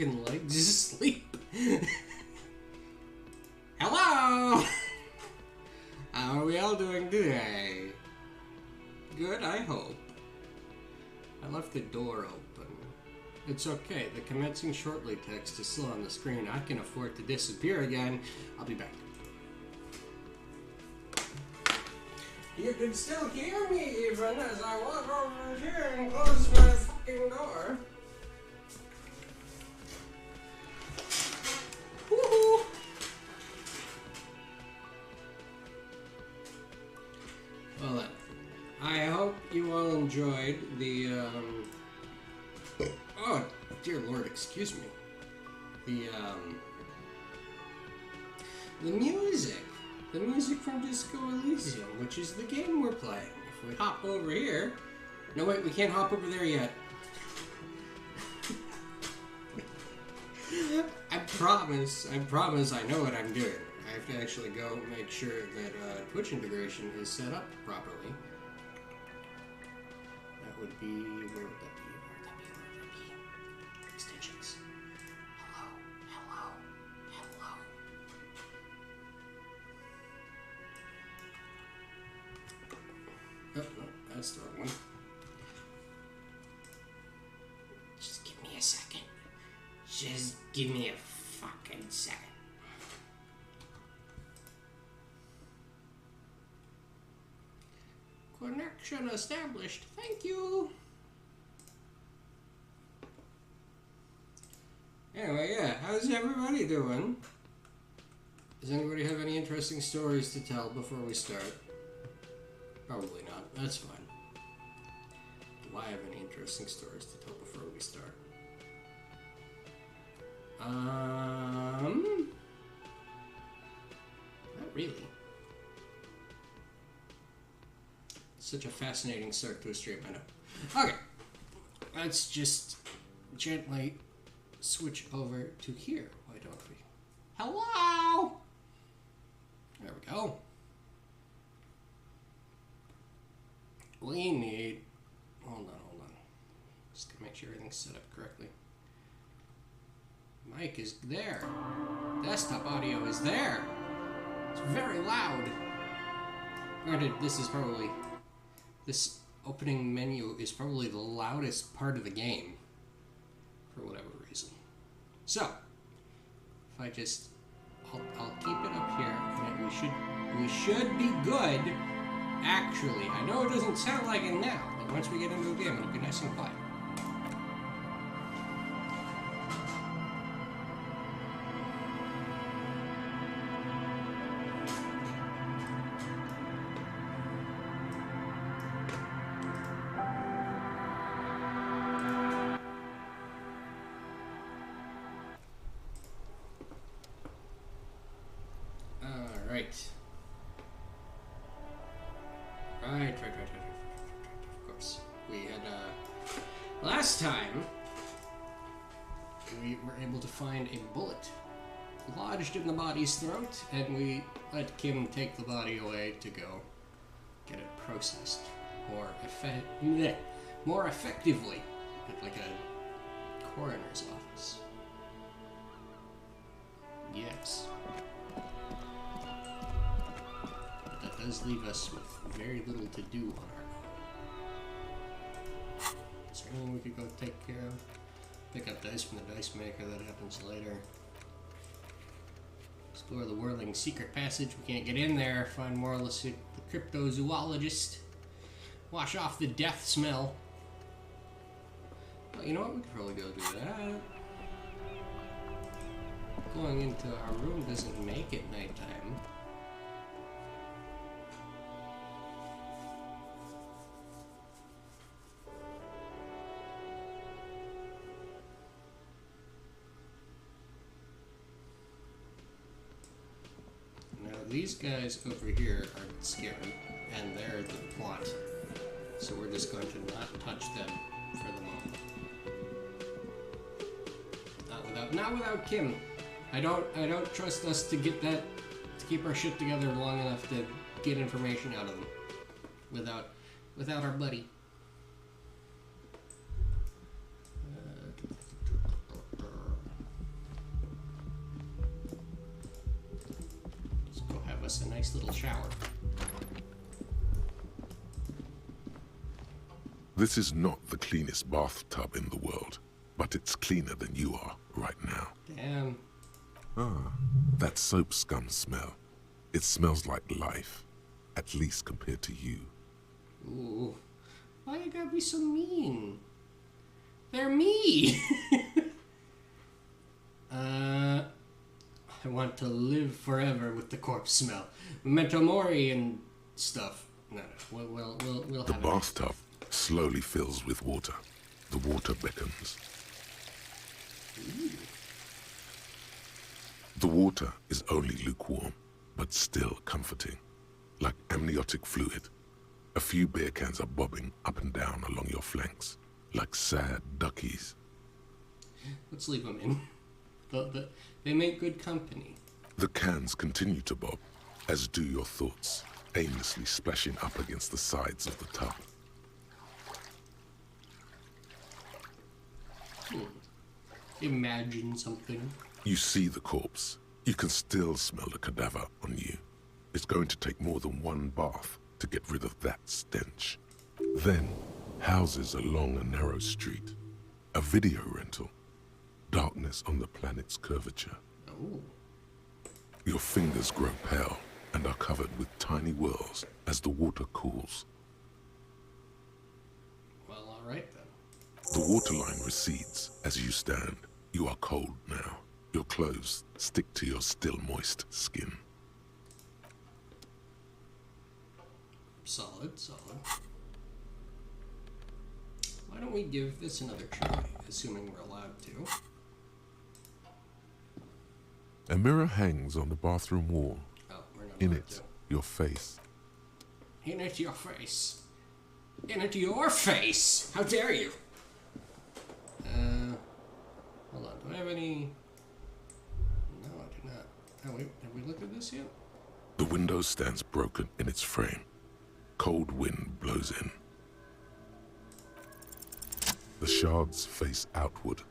fucking legs asleep. Hello! How are we all doing today? Good, I hope. I left the door open. It's okay, the commencing shortly text is still on the screen. I can afford to disappear again. I'll be back. You can still hear me even as I walk over here and close my fucking door. Woohoo! Well then, I hope you all enjoyed the, oh, dear Lord, excuse me. The music. The music from Disco Elysium, which is the game we're playing. If we hop over here... No, wait, we can't hop over there yet. I promise I know what I'm doing. I have to actually go make sure that Twitch integration is set up properly. That would be... Where would that be? Where would that be? Where would that be? Extensions. Hello. Hello. Hello. Oh, no, that's the wrong one. Just give me a second. Just give me a fucking second. Connection established. Thank you. Anyway, yeah, how's everybody doing? Does anybody have any interesting stories to tell before we start? Probably not. That's fine. Do I have any interesting stories to tell before we start? Not really. Such a fascinating start to a stream, I know. Okay. Let's just gently switch over to here. Why don't we? Hello! There we go. We need... Hold on. Just to make sure everything's set up correctly. Mic is there. Desktop audio is there. It's very loud. Granted, this opening menu is probably the loudest part of the game. For whatever reason. So, if I just... I'll keep it up here, and we should be good. Actually, I know it doesn't sound like it now, but once we get into the game, it'll be nice and quiet. Right. Of course. We had, last time, we were able to find a bullet lodged in the body's throat, and we let Kim take the body away to go get it processed more effectively at, like, a coroner's office. Yes. Does leave us with very little to do on our own. Is there anything we could go take care of? Pick up dice from the dice maker, that happens later. Explore the whirling secret passage, we can't get in there. Find Morlus, the cryptozoologist. Wash off the death smell. Well, you know what, we could probably go do that. Going into our room doesn't make it nighttime. These guys over here are scary, and they're the plot. So we're just going to not touch them for the moment. Not without Kim. I don't trust us to get that, to keep our shit together long enough to get information out of them. Without our buddy. us a nice little shower. This is not the cleanest bathtub in the world, but it's cleaner than you are right now. Damn. Ah, that soap scum smell. It smells like life, at least compared to you. Ooh. Why you gotta be so mean? They're me! I want to live forever with the corpse smell. Memento Mori and stuff. No, we'll The have it. bathtub slowly fills with water. The water beckons. Ooh. The water is only lukewarm, but still comforting, like amniotic fluid. A few beer cans are bobbing up and down along your flanks, like sad duckies. Let's leave them in. They make good company. The cans continue to bob, as do your thoughts, aimlessly splashing up against the sides of the tub. Imagine something. You see the corpse. You can still smell the cadaver on you. It's going to take more than one bath to get rid of that stench. Then, houses along a narrow street. A video rental. Darkness on the planet's curvature. Oh. Your fingers grow pale and are covered with tiny whirls as the water cools. Well, alright then. The waterline recedes as you stand. You are cold now. Your clothes stick to your still moist skin. Solid. Why don't we give this another try, assuming we're allowed to? A mirror hangs on the bathroom wall. Oh, we're not In allowed it, to. your face. In it, your face. In it, your face! How dare you! Hold on. Do I have any... No, I do not. Oh, wait. Have we looked at this yet? The window stands broken in its frame. Cold wind blows in. The shards face outward.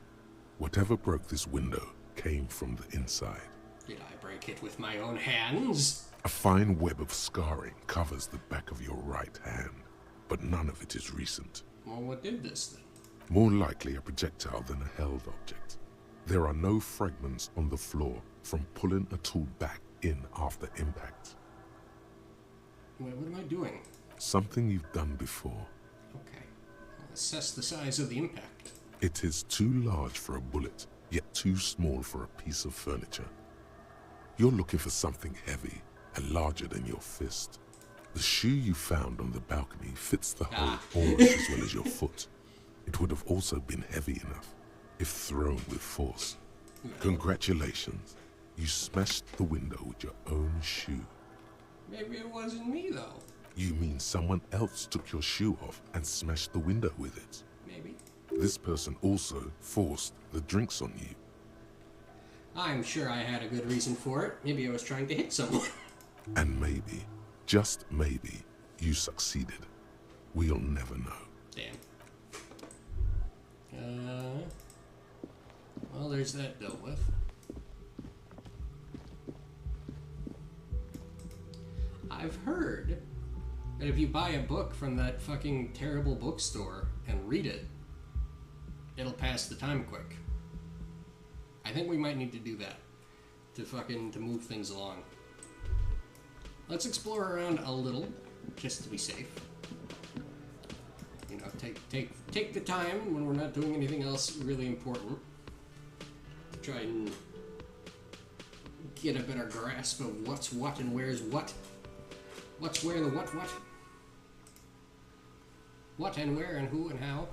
Whatever broke this window came from the inside. Did I break it with my own hands? A fine web of scarring covers the back of your right hand, but none of it is recent. Well, what did this then? More likely a projectile than a held object. There are no fragments on the floor from pulling a tool back in after impact. Wait, what am I doing? Something you've done before. Okay. I'll assess the size of the impact. It is too large for a bullet, yet too small for a piece of furniture. You're looking for something heavy and larger than your fist. The shoe you found on the balcony fits the hole almost as well as your foot. It would have also been heavy enough if thrown with force. Congratulations. You smashed the window with your own shoe. Maybe it wasn't me, though. You mean someone else took your shoe off and smashed the window with it? Maybe. This person also forced the drinks on you. I'm sure I had a good reason for it. Maybe I was trying to hit someone. And maybe, just maybe, you succeeded. We'll never know. Damn. Well, there's that dealt with. I've heard that if you buy a book from that fucking terrible bookstore and read it, it'll pass the time quick. I think we might need to do that to move things along. Let's explore around a little, just to be safe. You know, take the time when we're not doing anything else really important to try and get a better grasp of what's what and where's what. What's where the what? What and where and who and how.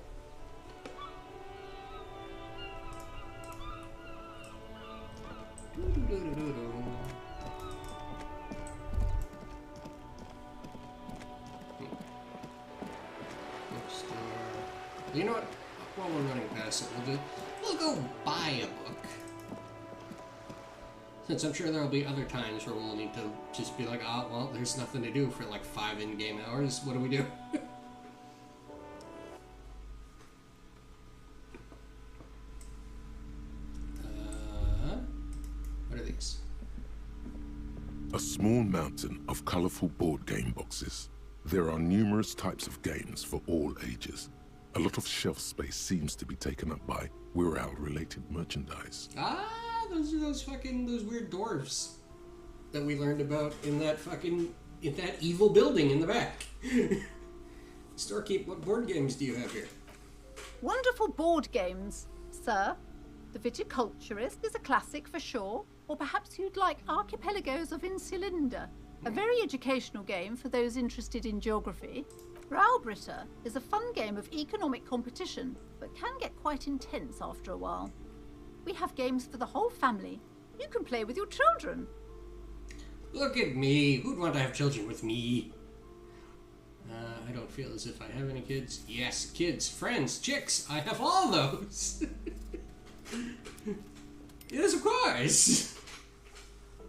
Bookstore. You know what? While we're running past it, we'll go buy a book. Since I'm sure there'll be other times where we'll need to just be like, oh, well, there's nothing to do for like 5 in-game hours. What do we do? What are these? A small mountain of colorful board game boxes. There are numerous types of games for all ages. A lot of shelf space seems to be taken up by Wirral-related merchandise. Ah, those are those weird dwarves that we learned about in that evil building in the back. Storekeep, what board games do you have here? Wonderful board games, sir. The Viticulturist is a classic for sure, or perhaps you'd like Archipelagos of Insulinda, a very educational game for those interested in geography. Raubritter is a fun game of economic competition, but can get quite intense after a while. We have games for the whole family. You can play with your children. Look at me. Who'd want to have children with me? I don't feel as if I have any kids. Yes, kids, friends, chicks. I have all those. Yes, of course.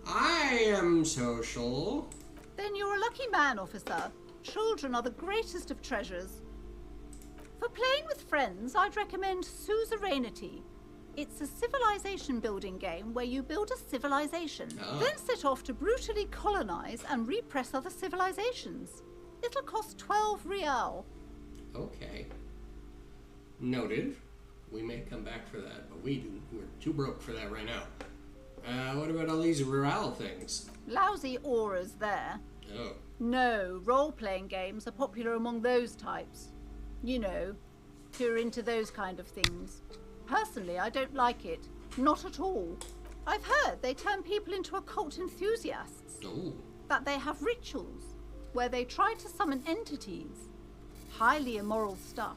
I am social. Then you're a lucky man, officer. Children are the greatest of treasures. For playing with friends, I'd recommend Suzerainty. It's a civilization building game where you build a civilization, then set off to brutally colonize and repress other civilizations. It'll cost 12 real. Okay. Noted. We may come back for that, but we're too broke for that right now. What about all these rural things? Lousy auras there. Oh. No, role-playing games are popular among those types. You know, who are into those kind of things. Personally, I don't like it. Not at all. I've heard they turn people into occult enthusiasts. Oh. That they have rituals where they try to summon entities. Highly immoral stuff.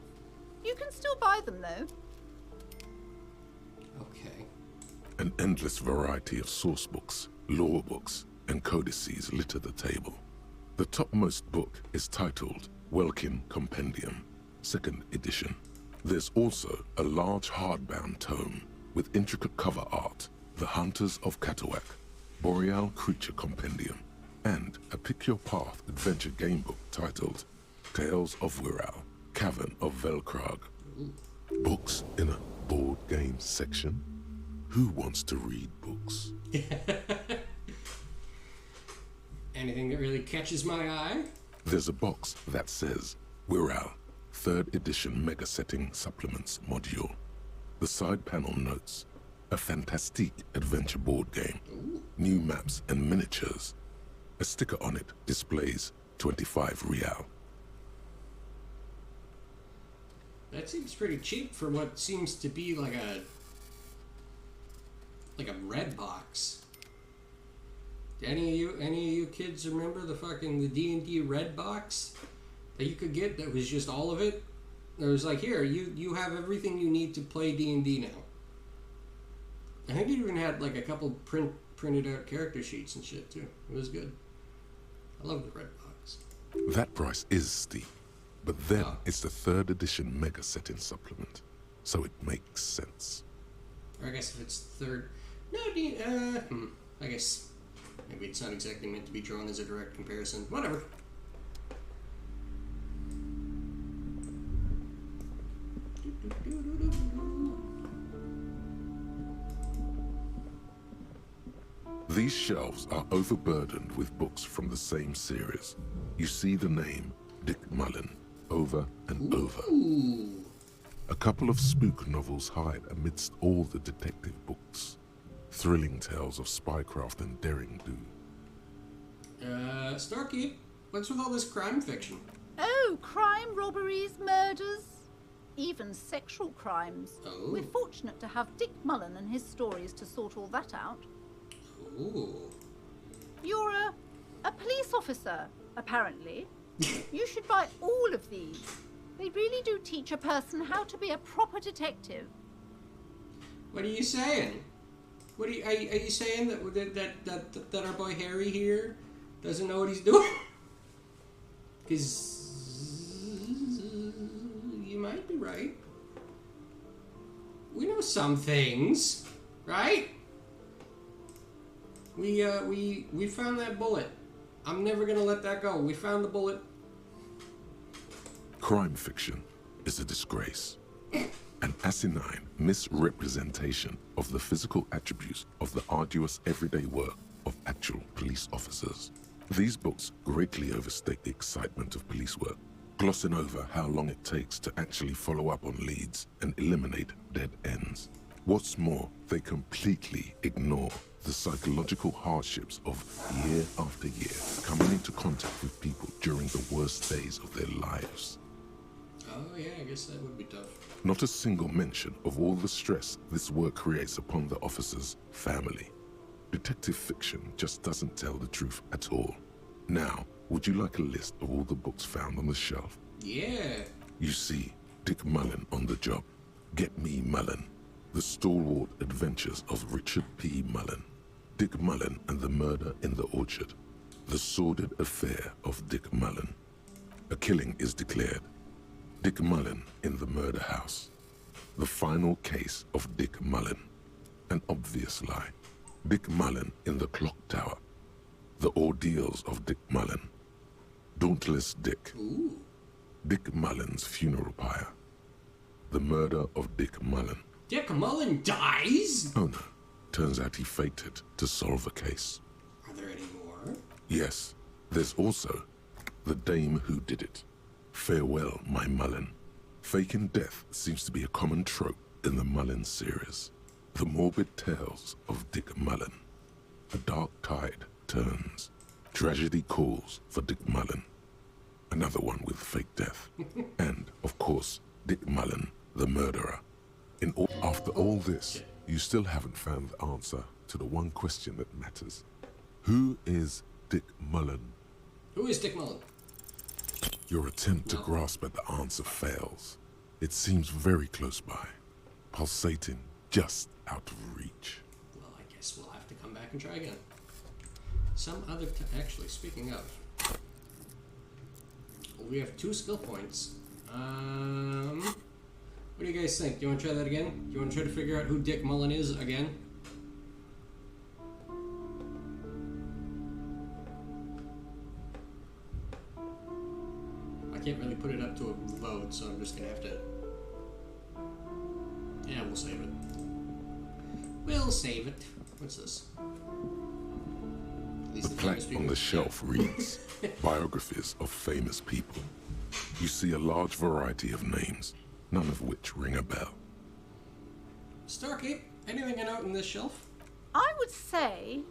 You can still buy them, though. Okay. An endless variety of source books, lore books, and codices litter the table. The topmost book is titled Welkin Compendium, 2nd edition. There's also a large hardbound tome with intricate cover art, The Hunters of Catawak, Boreal Creature Compendium, and a Pick Your Path adventure game book titled Tales of Wirral, Cavern of Velkrag. Books in a board game section? Who wants to read books? Anything that really catches my eye? There's a box that says Wirral, 3rd edition Mega Setting Supplements Module. The side panel notes, a fantastique adventure board game. Ooh. New maps and miniatures. A sticker on it displays 25 real. That seems pretty cheap for what seems to be like a red box. Do any of you kids remember the D&D red box that you could get that was just all of it? It was like, here, you have everything you need to play D&D now. I think it even had like a couple printed out character sheets and shit too. It was good. I love the red box. That price is steep, but then it's the 3rd edition Mega Setting Supplement, so it makes sense. Or I guess if it's third... No, I guess maybe it's not exactly meant to be drawn as a direct comparison. Whatever. These shelves are overburdened with books from the same series. You see the name Dick Mullen over and over. Ooh. A couple of spook novels hide amidst all the detective books. Thrilling tales of spycraft and daring do. Starkey, what's with all this crime fiction? Oh, crime, robberies, murders, even sexual crimes. Oh. We're fortunate to have Dick Mullen and his stories to sort all that out. Ooh. You're a police officer, apparently. You should buy all of these. They really do teach a person how to be a proper detective. What are you saying? What are you saying that our boy Harry here doesn't know what he's doing? Because you might be right. We know some things, right? We found that bullet. I'm never gonna let that go. We found the bullet. Crime fiction is a disgrace. An asinine misrepresentation of the physical attributes of the arduous everyday work of actual police officers. These books greatly overstate the excitement of police work, glossing over how long it takes to actually follow up on leads and eliminate dead ends. What's more, they completely ignore the psychological hardships of year after year coming into contact with people during the worst days of their lives. Oh yeah, I guess that would be tough. Not a single mention of all the stress this work creates upon the officer's family. Detective fiction just doesn't tell the truth at all. Now, would you like a list of all the books found on the shelf? Yeah. You see Dick Mullen on the job. Get Me Mullen. The Stalwart Adventures of Richard P. Mullen. Dick Mullen and the Murder in the Orchard. The Sordid Affair of Dick Mullen. A killing is declared. Dick Mullen in the Murder House. The Final Case of Dick Mullen. An Obvious Lie. Dick Mullen in the Clock Tower. The Ordeals of Dick Mullen. Dauntless Dick. Ooh. Dick Mullen's Funeral Pyre. The Murder of Dick Mullen. Dick Mullen dies? Oh no. Turns out he faked it to solve a case. Are there any more? Yes. There's also The Dame Who Did It. Farewell, My Mullen. Faking death seems to be a common trope in the Mullen series. The morbid tales of Dick Mullen. A dark tide turns. Tragedy calls for Dick Mullen. Another one with fake death. And, of course, Dick Mullen, the murderer. After all this, you still haven't found the answer to the one question that matters. Who is Dick Mullen? Who is Dick Mullen? Your attempt to grasp at the answer fails. It seems very close by, pulsating just out of reach. Well, I guess we'll have to come back and try again. Some other actually, speaking of, we have 2 skill points. What do you guys think? Do you want to try that again? Do you want to try to figure out who Dick Mullen is again? I can't really put it up to a vote, so I'm just gonna have to. Yeah, we'll save it. We'll save it. What's this? At least The the plaque famous on people. the shelf reads, Biographies of Famous People. You see a large variety of names, none of which ring a bell. Starkey, anything to note in this shelf? I would say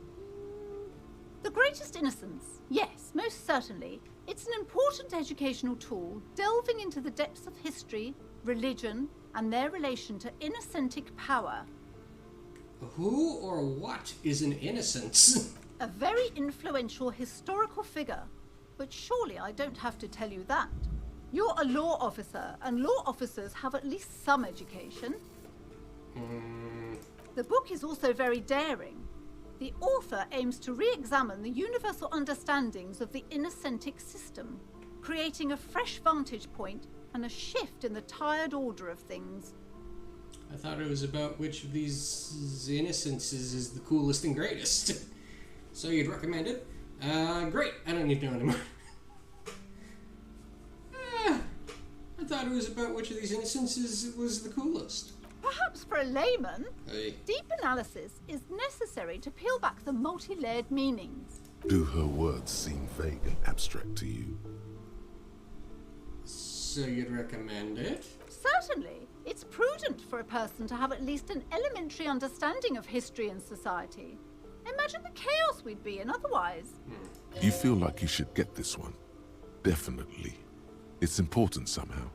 The Greatest Innocence. Yes, most certainly. It's an important educational tool, delving into the depths of history, religion, and their relation to innocentic power. Who or what is an innocence? A very influential historical figure. But surely I don't have to tell you that. You're a law officer, and law officers have at least some education. The book is also very daring. The author aims to re-examine the universal understandings of the innocentic system, creating a fresh vantage point and a shift in the tired order of things. I thought it was about which of these innocences is the coolest and greatest. So you'd recommend it? Great. I don't need to know anymore. I thought it was about which of these innocences was the coolest. Perhaps for a layman, Hey. deep analysis is necessary to peel back the multi-layered meanings. Do her words seem vague and abstract to you? So you'd recommend it? Certainly, it's prudent for a person to have at least an elementary understanding of history and society. Imagine the chaos we'd be in otherwise. You feel like you should get this one? Definitely. It's important somehow.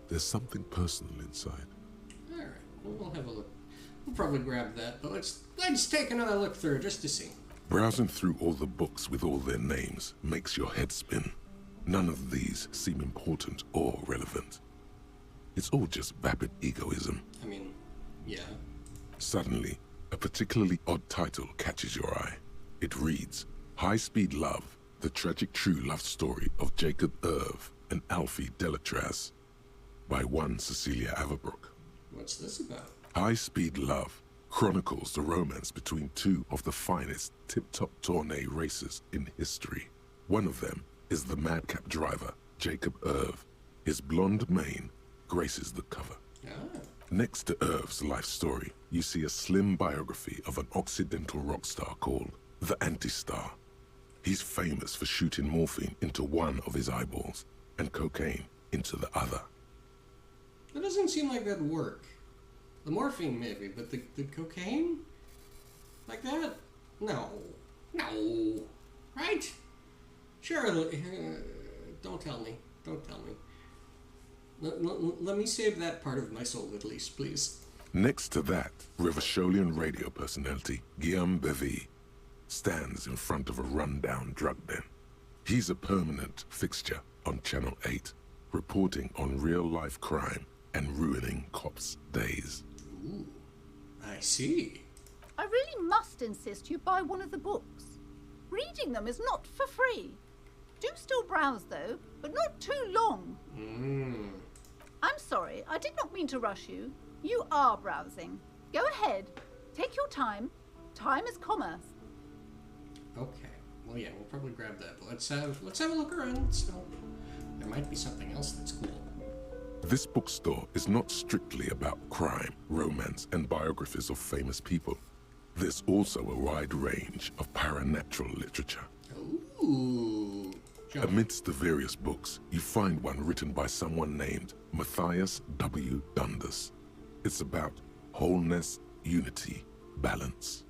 There's something personal inside. Alright, well, we'll have a look. We'll probably grab that, but let's take another look through just to see. Browsing through all the books with all their names makes your head spin. None of these seem important or relevant. It's all just vapid egoism. I mean, yeah. Suddenly, a particularly odd title catches your eye. It reads, High Speed Love, the tragic true love story of Jacob Irv and Alfie Delatraz, by one Cecilia Averbrook. What's this about? High Speed Love chronicles the romance between 2 of the finest tip-top tourney racers in history. One of them is the madcap driver, Jacob Irv. His blonde mane graces the cover. Ah. Next to Irv's life story, you see a slim biography of an Occidental rock star called The Anti-Star. He's famous for shooting morphine into one of his eyeballs and cocaine into the other. That doesn't seem like that'd work. The morphine maybe, but the cocaine? Like that? No. No. Right? Sure, don't tell me. Don't tell me. Let me save that part of my soul at least, please. Next to that, Revacholian radio personality Guillaume Bevy stands in front of a rundown drug den. He's a permanent fixture on Channel 8, reporting on real-life crime and ruining cops' days. Ooh, I see. I really must insist you buy one of the books. Reading them is not for free. Do still browse, though, but not too long. I'm sorry, I did not mean to rush you. You are browsing. Go ahead. Take your time. Time is commerce. Okay. Well, yeah, we'll probably grab that. But let's have a look around still. There might be something else that's cool. This bookstore is not strictly about crime, romance, and biographies of famous people. There's also a wide range of paranatural literature. Ooh. Amidst the various books, you find one written by someone named Matthias W. Dundas. It's about wholeness, unity, balance.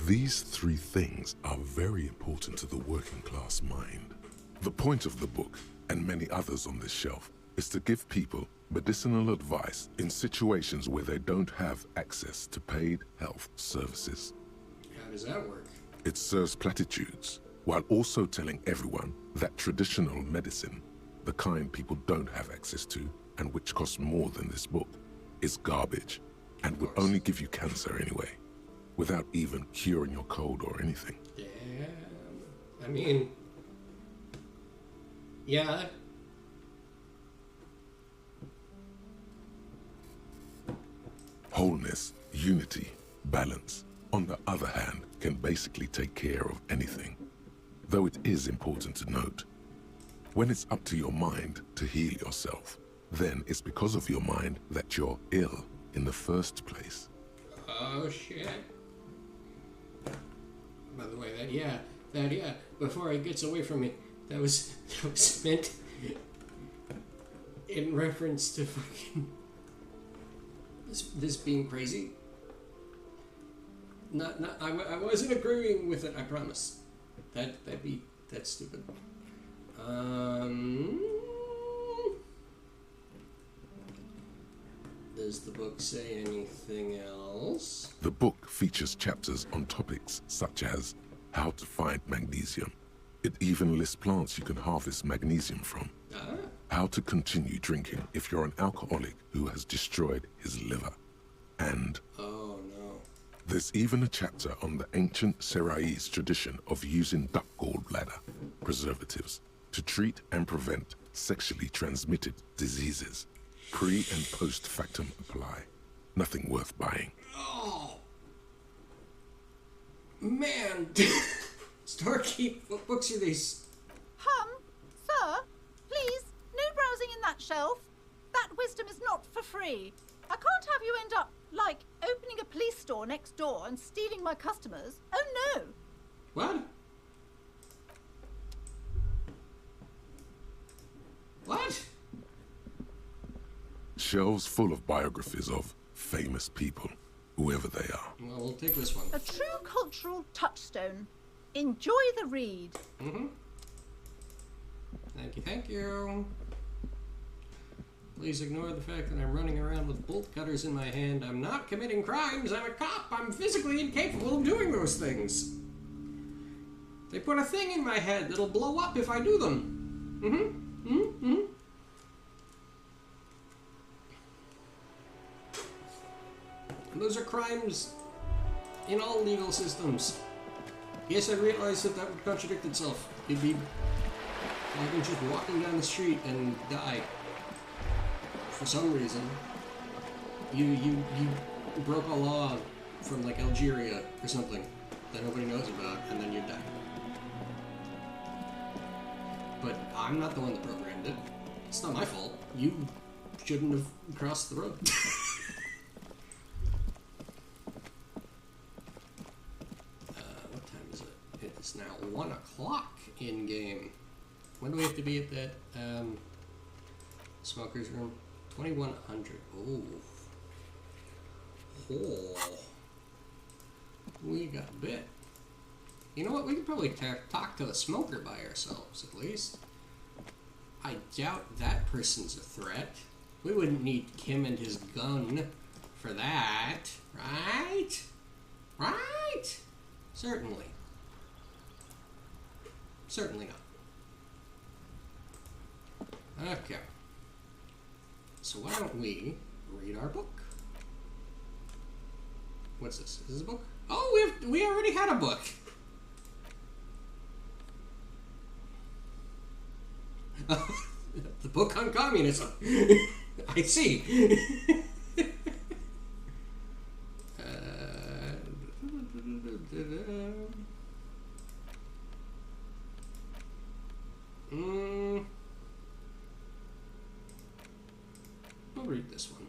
These three things are very important to the working class mind. The point of the book, and many others on this shelf, is to give people medicinal advice in situations where they don't have access to paid health services. How does that work? It serves platitudes, while also telling everyone that traditional medicine, the kind people don't have access to, and which costs more than this book, is garbage, and would only give you cancer anyway, without even curing your cold or anything. Damn. I mean, yeah. Wholeness, unity, balance, on the other hand, can basically take care of anything. Though it is important to note, when it's up to your mind to heal yourself, then it's because of your mind that you're ill in the first place. Oh, shit. By the way, before it gets away from me, that was meant in reference to fucking this being crazy. I wasn't agreeing with it, I promise. That's stupid. Does the book say anything else? The book features chapters on topics such as how to find magnesium. It even lists plants you can harvest magnesium from. How to continue drinking if you're an alcoholic who has destroyed his liver. And Oh no. there's even a chapter on the ancient Seraïs tradition of using duck gallbladder preservatives to treat and prevent sexually transmitted diseases. Pre and post factum apply. Nothing worth buying. Oh man. Storekeep, what books are these? Sir, please, no browsing in that shelf. That wisdom is not for free. I can't have you end up, like, opening a police store next door and stealing my customers. Oh no. What? What? Shelves full of biographies of famous people, whoever they are. Well, we'll take this one. A true cultural touchstone. Enjoy the read. Thank you. Please ignore the fact that I'm running around with bolt cutters in my hand. I'm not committing crimes. I'm a cop. I'm physically incapable of doing those things. They put a thing in my head that'll blow up if I do them. And those are crimes in all legal systems. Yes, I realize that would contradict itself. It'd be like just walking down the street and die. For some reason. You broke a law from like Algeria or something that nobody knows about, and then you die. But I'm not the one that programmed it. It's not my fault. You shouldn't have crossed the road. It's now 1 o'clock in game. When do we have to be at that smoker's room? 2100. Oh. Oh. We got bit. You know what? We could probably talk to the smoker by ourselves, at least. I doubt that person's a threat. We wouldn't need Kim and his gun for that, right? Right? Certainly. Certainly not. Okay. So why don't we read our book? What's this? Is this a book? Oh, we already had a book. The book on communism. I see. I'll read this one.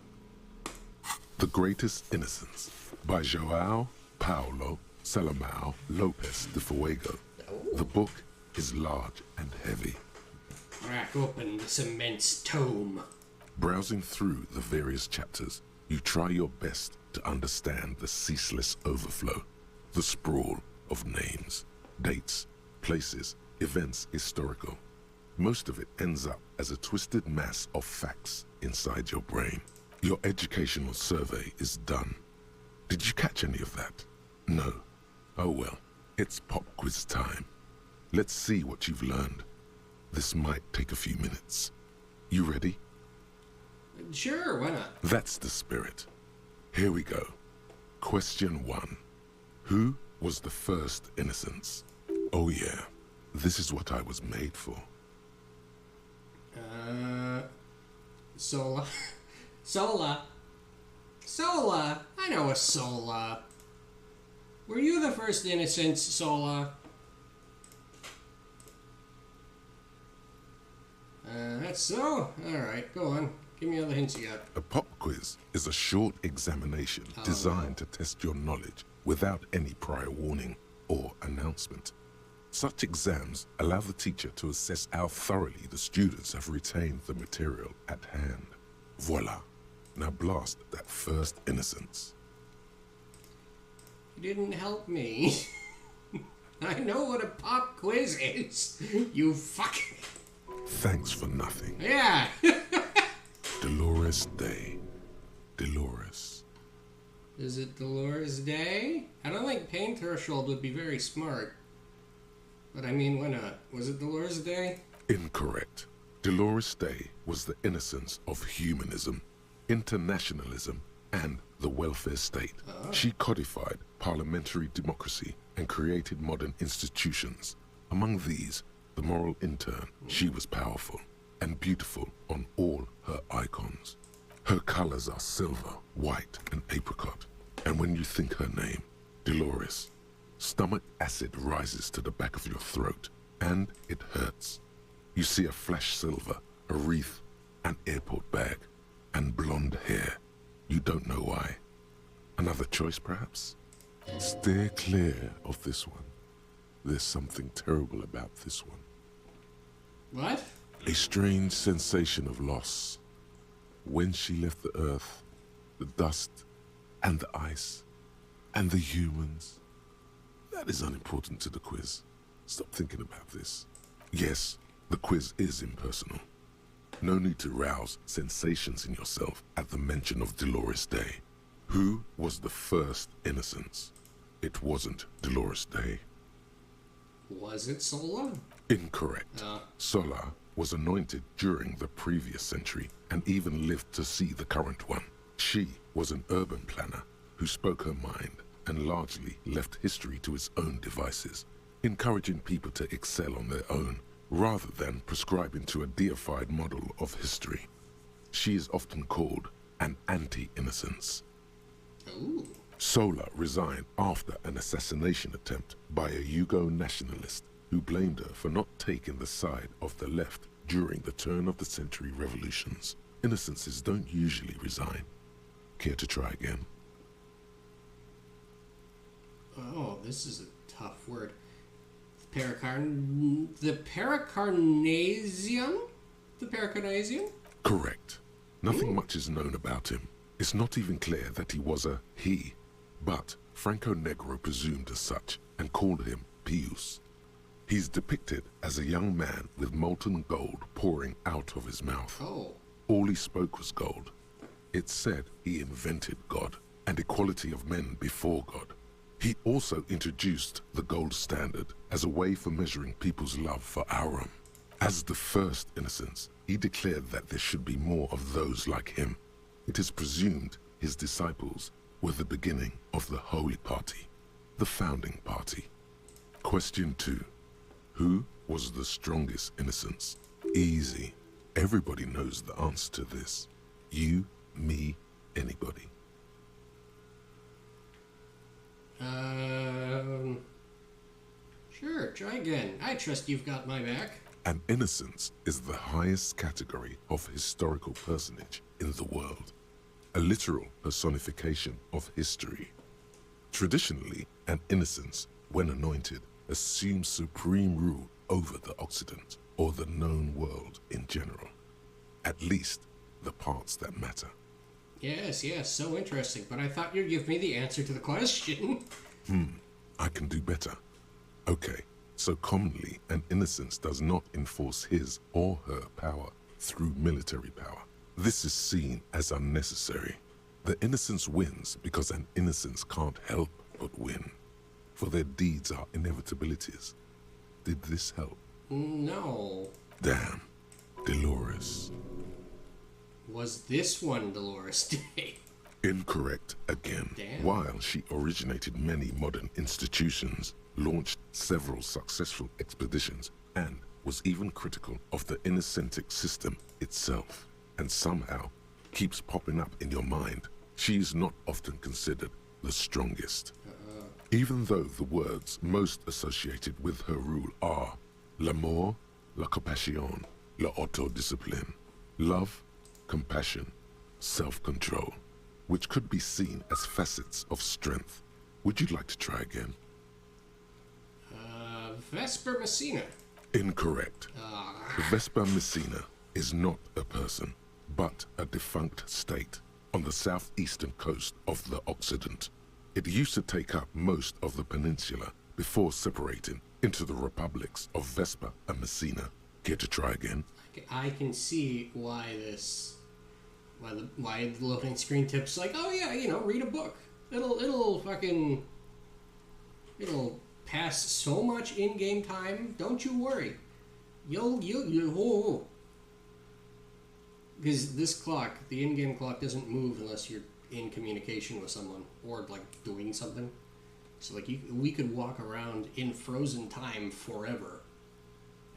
The Greatest Innocence by João Paulo Salomão Lopes de Fuego. The book is large and heavy. Crack open this immense tome. Browsing through the various chapters, you try your best to understand the ceaseless overflow, the sprawl of names, dates, places, events historical. Most of it ends up as a twisted mass of facts inside your brain. Your educational survey is done. Did you catch any of that? No. Oh well, it's pop quiz time. Let's see what you've learned. This might take a few minutes. You ready? Sure, why not? That's the spirit. Here we go. Question 1. Who was the first innocence? Oh yeah, this is what I was made for. Sola. Sola. Sola. I know a Sola. Were you the first innocence, Sola? That's so? Alright, go on. Give me all the hints you got. A pop quiz is a short examination designed to test your knowledge without any prior warning or announcement. Such exams allow the teacher to assess how thoroughly the students have retained the material at hand. Voila. Now blast that first innocence. You didn't help me. I know what a pop quiz is. You fuck. Thanks for nothing. Yeah. Dolores Day. Dolores. Is it Dolores Day? I don't think Payne Threshold would be very smart. But I mean, why not? Was it Dolores Day? Incorrect. Dolores Day was the innocence of humanism, internationalism, and the welfare state. She codified parliamentary democracy and created modern institutions. Among these, the moral intern. She was powerful and beautiful on all her icons. Her colors are silver, white, and apricot. And when you think her name, Dolores, stomach acid rises to the back of your throat, and it hurts. You see a flash silver, a wreath, an airport bag, and blonde hair. You don't know why. Another choice, perhaps? Steer clear of this one. There's something terrible about this one. What? A strange sensation of loss. When she left the earth, the dust, and the ice, and the humans. That is unimportant to the quiz. Stop thinking about this. Yes, the quiz is impersonal. No need to rouse sensations in yourself at the mention of Dolores Day. Who was the first innocence? It wasn't Dolores Day. Was it Sola? Incorrect. Sola was anointed during the previous century and even lived to see the current one. She was an urban planner who spoke her mind and largely left history to its own devices, encouraging people to excel on their own rather than prescribing to a deified model of history. She is often called an anti-innocence. Ooh. Sola resigned after an assassination attempt by a Yugo nationalist who blamed her for not taking the side of the left during the turn-of-the-century revolutions. Innocences don't usually resign. Care to try again? Oh, this is a tough word. The Paracarnasian? The Paracarnasian? Correct. Nothing much is known about him. It's not even clear that he was a he, but Franco Negro presumed as such and called him Pius. He's depicted as a young man with molten gold pouring out of his mouth. Oh. All he spoke was gold. It's said he invented God and equality of men before God. He also introduced the gold standard as a way for measuring people's love for Aurum. As the first innocence, he declared that there should be more of those like him. It is presumed his disciples were the beginning of the Holy Party, the founding party. Question 2. Who was the strongest innocence? Easy. Everybody knows the answer to this. You, me, anybody. Sure, try again. I trust you've got my back. An innocence is the highest category of historical personage in the world, a literal personification of history. Traditionally, an innocence, when anointed, assumes supreme rule over the Occident or the known world in general. At least, the parts that matter. Yes, so interesting, but I thought you'd give me the answer to the question. I can do better. Okay, so commonly an innocence does not enforce his or her power through military power. This is seen as unnecessary. The innocence wins because an innocence can't help but win, for their deeds are inevitabilities. Did this help? No. Damn. Dolores. Was this one Dolores Day? Incorrect again. Damn. While she originated many modern institutions, launched several successful expeditions, and was even critical of the Innocentic system itself, and somehow keeps popping up in your mind, she is not often considered the strongest. Even though the words most associated with her rule are l'amour, la compassion, la autodiscipline, love, compassion, self-control, which could be seen as facets of strength. Would you like to try again? Vesper Messina. Incorrect. Vesper Messina is not a person, but a defunct state on the southeastern coast of the Occident. It used to take up most of the peninsula before separating into the republics of Vesper and Messina. Care to try again? I can see why why the loading screen tips like, oh yeah, read a book. It'll pass so much in-game time. Don't you worry. Because this clock, the in-game clock, doesn't move unless you're in communication with someone or like doing something. So like we could walk around in frozen time forever,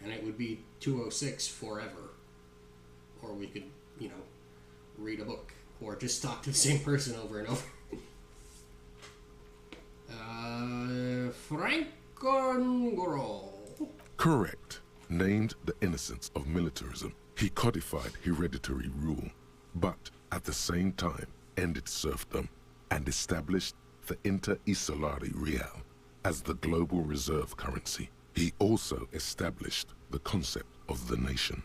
and it would be 2:06 forever. Or we could, read a book or just talk to the same person over and over. Francongro. Correct. Named the innocence of militarism, he codified hereditary rule, but at the same time ended serfdom and established the Inter-Isolari Real as the global reserve currency. He also established the concept of the nation.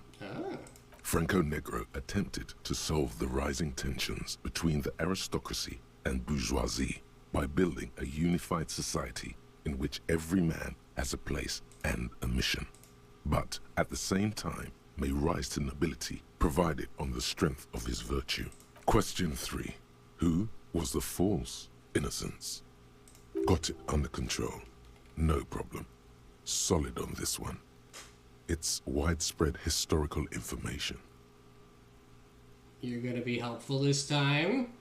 Franco Negro attempted to solve the rising tensions between the aristocracy and bourgeoisie by building a unified society in which every man has a place and a mission, but at the same time may rise to nobility provided on the strength of his virtue. Question 3. Who was the false innocence? Got it under control. No problem. Solid on this one. It's widespread historical information. You're gonna be helpful this time?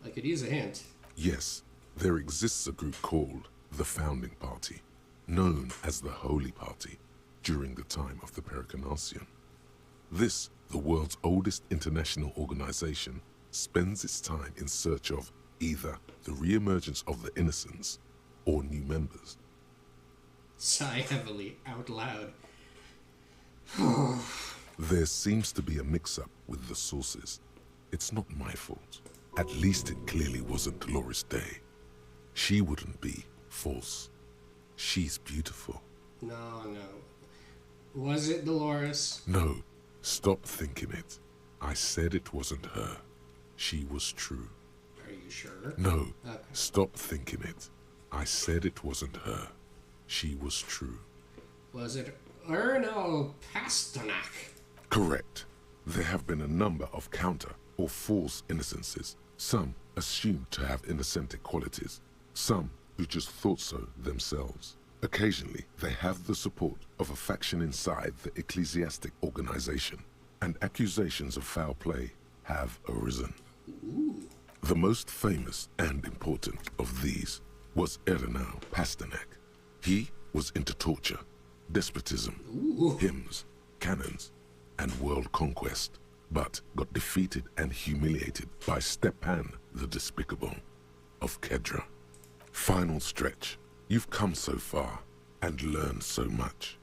I could use a hint. Yes, there exists a group called the Founding Party, known as the Holy Party, during the time of the Paracarnasian. This, the world's oldest international organization, spends its time in search of either the re-emergence of the innocents or new members. Sigh heavily, out loud. There seems to be a mix-up with the sources. It's not my fault. At least it clearly wasn't Dolores Day. She wouldn't be false. She's beautiful. No. Was it Dolores? No, stop thinking it. I said it wasn't her. She was true. Are you sure? No, Okay. stop thinking it. I said it wasn't her. She was true. Was it Erno Pasternak? Correct. There have been a number of counter or false innocences. Some assumed to have innocentic qualities. Some who just thought so themselves. Occasionally, they have the support of a faction inside the ecclesiastic organization, and accusations of foul play have arisen. The most famous and important of these was Erno Pasternak. He was into torture, despotism, hymns, cannons, and world conquest, but got defeated and humiliated by Stepan the Despicable of Kedra. Final stretch. You've come so far and learned so much.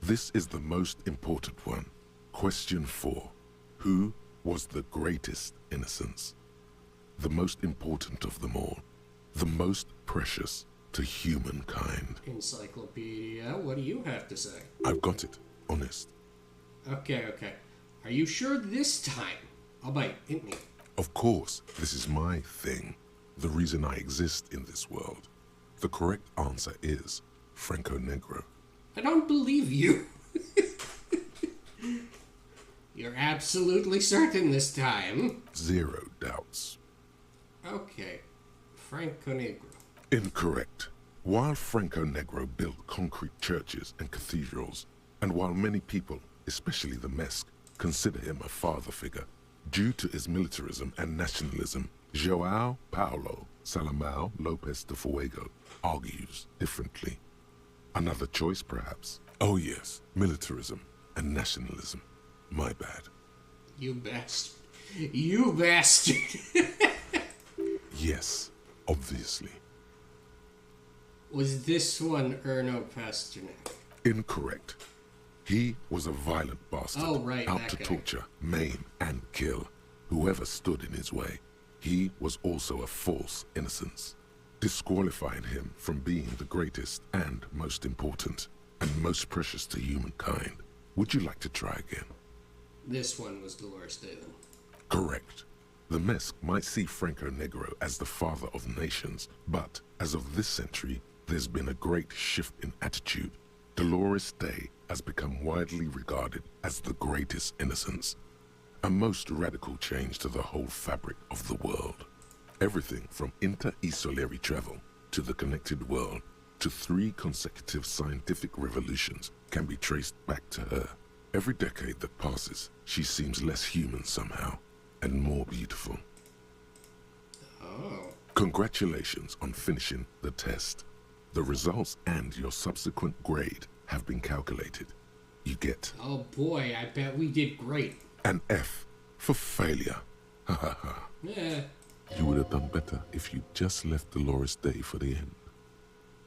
This is the most important one. Question 4. Who was the greatest innocence? The most important of them all. The most precious to humankind. Encyclopedia, what do you have to say? I've got it. Honest. Okay. Are you sure this time? I'll bite, hit me. Of course, this is my thing. The reason I exist in this world. The correct answer is Franco Negro. I don't believe you. You're absolutely certain this time. 0 doubts. Okay. Franco Negro. Incorrect. While Franco Negro built concrete churches and cathedrals, and while many people, especially the Mesk, consider him a father figure, due to his militarism and nationalism, João Paulo Salomão Lopes de Fuego argues differently. Another choice, perhaps? Oh yes, militarism and nationalism. My bad. You bastard. You bastard. Yes, obviously. Was this one Erno Pasternak? Incorrect. He was a violent bastard, Oh, right, out that to guy. torture, maim, and kill whoever stood in his way. He was also a false innocence, disqualifying him from being the greatest and most important and most precious to humankind. Would you like to try again? This one was Dolores Day then. Correct. The Mesk might see Franco Negro as the father of nations, but as of this century, there's been a great shift in attitude. Dolores Day has become widely regarded as the greatest innocence. A most radical change to the whole fabric of the world. Everything from inter-esolary travel to the connected world to 3 consecutive scientific revolutions can be traced back to her. Every decade that passes, she seems less human somehow and more beautiful. Oh. Congratulations on finishing the test. The results and your subsequent grade have been calculated. You get Oh boy, I bet we did great. an F for failure. Ha ha ha. Yeah. You would have done better if you just left Dolores Day for the end.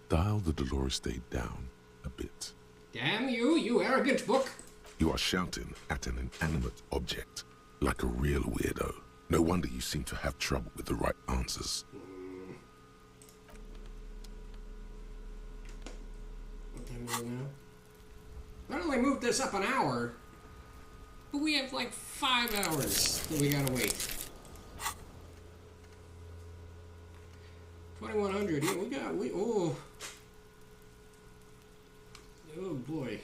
Dial the Dolores Day down a bit. Damn you, you arrogant book. You are shouting at an inanimate object like a real weirdo. No wonder you seem to have trouble with the right answers. What time is it now? Not only moved this up an hour, but we have like 5 hours that we gotta wait. 2100, yeah, oh boy.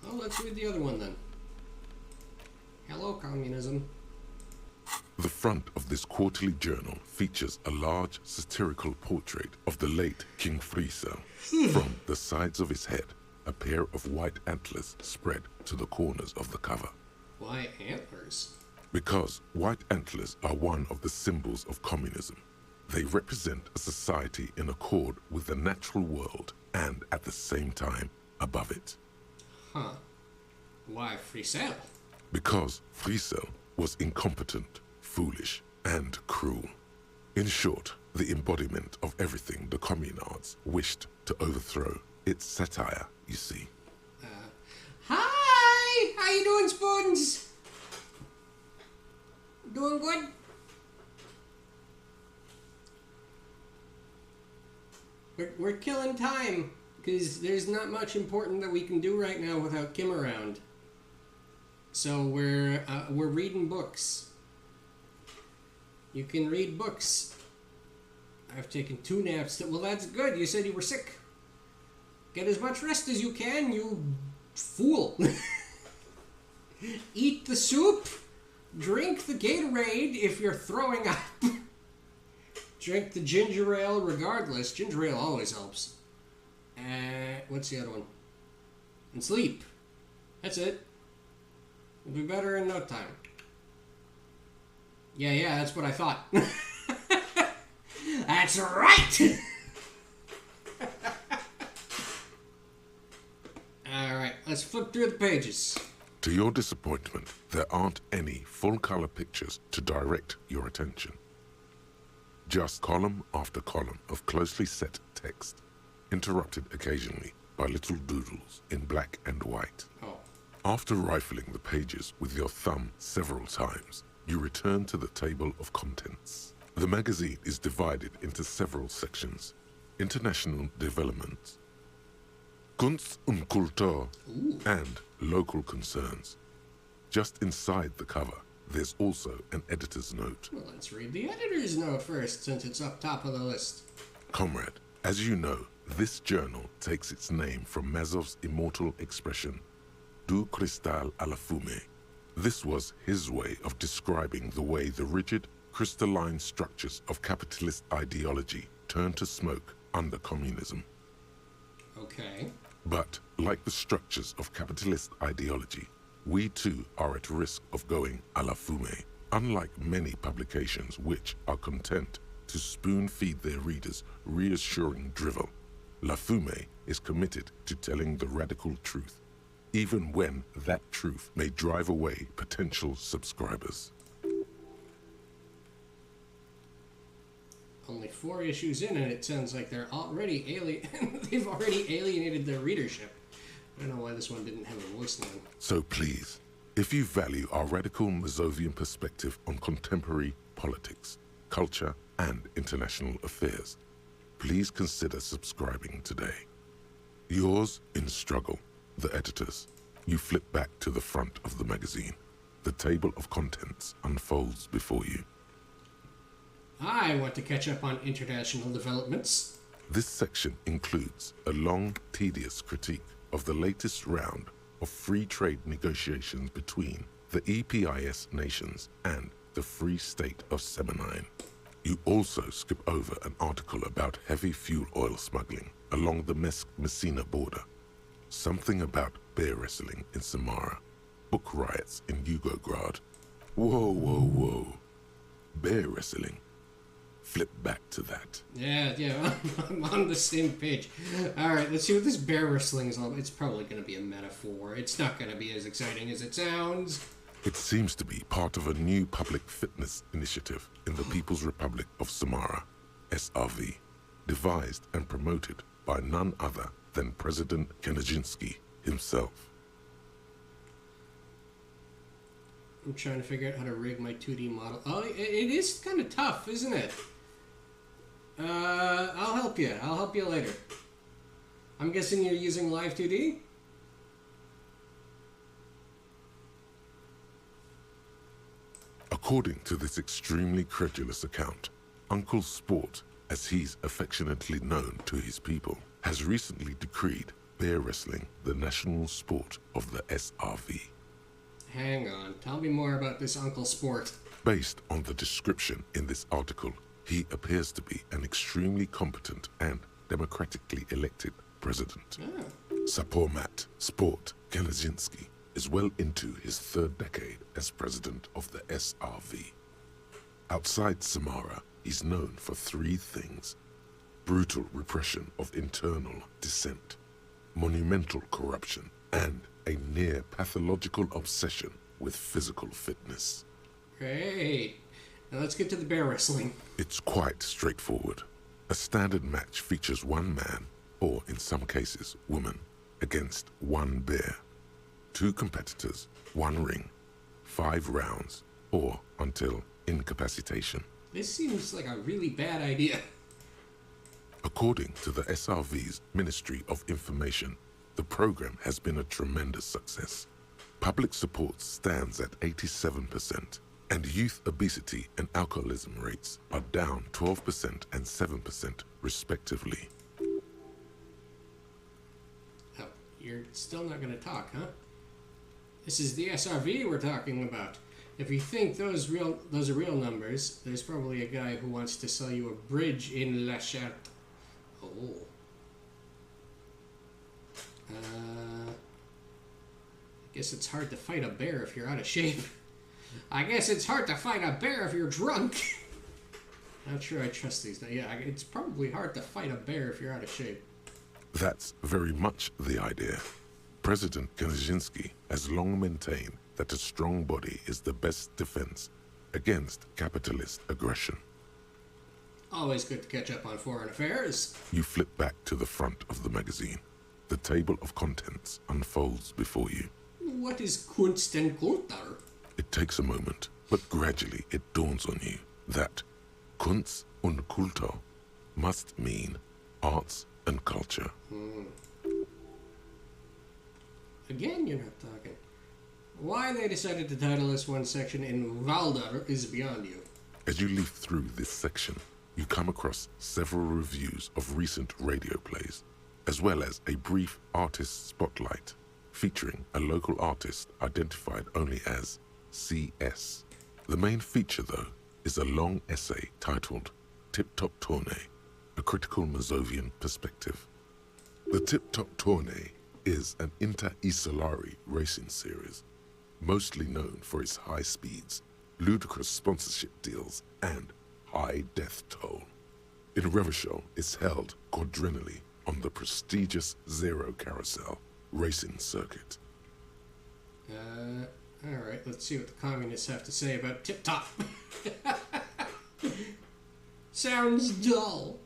Well, let's read the other one then. Hello, communism. The front of this quarterly journal features a large satirical portrait of the late King Friesel. From the sides of his head, a pair of white antlers spread to the corners of the cover. Why antlers? Because white antlers are one of the symbols of communism. They represent a society in accord with the natural world and at the same time above it. Huh. Why Friesel? Because Friesel was incompetent, foolish, and cruel. In short, the embodiment of everything the communards wished to overthrow. It's satire, you see. Hi! How you doing, Spoons? Doing good? We're killing time, because there's not much important that we can do right now without Kim around. So we're reading books. You can read books. I've taken 2 naps. Well, that's good. You said you were sick. Get as much rest as you can, you fool. Eat the soup. Drink the Gatorade if you're throwing up. Drink the ginger ale regardless. Ginger ale always helps. What's the other one? And sleep. That's it. You'll be better in no time. Yeah, that's what I thought. That's right! Alright, let's flip through the pages. To your disappointment, there aren't any full-color pictures to direct your attention. Just column after column of closely set text, interrupted occasionally by little doodles in black and white. Oh. After rifling the pages with your thumb several times, you return to the table of contents. The magazine is divided into several sections. International development, Kunst und Kultur, and local concerns. Just inside the cover, there's also an editor's note. Well, let's read the editor's note first, since it's up top of the list. Comrade, as you know, this journal takes its name from Mazov's immortal expression, Du cristal a la fumée. This was his way of describing the way the rigid, crystalline structures of capitalist ideology turned to smoke under communism. Okay. But, like the structures of capitalist ideology, we too are at risk of going à la fumée. Unlike many publications which are content to spoon-feed their readers reassuring drivel, La Fumée is committed to telling the radical truth, even when that truth may drive away potential subscribers. Only 4 issues in, and it sounds like they've already alienated their readership. I don't know why this one didn't have a voice line. So please, if you value our radical Mazovian perspective on contemporary politics, culture, and international affairs, please consider subscribing today. Yours in struggle, the editors. You flip back to the front of the magazine. The table of contents unfolds before you. I want to catch up on international developments. This section includes a long, tedious critique of the latest round of free trade negotiations between the EPIS nations and the Free State of Semenine. You also skip over an article about heavy fuel oil smuggling along the Messina border, something about bear wrestling in Samara, book riots in Yugograd. Whoa. Bear wrestling. Flip back to that. Yeah, I'm on the same page. Alright, let's see what this bear wrestling is all about. It's probably going to be a metaphor. It's not going to be as exciting as it sounds. It seems to be part of a new public fitness initiative in the People's Republic of Samara, SRV, devised and promoted by none other than President Kanajinsky himself. I'm trying to figure out how to rig my 2D model. Oh, it is kind of tough, isn't it? I'll help you. I'll help you later. I'm guessing you're using Live 2D? According to this extremely credulous account, Uncle Sport, as he's affectionately known to his people, has recently decreed bear wrestling the national sport of the SRV. Hang on. Tell me more about this Uncle Sport. Based on the description in this article, he appears to be an extremely competent and democratically elected president. Oh. Sapormat Sport Kanajinsky is well into his 3rd decade as president of the SRV. Outside Samara, he's known for 3 things: brutal repression of internal dissent, monumental corruption, and a near pathological obsession with physical fitness. Great. Now let's get to the bear wrestling. It's quite straightforward. A standard match features one man, or in some cases, woman, against one bear. 2 competitors, 1 ring, 5 rounds, or until incapacitation. This seems like a really bad idea. According to the SRV's Ministry of Information, the program has been a tremendous success. Public support stands at 87%, and youth obesity and alcoholism rates are down 12% and 7% respectively. Oh, you're still not going to talk, huh? This is the SRV we're talking about. If you think those are real numbers, there's probably a guy who wants to sell you a bridge in La Charte. Oh. I guess it's hard to fight a bear if you're out of shape. I guess it's hard to fight a bear if you're drunk. Not sure I trust these. Yeah, it's probably hard to fight a bear if you're out of shape. That's very much the idea. President Kaczynski has long maintained that a strong body is the best defense against capitalist aggression. Always good to catch up on foreign affairs. You flip back to the front of the magazine. The table of contents unfolds before you. What is Kunst und Kultur? It takes a moment, but gradually it dawns on you that Kunst und Kultur must mean arts and culture. Again, you're not talking. Why they decided to title this one section in Waldar is beyond you. As you leaf through this section, you come across several reviews of recent radio plays, as well as a brief artist spotlight featuring a local artist identified only as CS. The main feature, though, is a long essay titled Tip Top Tournée, a critical Mazovian perspective. The Tip Top Tournée is an inter-Isolari racing series, mostly known for its high speeds, ludicrous sponsorship deals, and high death toll. In Revachol, it's held quadrennially on the prestigious Zero Carousel racing circuit. Alright, let's see what the communists have to say about Tip Top. Sounds dull.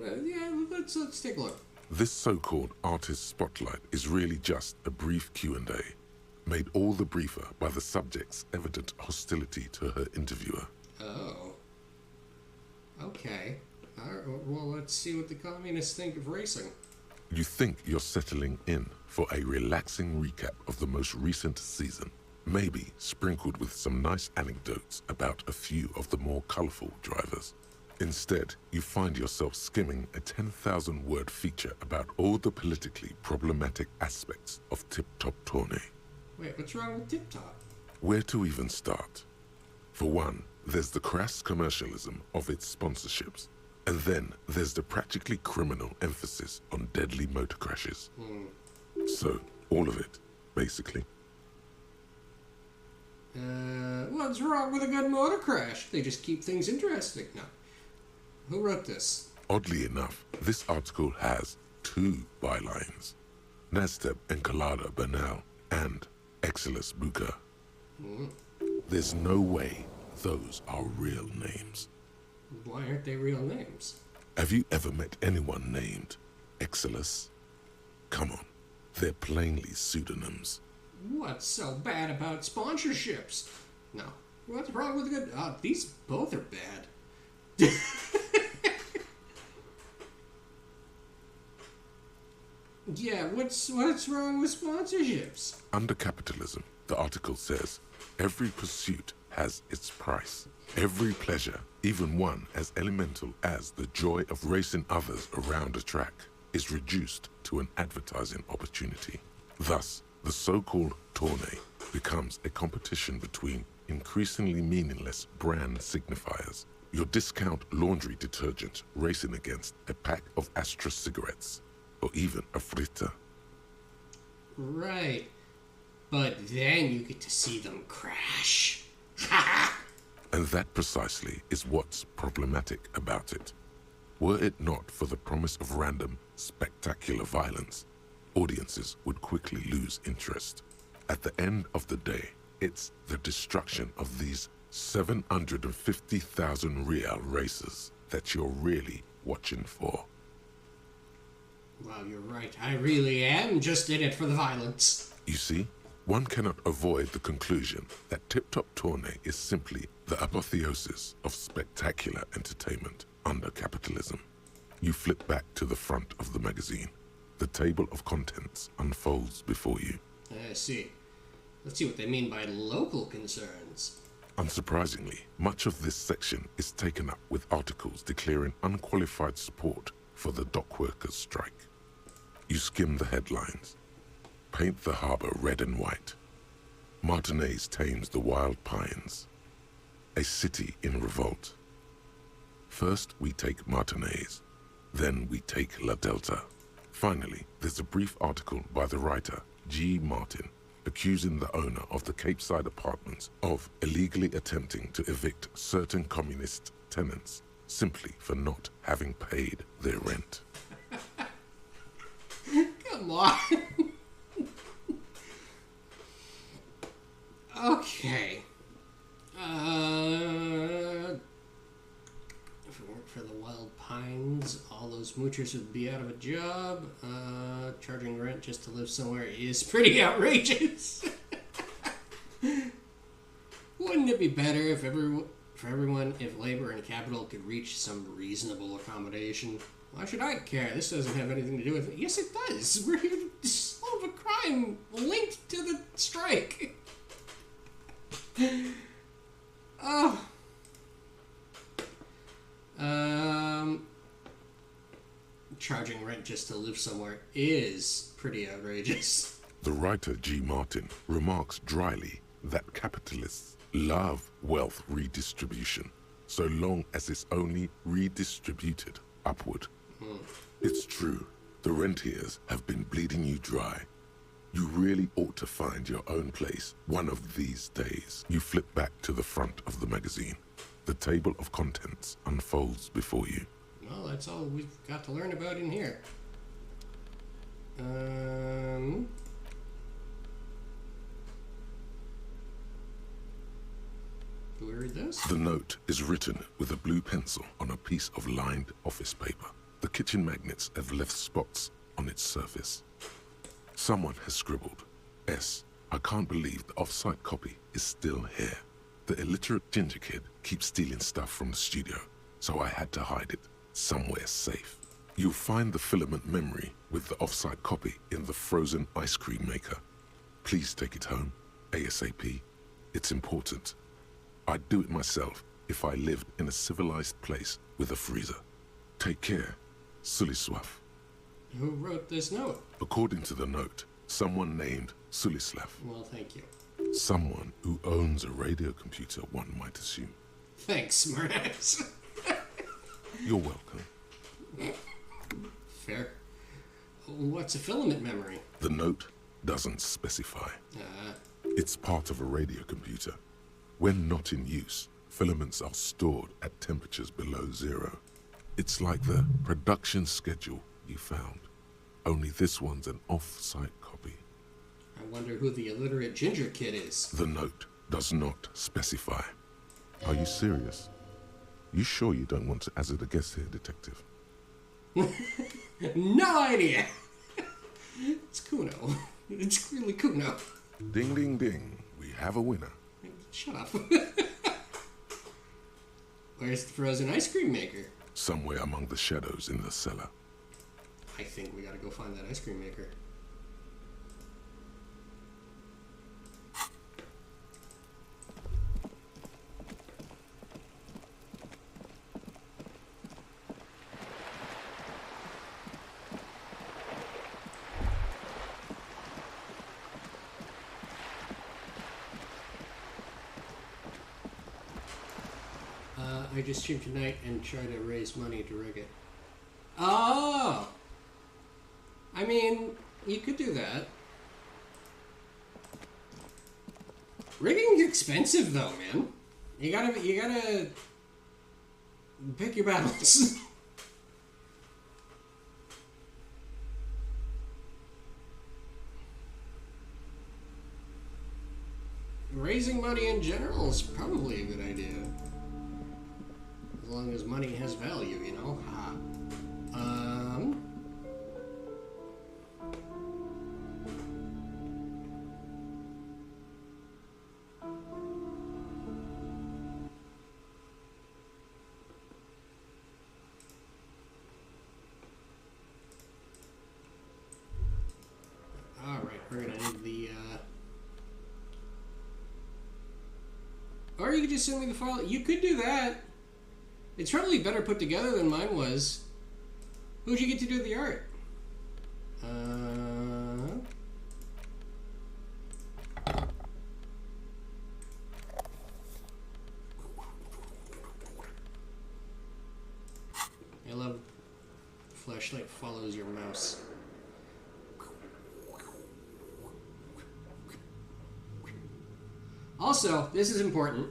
Yeah, let's take a look. This so-called artist spotlight is really just a brief Q&A, made all the briefer by the subject's evident hostility to her interviewer. Oh. Okay. Well, let's see what the communists think of racing. You think you're settling in for a relaxing recap of the most recent season, maybe sprinkled with some nice anecdotes about a few of the more colorful drivers. Instead, you find yourself skimming a 10,000-word feature about all the politically problematic aspects of Tip Top Tournée. Wait, what's wrong with Tip Top? Where to even start? For one, there's the crass commercialism of its sponsorships. And then there's the practically criminal emphasis on deadly motor crashes. So, all of it, basically. What's wrong with a good motor crash? They just keep things interesting. No. Who wrote this? Oddly enough, this article has two bylines. Nasteb Encolada Bernal and Exilus Buka. There's no way those are real names. Why aren't they real names? Have you ever met anyone named Exilus? Come on, they're plainly pseudonyms. What's so bad about sponsorships? No. What's wrong with good... these both are bad. Yeah, what's wrong with sponsorships? Under capitalism, the article says, every pursuit has its price. Every pleasure, even one as elemental as the joy of racing others around a track, is reduced to an advertising opportunity. Thus, the so-called tournée becomes a competition between increasingly meaningless brand signifiers. Your discount laundry detergent racing against a pack of Astra cigarettes, or even a Fritta. Right. But then you get to see them crash. And that precisely is what's problematic about it. Were it not for the promise of random, spectacular violence, audiences would quickly lose interest. At the end of the day, it's the destruction of these 750,000 real races that you're really watching for. Well, you're right. I really am just in it for the violence. You see, one cannot avoid the conclusion that Tip Top Tournay is simply the apotheosis of spectacular entertainment under capitalism. You flip back to the front of the magazine. The table of contents unfolds before you. I see. Let's see what they mean by local concerns. Unsurprisingly, much of this section is taken up with articles declaring unqualified support for the dock workers' strike. You skim the headlines. Paint the harbor red and white. Martinez tames the wild pines. A city in revolt. First we take Martinez, then we take La Delta. Finally, there's a brief article by the writer, G. Martin, accusing the owner of the Capeside Apartments of illegally attempting to evict certain communist tenants simply for not having paid their rent. Come on. Okay. If it weren't for the wild pines, all those moochers would be out of a job. Charging rent just to live somewhere is pretty outrageous. Wouldn't it be better if for everyone if labor and capital could reach some reasonable accommodation? Why should I care? This doesn't have anything to do with it. Yes, it does. We're here to solve a crime linked to the strike. Oh. Charging rent just to live somewhere is pretty outrageous. The writer G. Martin remarks dryly that capitalists love wealth redistribution, so long as it's only redistributed upward. It's true, the rentiers have been bleeding you dry. You really ought to find your own place one of these days. You flip back to the front of the magazine. The table of contents unfolds before you. Well, that's all we've got to learn about in here. Do we read this? The note is written with a blue pencil on a piece of lined office paper. The kitchen magnets have left spots on its surface. Someone has scribbled, S. I can't believe the off-site copy is still here. The illiterate ginger kid keeps stealing stuff from the studio, so I had to hide it somewhere safe. You'll find the filament memory with the off-site copy in the frozen ice cream maker. Please take it home, ASAP. It's important. I'd do it myself if I lived in a civilized place with a freezer. Take care, Sulislav. Who wrote this note? According to the note, someone named Sulislav. Well, thank you. Someone who owns a radio computer, one might assume. Thanks, smartass. You're welcome. Fair. What's a filament memory? The note doesn't specify. It's part of a radio computer. When not in use, filaments are stored at temperatures below zero. It's like the production schedule you found. Only this one's an off-site copy. I wonder who the illiterate ginger kid is. The note does not specify. Are you serious? You sure you don't want to hazard a guess here, detective? No idea. It's Kuno. It's really Kuno. Ding, ding, ding. We have a winner. Shut up. Where's the frozen ice cream maker? Somewhere among the shadows in the cellar. I think we gotta go find that ice cream maker. I just stream tonight and try to raise money to rig it. Oh! I mean, you could do that. Rigging's expensive though, man. You gotta pick your battles. Raising money in general is probably a good idea. As long as money has value, you know? Or you could just send me the file. You could do that. It's probably better put together than mine was. Who'd you get to do the art? I love flashlight follows your mouse. Also, this is important.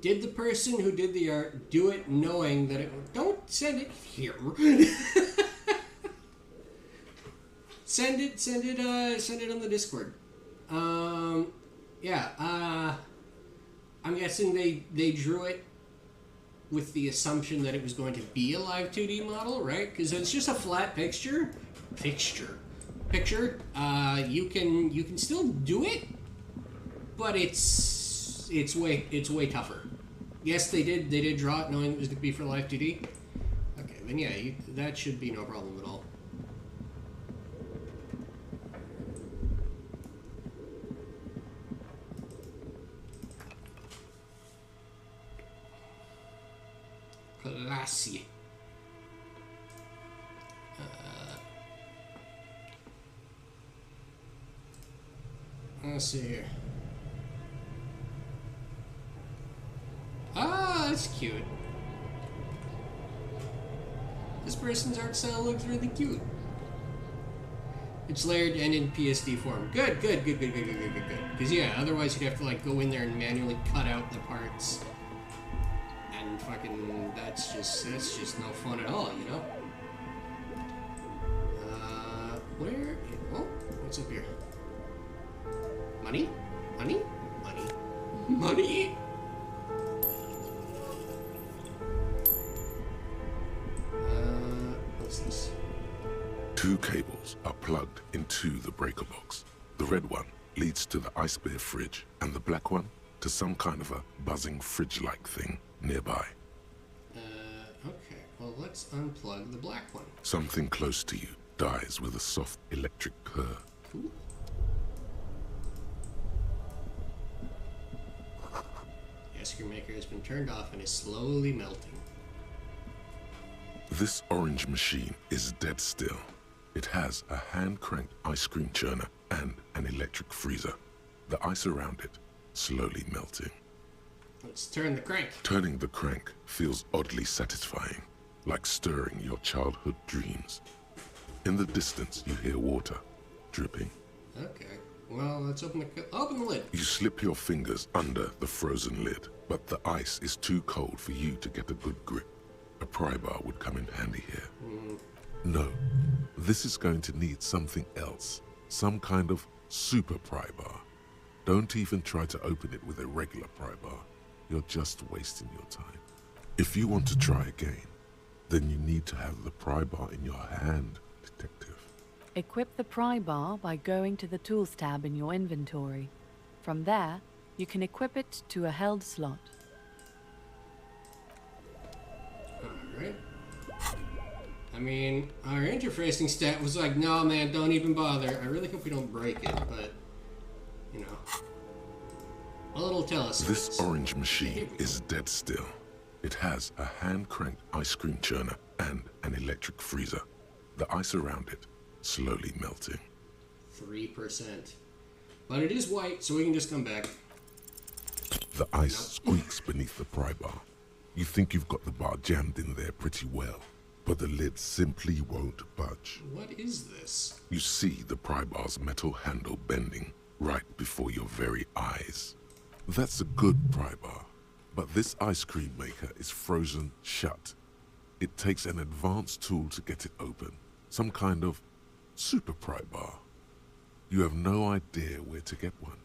Did the person who did the art do it knowing that it... Don't send it here. send it on the Discord. Yeah, I'm guessing they drew it with the assumption that it was going to be a live 2D model, right? Because it's just a flat picture. You can still do it, but it's way tougher. Yes, they did draw it knowing it was going to be for live 2D. Okay, then yeah, that should be no problem at all. Classy. Let's see here. Ah, that's cute. This person's art style looks really cute. It's layered and in PSD form. Good. Because yeah, otherwise you'd have to like go in there and manually cut out the parts. And fucking, that's just no fun at all, you know? Where? Oh, what's up here? Money? Money? Money? Money? What's this? 2 cables are plugged into the breaker box. The red one leads to the ice bear fridge, and the black one to some kind of a buzzing fridge-like thing nearby. Okay. Well, let's unplug the black one. Something close to you dies with a soft electric purr. Cool. The ice cream maker has been turned off and is slowly melting. This orange machine is dead still. It has a hand-cranked ice cream churner and an electric freezer. The ice around it slowly melting. Let's turn the crank. Turning the crank feels oddly satisfying, like stirring your childhood dreams. In the distance, you hear water dripping. Okay. Well, let's open the lid. You slip your fingers under the frozen lid, but the ice is too cold for you to get a good grip. A pry bar would come in handy here. No, this is going to need something else. Some kind of super pry bar. Don't even try to open it with a regular pry bar. You're just wasting your time. If you want to try again, then you need to have the pry bar in your hand, detective. Equip the pry bar by going to the Tools tab in your inventory. From there, you can equip it to a held slot. Alright. I mean, our interfacing stat was like, no man, don't even bother. I really hope we don't break it, but, you know. Well, it'll tell us. This orange machine is dead still. It has a hand-cranked ice cream churner and an electric freezer. The ice around it slowly melting. 3%. But it is white, so we can just come back. The ice squeaks beneath the pry bar. You think you've got the bar jammed in there pretty well, but the lid simply won't budge. What is this? You see the pry bar's metal handle bending right before your very eyes. That's a good pry bar, but this ice cream maker is frozen shut. It takes an advanced tool to get it open, some kind of super pry bar. You have no idea where to get one.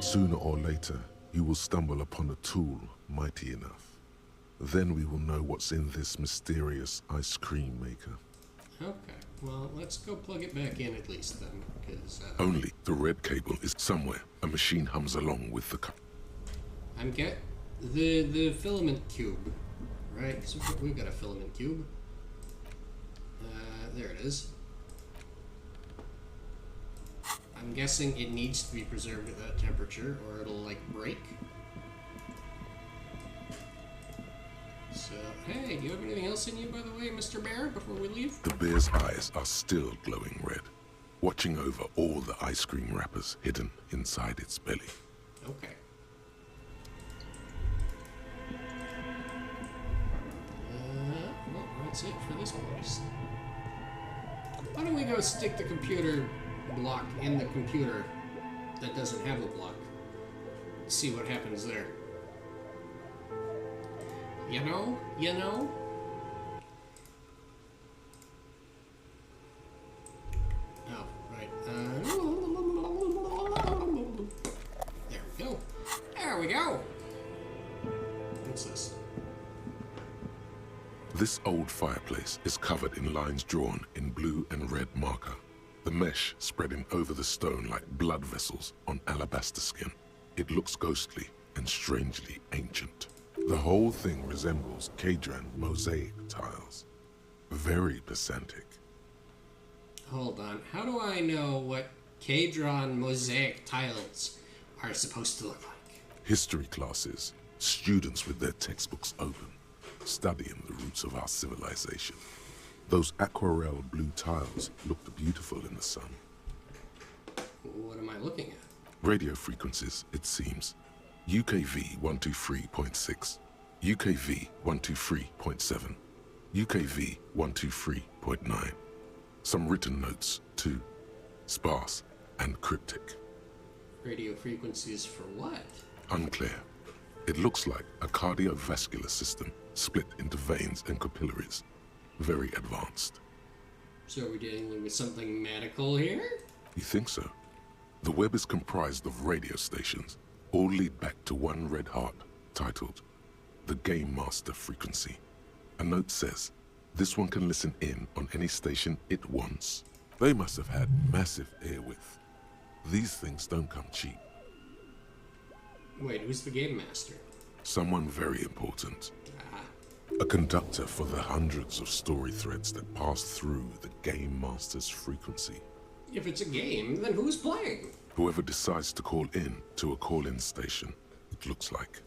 Sooner or later, you will stumble upon a tool mighty enough. Then we will know what's in this mysterious ice cream maker. Okay, well, let's go plug it back in at least then, because... Only the red cable is somewhere. A machine hums along with the I'm get the filament cube, right? Because we've got a filament cube. There it is. I'm guessing it needs to be preserved at that temperature or it'll, like, break. So, hey, do you have anything else in you, by the way, Mr. Bear, before we leave? The bear's eyes are still glowing red, watching over all the ice cream wrappers hidden inside its belly. Okay. Well, that's it for this place. Why don't we go stick the computer block in the computer that doesn't have a block? See what happens there. You know? Oh, right. There we go. What's this? This old fireplace is covered in lines drawn in blue and red marker, the mesh spreading over the stone like blood vessels on alabaster skin. It looks ghostly and strangely ancient. The whole thing resembles Khaedran mosaic tiles. Very pedantic. Hold on. How do I know what Khaedran mosaic tiles are supposed to look like? History classes, students with their textbooks open, studying the roots of our civilization. Those aquarelle blue tiles looked beautiful in the sun. What am I looking at? Radio frequencies, it seems. UKV 123.6, UKV 123.7, UKV 123.9. Some written notes, too. Sparse and cryptic. Radio frequencies for what? Unclear. It looks like a cardiovascular system split into veins and capillaries. Very advanced. So are we dealing with something medical here? You think so? The web is comprised of radio stations, all lead back to one red heart, titled the Game Master Frequency. A note says, this one can listen in on any station it wants. They must have had massive airwidth. These things don't come cheap. Wait, who's the game master? Someone very important. Ah, A conductor for the hundreds of story threads that pass through the Game Master's frequency. if it's a game, then who's playing? Whoever decides to call in to a call-in station, it looks like.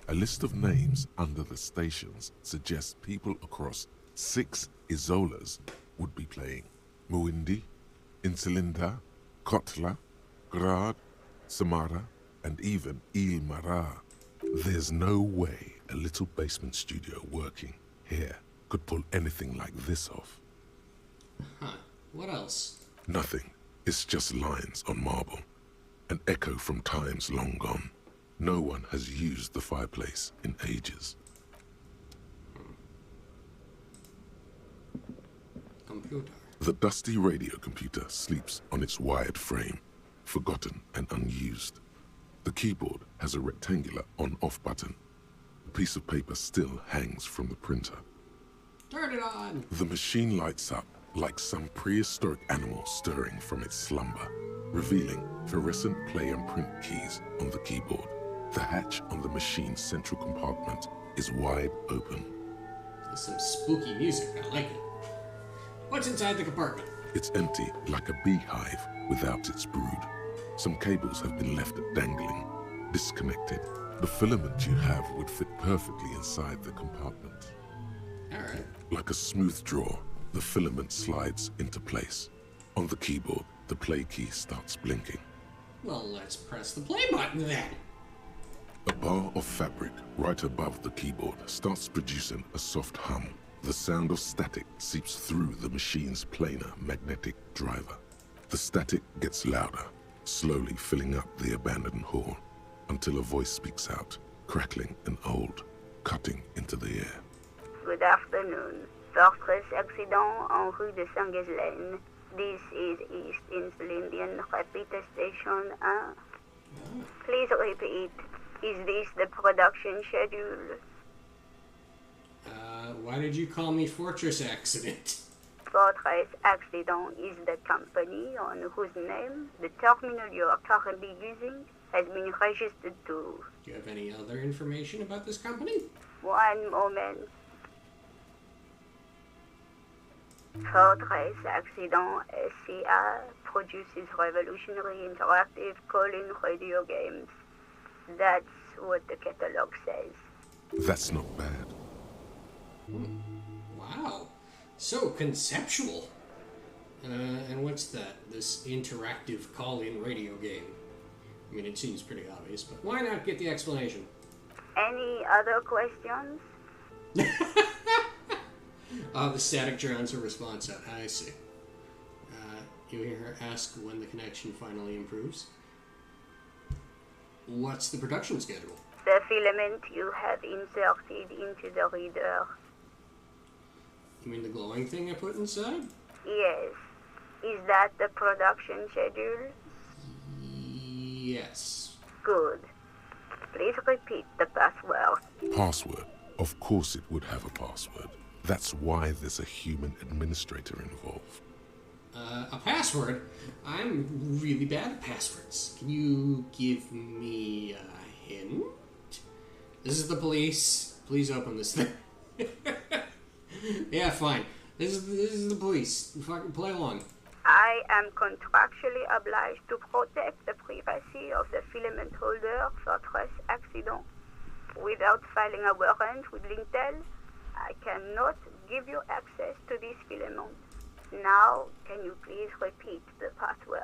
A list of names under the stations suggests people across 6 Isolas would be playing. Muindi, Insulinda, Kotla, Grad, Samara, and even Ilmara. There's no way a little basement studio working here could pull anything like this off. Huh. What else? Nothing. It's just lines on marble. An echo from times long gone. No one has used the fireplace in ages. Computer. The dusty radio computer sleeps on its wired frame, forgotten and unused. The keyboard has a rectangular on-off button. A piece of paper still hangs from the printer. Turn it on! The machine lights up like some prehistoric animal stirring from its slumber, revealing fluorescent play and print keys on the keyboard. The hatch on the machine's central compartment is wide open. There's some spooky music. I like it. What's inside the compartment? It's empty like a beehive without its brood. Some cables have been left dangling, disconnected. The filament you have would fit perfectly inside the compartment. Alright. Like a smooth drawer, the filament slides into place. On the keyboard, the play key starts blinking. Well, let's press the play button then. A bar of fabric right above the keyboard starts producing a soft hum. The sound of static seeps through the machine's planar magnetic driver. The static gets louder, slowly filling up the abandoned hall, until a voice speaks out, crackling and old, cutting into the air. Good afternoon. Fortress accident en rue de Saint-Ghislaine. This is East Insulindian Repeater Station 1. Please repeat. Is this the production schedule? Why did you call me Fortress Accident? Fortress Accident is the company on whose name the terminal you are currently using has been registered to. Do you have any other information about this company? One moment. Fortress Accident SCA produces revolutionary interactive call-in radio games. That's what the catalog says. That's not bad. Wow. So conceptual. And what's that? This interactive call-in radio game? I mean, it seems pretty obvious, but why not get the explanation? Any other questions? The static drowns her response out. I see. You hear her ask when the connection finally improves. What's the production schedule? The filament you have inserted into the reader. You mean the glowing thing I put inside? Yes. Is that the production schedule? Yes. Good. Please repeat the password. Password. Of course it would have a password. That's why there's a human administrator involved. A password? I'm really bad at passwords. Can you give me a hint? This is the police. Please open this thing. Yeah, fine. This is the police. Fucking play along. I am contractually obliged to protect the privacy of the filament holder Fortress Accident. Without filing a warrant with Lintel, I cannot give you access to this filament. Now, can you please repeat the password?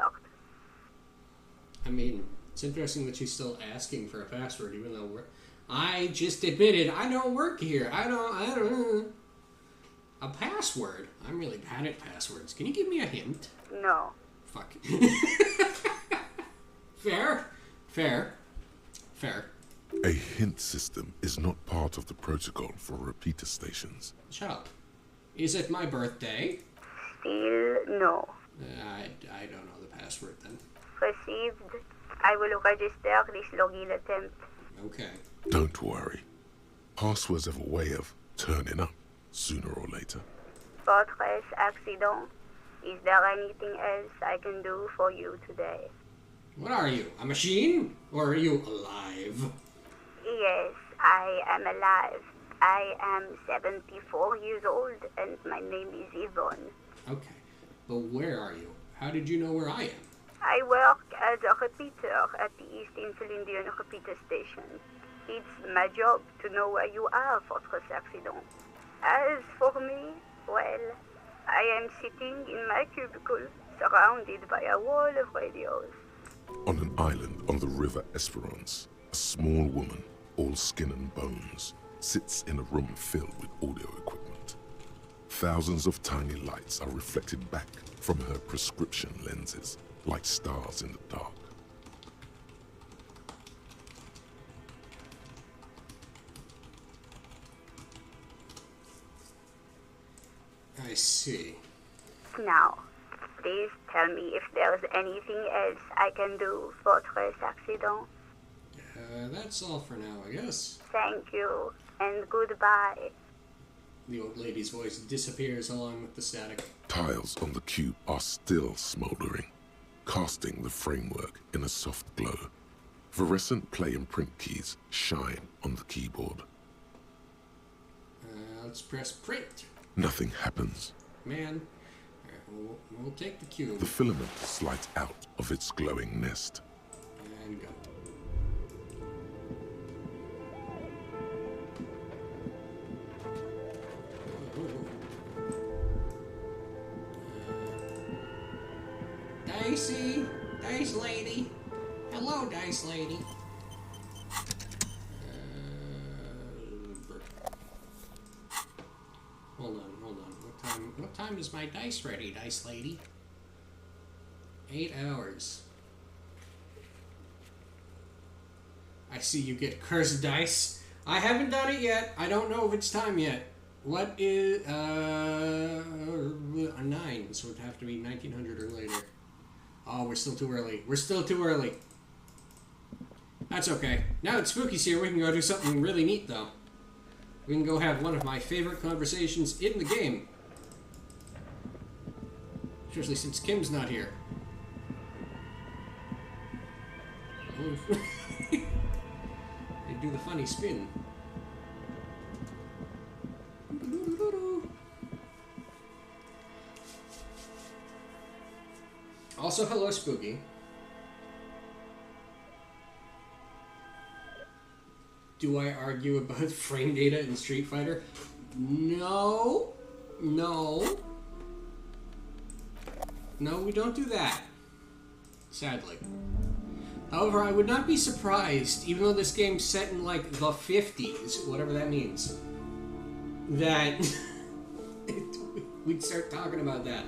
I mean, it's interesting that she's still asking for a password, even though I just admitted I don't work here. I don't. A password? I'm really bad at passwords. Can you give me a hint? No. Fuck. Fair. A hint system is not part of the protocol for repeater stations. Shut up. Is it my birthday? Still no. I don't know the password then. Received. I will register this login attempt. Okay. Don't worry. Passwords have a way of turning up sooner or later. Fortress Accident. Is there anything else I can do for you today? What are you? A machine? Or are you alive? Yes, I am alive. I am 74 years old and my name is Yvonne. Okay. But where are you? How did you know where I am? I work as a repeater at the East Insulindian repeater station. It's my job to know where you are, Fortress Accident. As for me, well, I am sitting in my cubicle, surrounded by a wall of radios. On an island on the river Esperance, a small woman, all skin and bones, sits in a room filled with audio equipment. Thousands of tiny lights are reflected back from her prescription lenses, like stars in the dark. I see. Now, please tell me if there's anything else I can do, Fortress Accident. That's all for now, I guess. Thank you, and goodbye. The old lady's voice disappears along with the static. Tiles on the cube are still smoldering, casting the framework in a soft glow. Fluorescent play and print keys shine on the keyboard. Let's press print. Nothing happens. Man, we'll take the cube The filament slides out of its glowing nest. and go. Dicey! Dice lady! Hello, Dice lady! Hold on. What time is my dice ready, Dice lady? 8 hours. I see you get cursed dice. I haven't done it yet. I don't know if it's time yet. What is, a 9, so it'd have to be 1900 or later. Oh, we're still too early. That's okay. Now that Spooky's here, we can go do something really neat, though. We can go have one of my favorite conversations in the game. Especially since Kim's not here. They do the funny spin. Also, hello, Spooky. Do I argue about frame data in Street Fighter? No. No. No, we don't do that. Sadly. However, I would not be surprised, even though this game's set in, like, the 50s, whatever that means, that we'd start talking about that.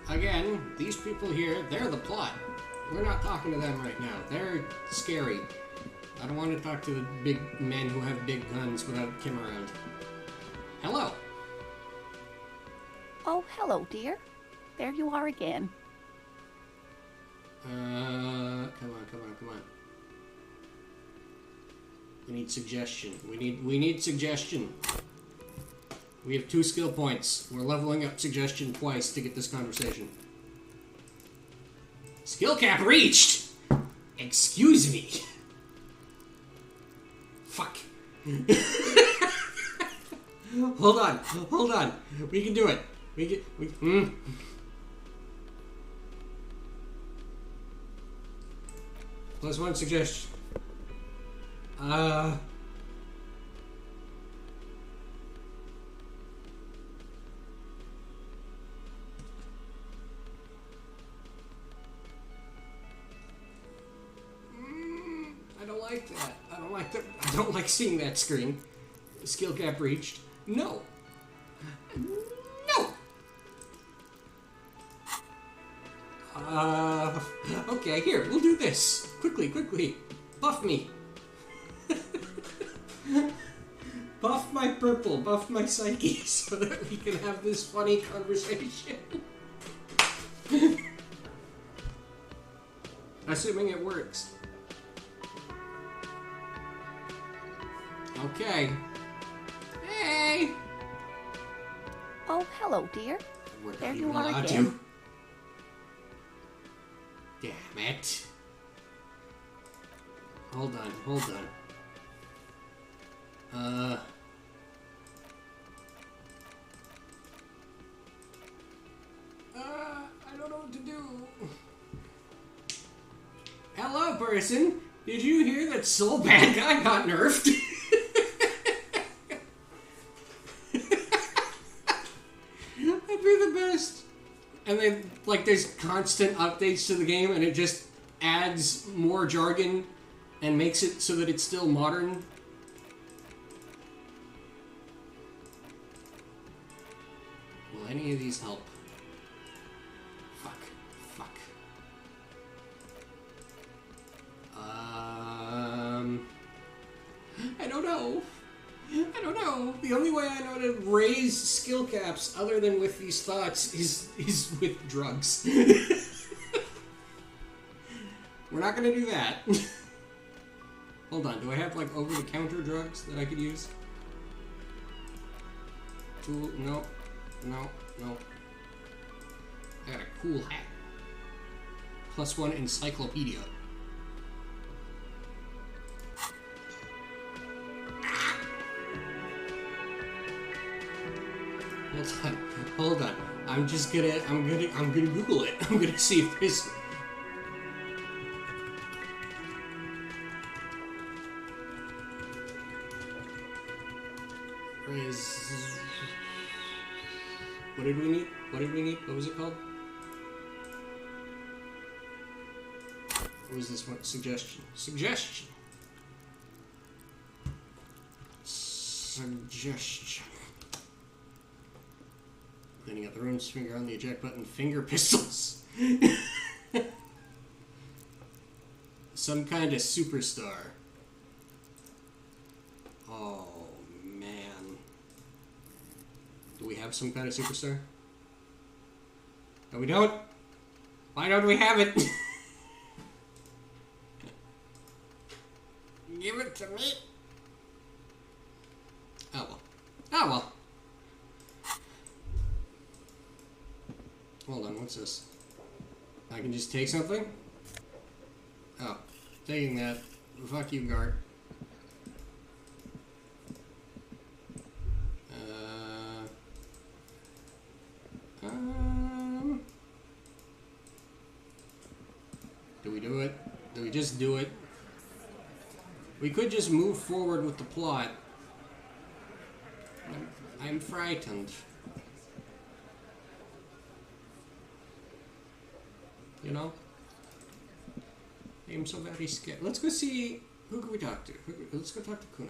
Again, these people here, they're the plot. We're not talking to them right now. They're scary. I don't want to talk to the big men who have big guns without Kim around. Hello. Oh, hello, dear. There you are again. Come on. We need suggestion. We need suggestion. We have 2 skill points. We're leveling up suggestion twice to get this conversation. Skill cap reached! Excuse me. Fuck. Hold on. We can do it. Plus 1 suggestion. I don't like seeing that screen. Skill cap reached. No. Okay, here, we'll do this. Quickly. Buff me. Buff my purple, buff my psyche, so that we can have this funny conversation. Assuming it works. Okay. Hey! Oh, hello, dear. We're not There even you are allowed again. to. Damn it. Hold on. I don't know what to do. Hello, person. Did you hear that Soul Bad Guy got nerfed? That'd be the best. And then, like, there's constant updates to the game, and it just adds more jargon and makes it so that it's still modern. Will any of these help? Fuck. I don't know. The only way I know to raise skill caps other than with these thoughts is with drugs. We're not gonna do that. Hold on, do I have like over-the-counter drugs that I could use? Tool, no. I got a cool hat. +1 encyclopedia. Hold on. I'm gonna Google it. I'm gonna see if there's... What did we need? What was it called? What was this one? Suggestion. Cleaning out the room's finger on the eject button. Finger pistols. Some kind of superstar. Oh, man. Do we have some kind of superstar? No, we don't. Why don't we have it? What's this? I can just take something? Oh, taking that. Fuck you, Gart. Do we do it? Do we just do it? We could just move forward with the plot. I'm frightened. You know? I'm so very scared. Let's go see... Who can we talk to? Let's go talk to Kuno.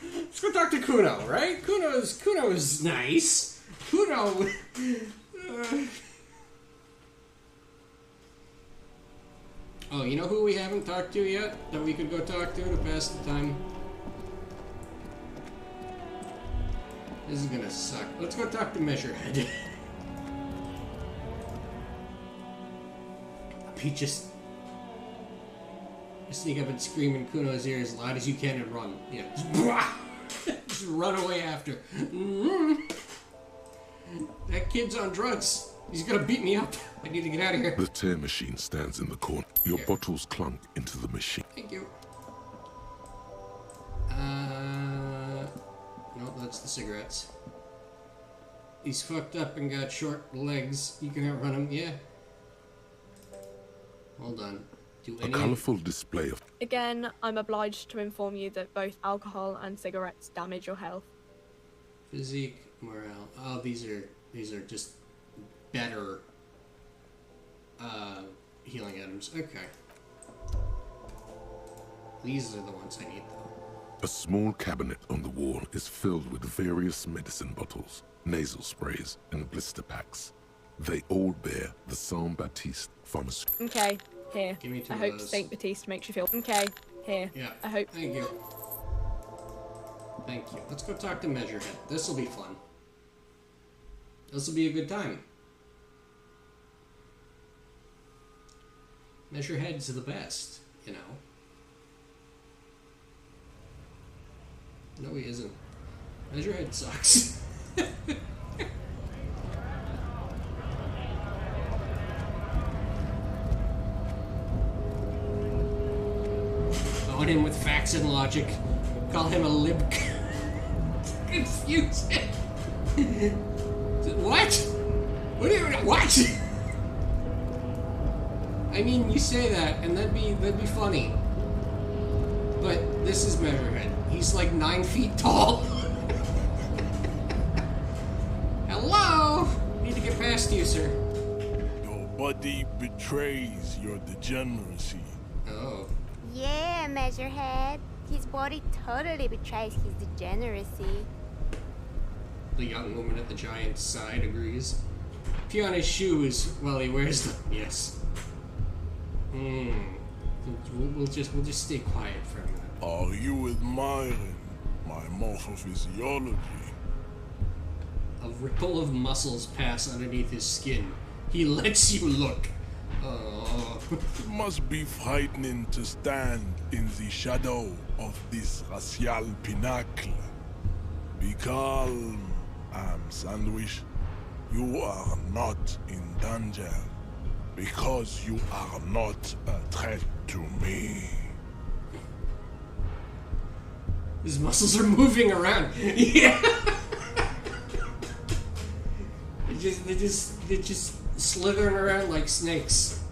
Let's go talk to Kuno, right? Kuno's nice. Kuno... Oh, you know who we haven't talked to yet? That we could go talk to pass the time? This is gonna suck. Let's go talk to Measurehead. He just sneak up and scream in Kuno's ear as loud as you can and run. Yeah. Just run away after. That kid's on drugs. He's gonna beat me up. I need to get out of here. The tear machine stands in the corner. Your Here. bottles clunk into the machine. Thank you. No, that's the cigarettes. He's fucked up and got short legs. You can outrun him, yeah. Hold on. Do A any... colourful display of Again, I'm obliged to inform you that both alcohol and cigarettes damage your health. Physique, morale. Oh, these are just better healing items. Okay. These are the ones I need, though. a small cabinet on the wall is filled with various medicine bottles, nasal sprays, and blister packs. They all bear the Saint Baptiste pharmaceutical. Okay, here. Give me two I of hope those. Saint Baptiste makes you feel. Okay, here. Yeah. I hope. Thank you. Thank you. Let's go talk to Measurehead. This will be fun. This will be a good time. Measurehead's the best, you know. No, he isn't. Measurehead sucks. Own him with facts and logic. Call him a lib. Confuse him. What? What do you? What? I mean, you say that, and that'd be funny. But this is Measurehead. He's like 9 feet tall. Hello. Need to get past you, sir. Your body betrays your degeneracy. Oh. Yeah, Measurehead. His body totally betrays his degeneracy. The young woman at the giant's side agrees. Pee on his shoes while he wears them. Yes. We'll just stay quiet for a minute. Are you admiring my morphophysiology? A ripple of muscles pass underneath his skin. He lets you look. Oh. It must be frightening to stand in the shadow of this racial pinnacle. Be calm, Sandwich. You are not in danger because you are not a threat to me. His muscles are moving around. Yeah. They're just slithering around like snakes.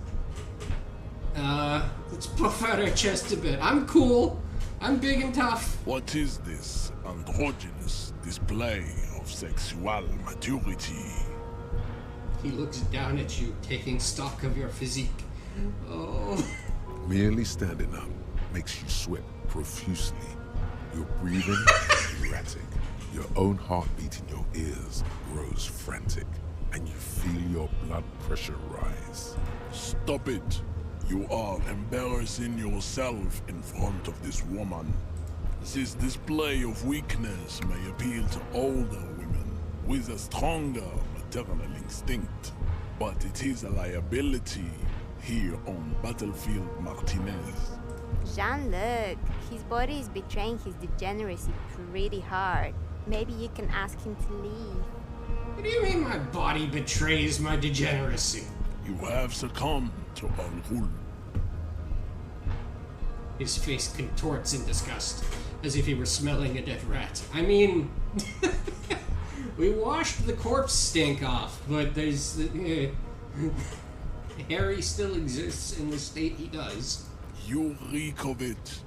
Let's puff out our chest a bit. I'm cool. I'm big and tough. What is this androgynous display of sexual maturity? He looks down at you, taking stock of your physique. Oh. Merely standing up makes you sweat profusely. Your breathing is erratic. Your own heartbeat in your ears grows frantic, and you feel your blood pressure rise. Stop it. You are embarrassing yourself in front of this woman. This display of weakness may appeal to older women with a stronger maternal instinct, but it is a liability here on Battlefield Martinez. Jean-Luc, his body is betraying his degeneracy pretty hard. Maybe you can ask him to leave. What do you mean my body betrays my degeneracy? You have succumbed to Al-Ghul. His face contorts in disgust, as if he were smelling a dead rat. I mean, we washed the corpse stink off, but there's... Harry still exists in the state he does. You reek of it.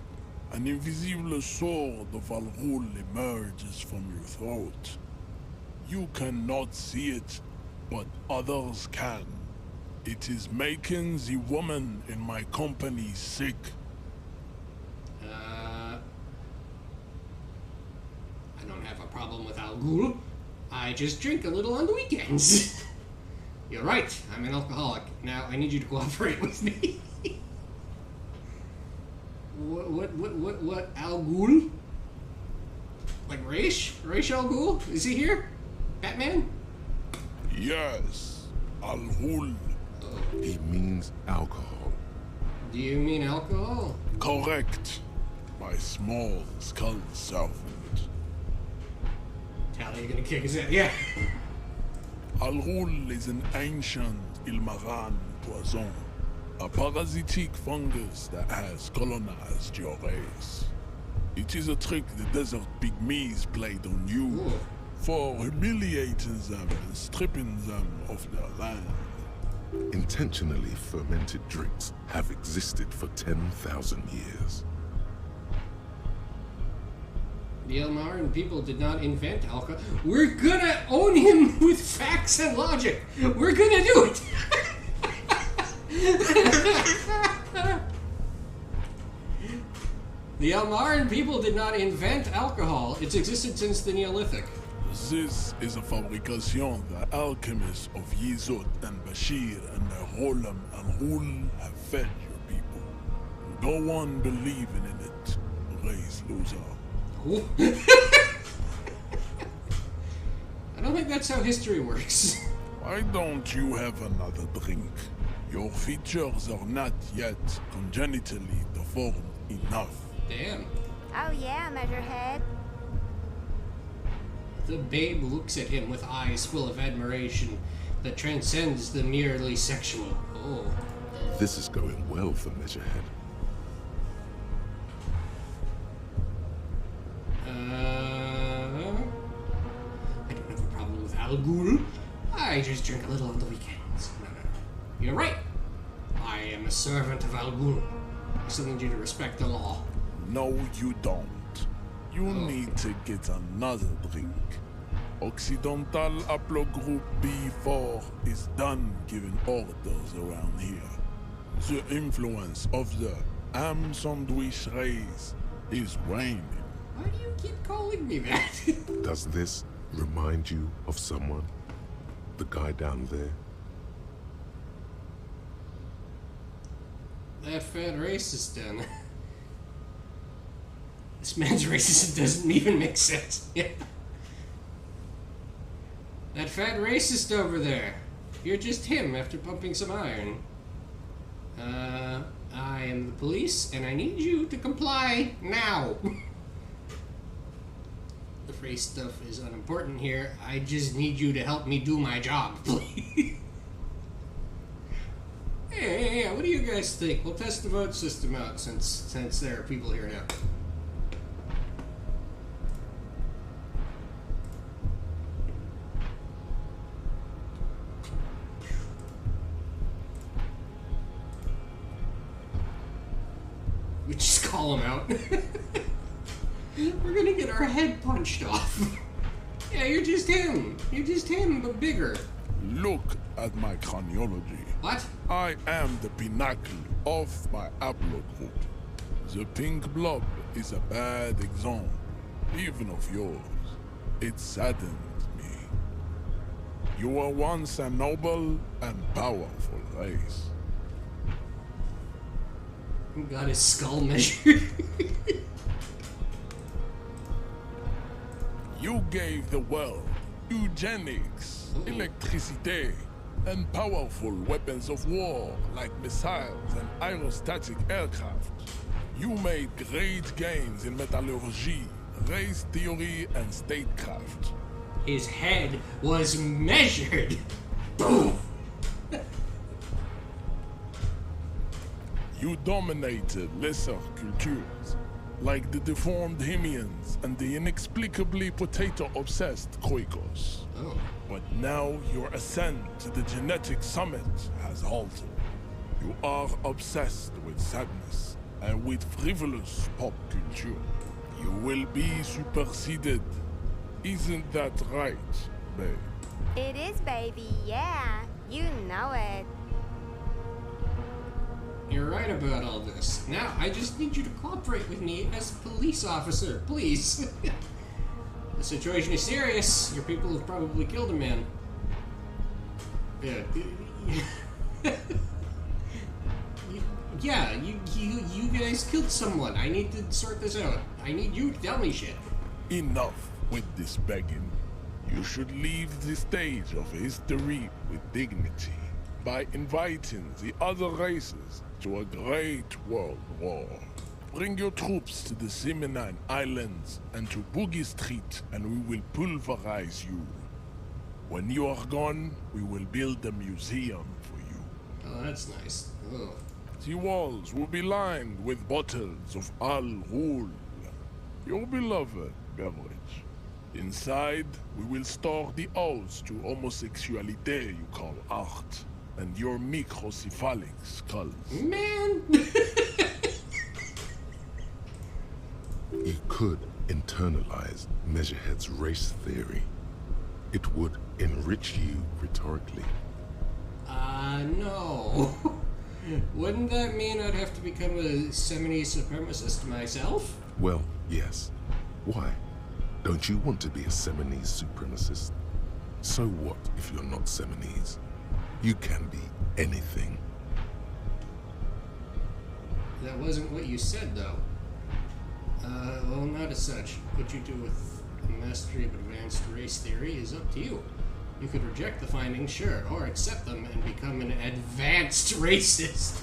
An invisible sword of Al-Ghul emerges from your throat. You cannot see it, but others can. It is making the woman in my company sick. I don't have a problem with Al Ghul. I just drink a little on the weekends. You're right, I'm an alcoholic. Now I need you to cooperate with me. What, Al Ghul? Like Ra's Al Ghul? Is he here? Batman? Yes, Al-Ghul. He means alcohol. Do you mean alcohol? Correct. My small skull servant. Tally, you're gonna kick his head. Yeah. Al-Ghul is an ancient Ilmaran poison, a parasitic fungus that has colonized your race. It is a trick the desert pygmies played on you Ooh. for humiliating them and stripping them of their land. Intentionally fermented drinks have existed for 10,000 years. The Elmarin people did not invent alcohol. We're gonna own him with facts and logic. We're gonna do it. The Elmarin people did not invent alcohol. It's existed since the Neolithic. This is a fabrication the alchemists of Yizot and Bashir and the Rolam Al-Ghul have fed your people. Go on believing in it, race loser. I don't think that's how history works. Why don't you have another drink? Your features are not yet congenitally deformed enough. Damn. Oh yeah, Measurehead. The babe looks at him with eyes full of admiration that transcends the merely sexual. Oh. This is going well for Measurehead. I don't have a problem with Al Ghul. I just drink a little on the weekends. No. You're right. I am a servant of Al Ghul. I still need you to respect the law. No, you don't. You need to get another drink. Occidental Haplogroup B4 is done giving orders around here. The influence of the ham sandwich race is waning. Why do you keep calling me that? Does this remind you of someone? The guy down there? That fat racist down there. This man's racist doesn't even make sense. Yeah. That fat racist over there. You're just him after pumping some iron. I am the police, and I need you to comply now. The phrase stuff is unimportant here. I just need you to help me do my job, please. Hey, what do you guys think? We'll test the vote system out since there are people here now. We just call him out. We're gonna get our head punched off. Yeah, you're just him. You're just him, but bigger. Look at my craniology. What? I am the pinnacle of my haplogroup. The pink blob is a bad example, even of yours. It saddens me. You were once a noble and powerful race. He got his skull measured. You gave the world eugenics, electricity, and powerful weapons of war like missiles and aerostatic aircraft. You made great gains in metallurgy, race theory, and statecraft. his head was measured. Boom! You dominated lesser cultures, like the deformed Hemians and the inexplicably potato-obsessed Khoikos. Oh. But now your ascent to the genetic summit has halted. You are obsessed with sadness and with frivolous pop culture. You will be superseded. Isn't that right, babe? It is, baby, yeah. You know it. You're right about all this. Now, I just need you to cooperate with me as a police officer, please. The situation is serious. Your people have probably killed a man. Yeah, you guys killed someone. I need to sort this out. I need you to tell me shit. Enough with this begging. You should leave the stage of history with dignity by inviting the other races to a great world war. Bring your troops to the Seminine Islands and to Boogie Street, and we will pulverize you. When you are gone, we will build a museum for you. Oh, that's nice. Oh. The walls will be lined with bottles of Al Ghul, your beloved beverage. Inside, we will store the odes to homosexuality you call art, and your microcephalic skulls. Man! You could internalize Measurehead's race theory. It would enrich you rhetorically. No. Wouldn't that mean I'd have to become a Semini supremacist myself? Well, yes. Why? Don't you want to be a Seminese supremacist? So what if you're not Seminese? You can be anything. That wasn't what you said, though. Well, not as such. What you do with a mastery of advanced race theory is up to you. You could reject the findings, sure, or accept them and become an advanced racist.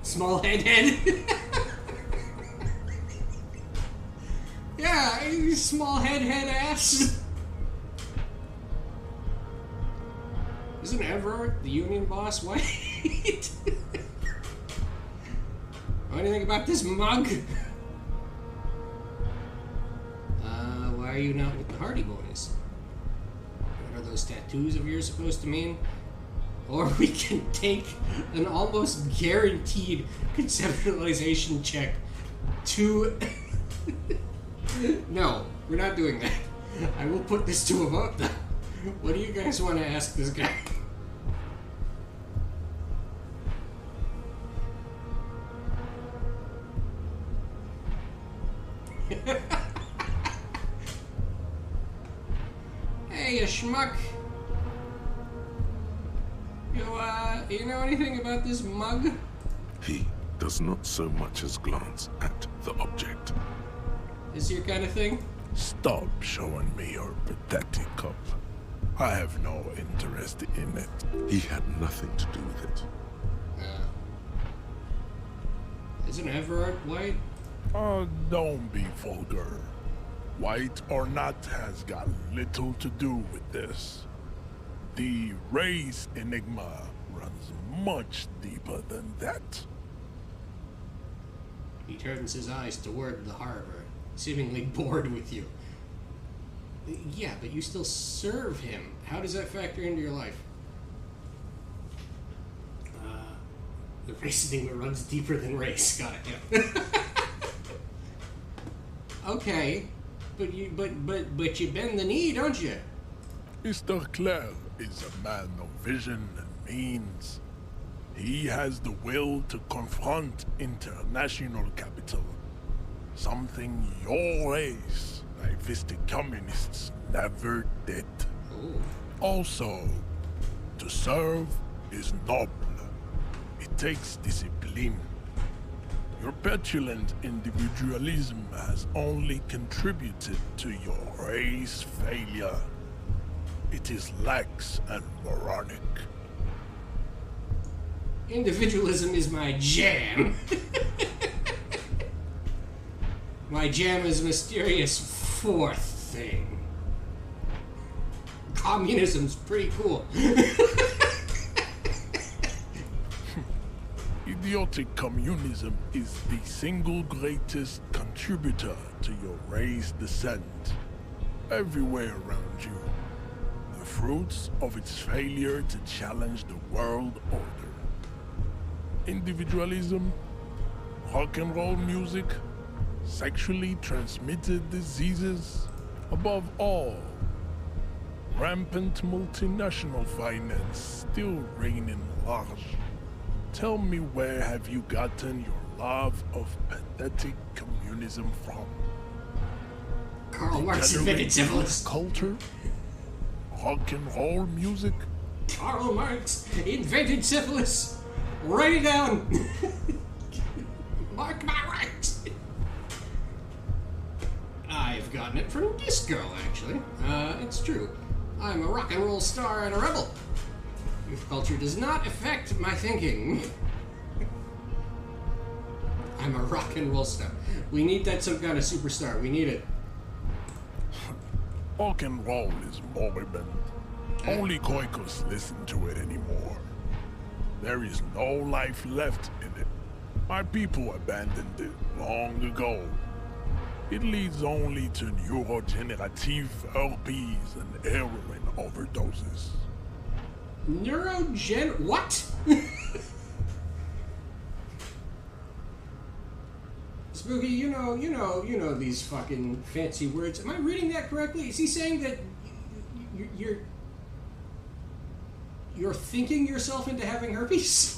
Small head. Yeah, you small head ass. Isn't Everard the union boss white? What do you think about this mug? Why are you not with the Hardy Boys? What are those tattoos of yours supposed to mean? Or we can take an almost guaranteed conceptualization check to... No, we're not doing that. I will put this to a vote, though. What do you guys want to ask this guy? Hey, you schmuck. You know anything about this mug? He does not so much as glance at the object. Is your kind of thing? Stop showing me your pathetic cup. I have no interest in it. He had nothing to do with it. Isn't Everard white? Don't be vulgar. White or not has got little to do with this. The race enigma runs much deeper than that. He turns his eyes toward the harbor, seemingly bored with you. Yeah, but you still serve him. How does that factor into your life? The race enigma runs deeper than race. Got it, yeah. Okay, but you bend the knee, don't you? Mr. Clare is a man of vision and means. He has the will to confront international capital. Something your race, naivistic communists, never did. Ooh. Also, to serve is noble. It takes discipline. Your petulant individualism has only contributed to your race failure. It is lax and moronic. Individualism is my jam. My jam is a mysterious fourth thing. Communism's pretty cool. Idiotic communism is the single greatest contributor to your race descent. Everywhere around you, the fruits of its failure to challenge the world order. Individualism, rock and roll music, sexually transmitted diseases, above all, rampant multinational finance still reigning large. Tell me, where have you gotten your love of pathetic communism from? Karl Marx invented syphilis. Culture? Rock and roll music? Karl Marx invented syphilis. Write it down. Mark my words. I've gotten it from disco, actually. It's true. I'm a rock and roll star and a rebel. Youth culture does not affect my thinking. I'm a rock and roll star. We need that some kind of superstar. We need it. Rock and roll is moribund. Only Koikos listen to it anymore. There is no life left in it. My people abandoned it long ago. It leads only to neurodegenerative herpes and heroin overdoses. What? Spooky, you know these fucking fancy words. Am I reading that correctly? Is he saying that you're thinking yourself into having herpes?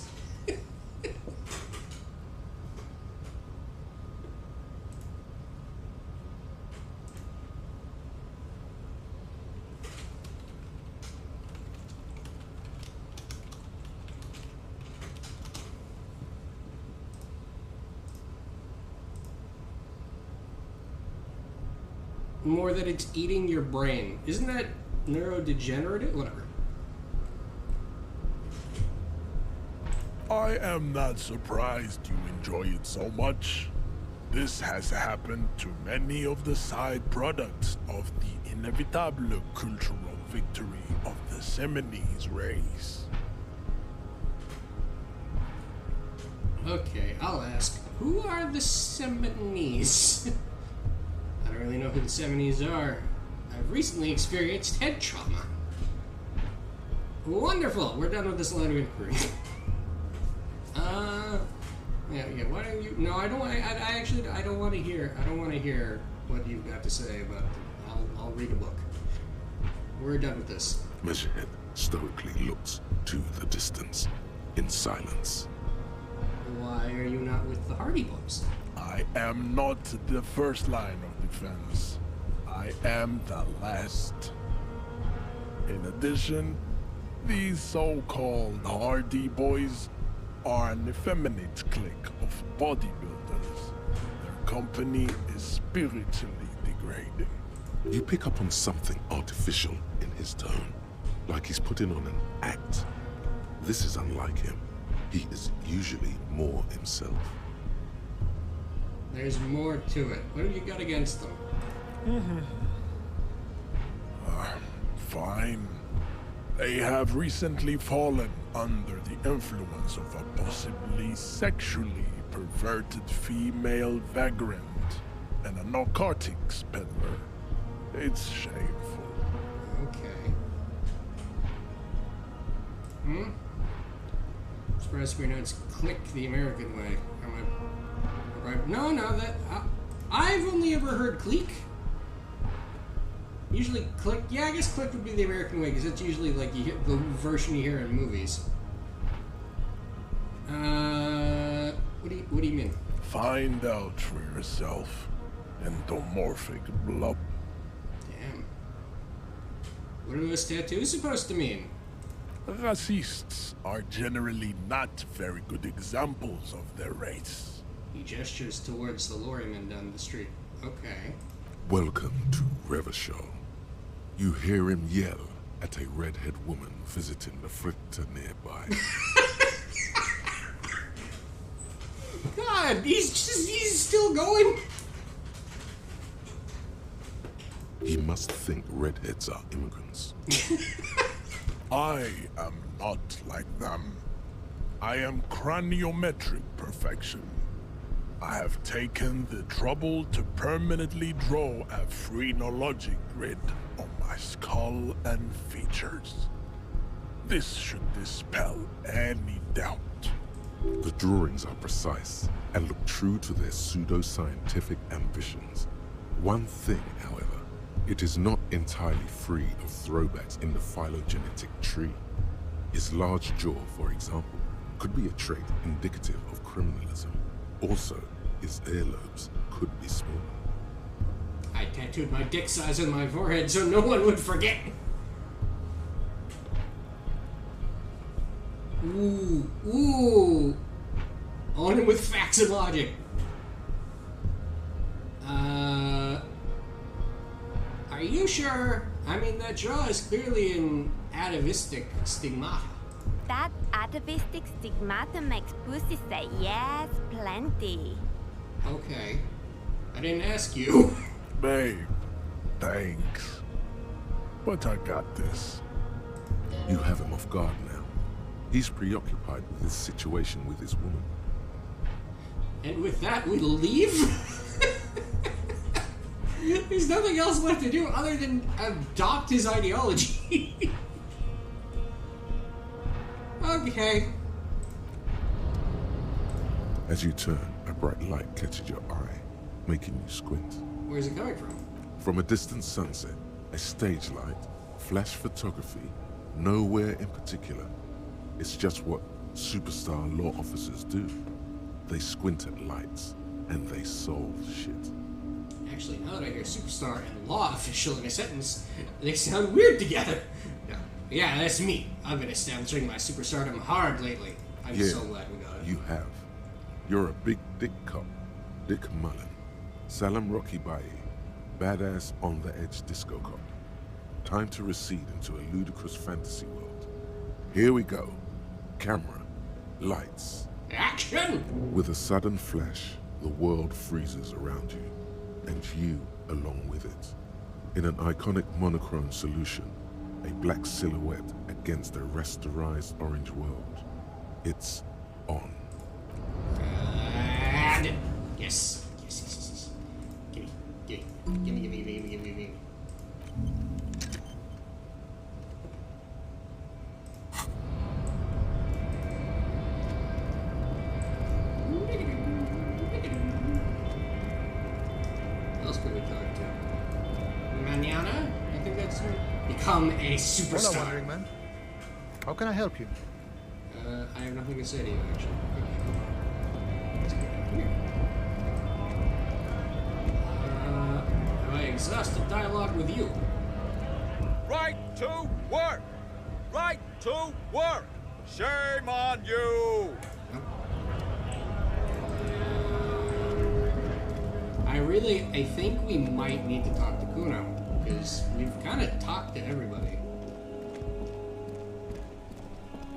More that it's eating your brain. Isn't that neurodegenerative? Whatever. I am not surprised you enjoy it so much. This has happened to many of the side products of the inevitable cultural victory of the Seminese race. Okay, I'll ask. Who are the Seminese? I don't really know who the Seminese are. I've recently experienced head trauma. Wonderful! We're done with this line of inquiry. Yeah, why don't you... No, I don't want... I don't want to hear... I don't want to hear what you've got to say about... I'll read a book. We're done with this. Measurehead stoically looks to the distance, in silence. Why are you not with the Hardy Boys? I am not the first line of defense. I am the last. In addition, these so-called Hardy Boys are an effeminate clique of bodybuilders. Their company is spiritually degrading. You pick up on something artificial in his tone, like he's putting on an act. This is unlike him. He is usually more himself. There's more to it. What have you got against them? Fine. They have recently fallen under the influence of a possibly sexually perverted female vagrant and a narcotics peddler. It's shameful. Okay. Surprised we know it's click the American way. No, that... I've only ever heard clique. Usually click... Yeah, I guess click would be the American way, because that's usually like you hit the version you hear in movies. What do you mean? Find out for yourself. Endomorphic blob. Damn. What are those tattoos supposed to mean? Racists are generally not very good examples of their race. He gestures towards the lorryman down the street. Okay. Welcome to Revachol. You hear him yell at a redhead woman visiting the fritter nearby. God, he's still going. He must think redheads are immigrants. I am not like them. I am craniometric perfection. I have taken the trouble to permanently draw a phrenologic grid on my skull and features. This should dispel any doubt. The drawings are precise and look true to their pseudo-scientific ambitions. One thing, however, it is not entirely free of throwbacks in the phylogenetic tree. His large jaw, for example, could be a trait indicative of criminalism. Also, his earlobes could be small. I tattooed my dick size on my forehead so no one would forget. Ooh. On him with facts and logic. Are you sure? I mean, that jaw is clearly an atavistic stigmata. That atavistic stigmata makes pussy say yes, plenty. Okay. I didn't ask you. Babe, thanks. But I got this. You have him off guard now. He's preoccupied with his situation with his woman. And with that, we leave? There's nothing else left to do other than adopt his ideology. Okay. As you turn, a bright light catches your eye, making you squint. Where's it coming from? From a distant sunset, a stage light, flash photography, nowhere in particular. It's just what superstar law officers do. They squint at lights, and they solve shit. Actually, now that I hear superstar and law official in a sentence, they sound weird together. Yeah, that's me. I've been establishing my superstardom hard lately. I'm so glad we got it. You have. You're a big dick cop, Dick Mullen. Salam Rocky Baye, badass on-the-edge disco cop. Time to recede into a ludicrous fantasy world. Here we go. Camera, lights. Action! With a sudden flash, the world freezes around you, and you along with it. In an iconic monochrome solution, a black silhouette against a rasterized orange world. It's on. Yes. Gimme. What else could we talk to? Manana? I think that's her. Become a superstar. Hello, Wandering Man. How can I help you? I have nothing to say to you, actually. Let's get up here. Have I exhausted dialogue with you? Right to work! Right to work! Shame on you! I think we might need to talk to Kuno, because we've kind of talked to everybody.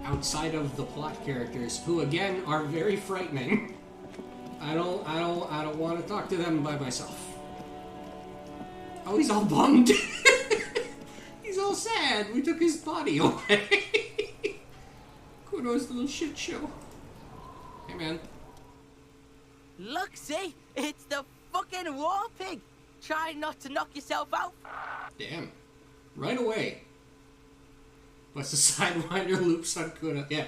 Outside of the plot characters, who again are very frightening. I don't want to talk to them by myself. Oh, he's all bummed. He's all sad. We took his body away. Kuno's little shit show. Hey, man. Look, see? It's the fucking war pig. Try not to knock yourself out. Damn. Right away. What's the Sidewinder loops on Kuno? Yeah.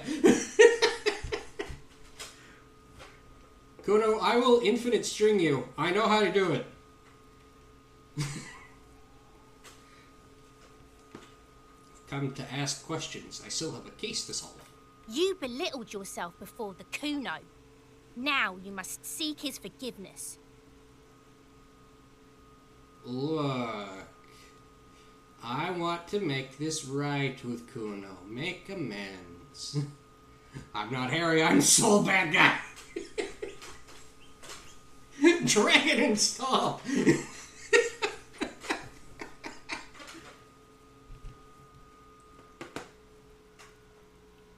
Kuno, I will infinite string you. I know how to do it. Come to ask questions. I still have a case to solve. You belittled yourself before the Kuno. Now you must seek his forgiveness. Look, I want to make this right with Kuno. Make amends. I'm not Harry, I'm Soul Bad Guy. Dragon install.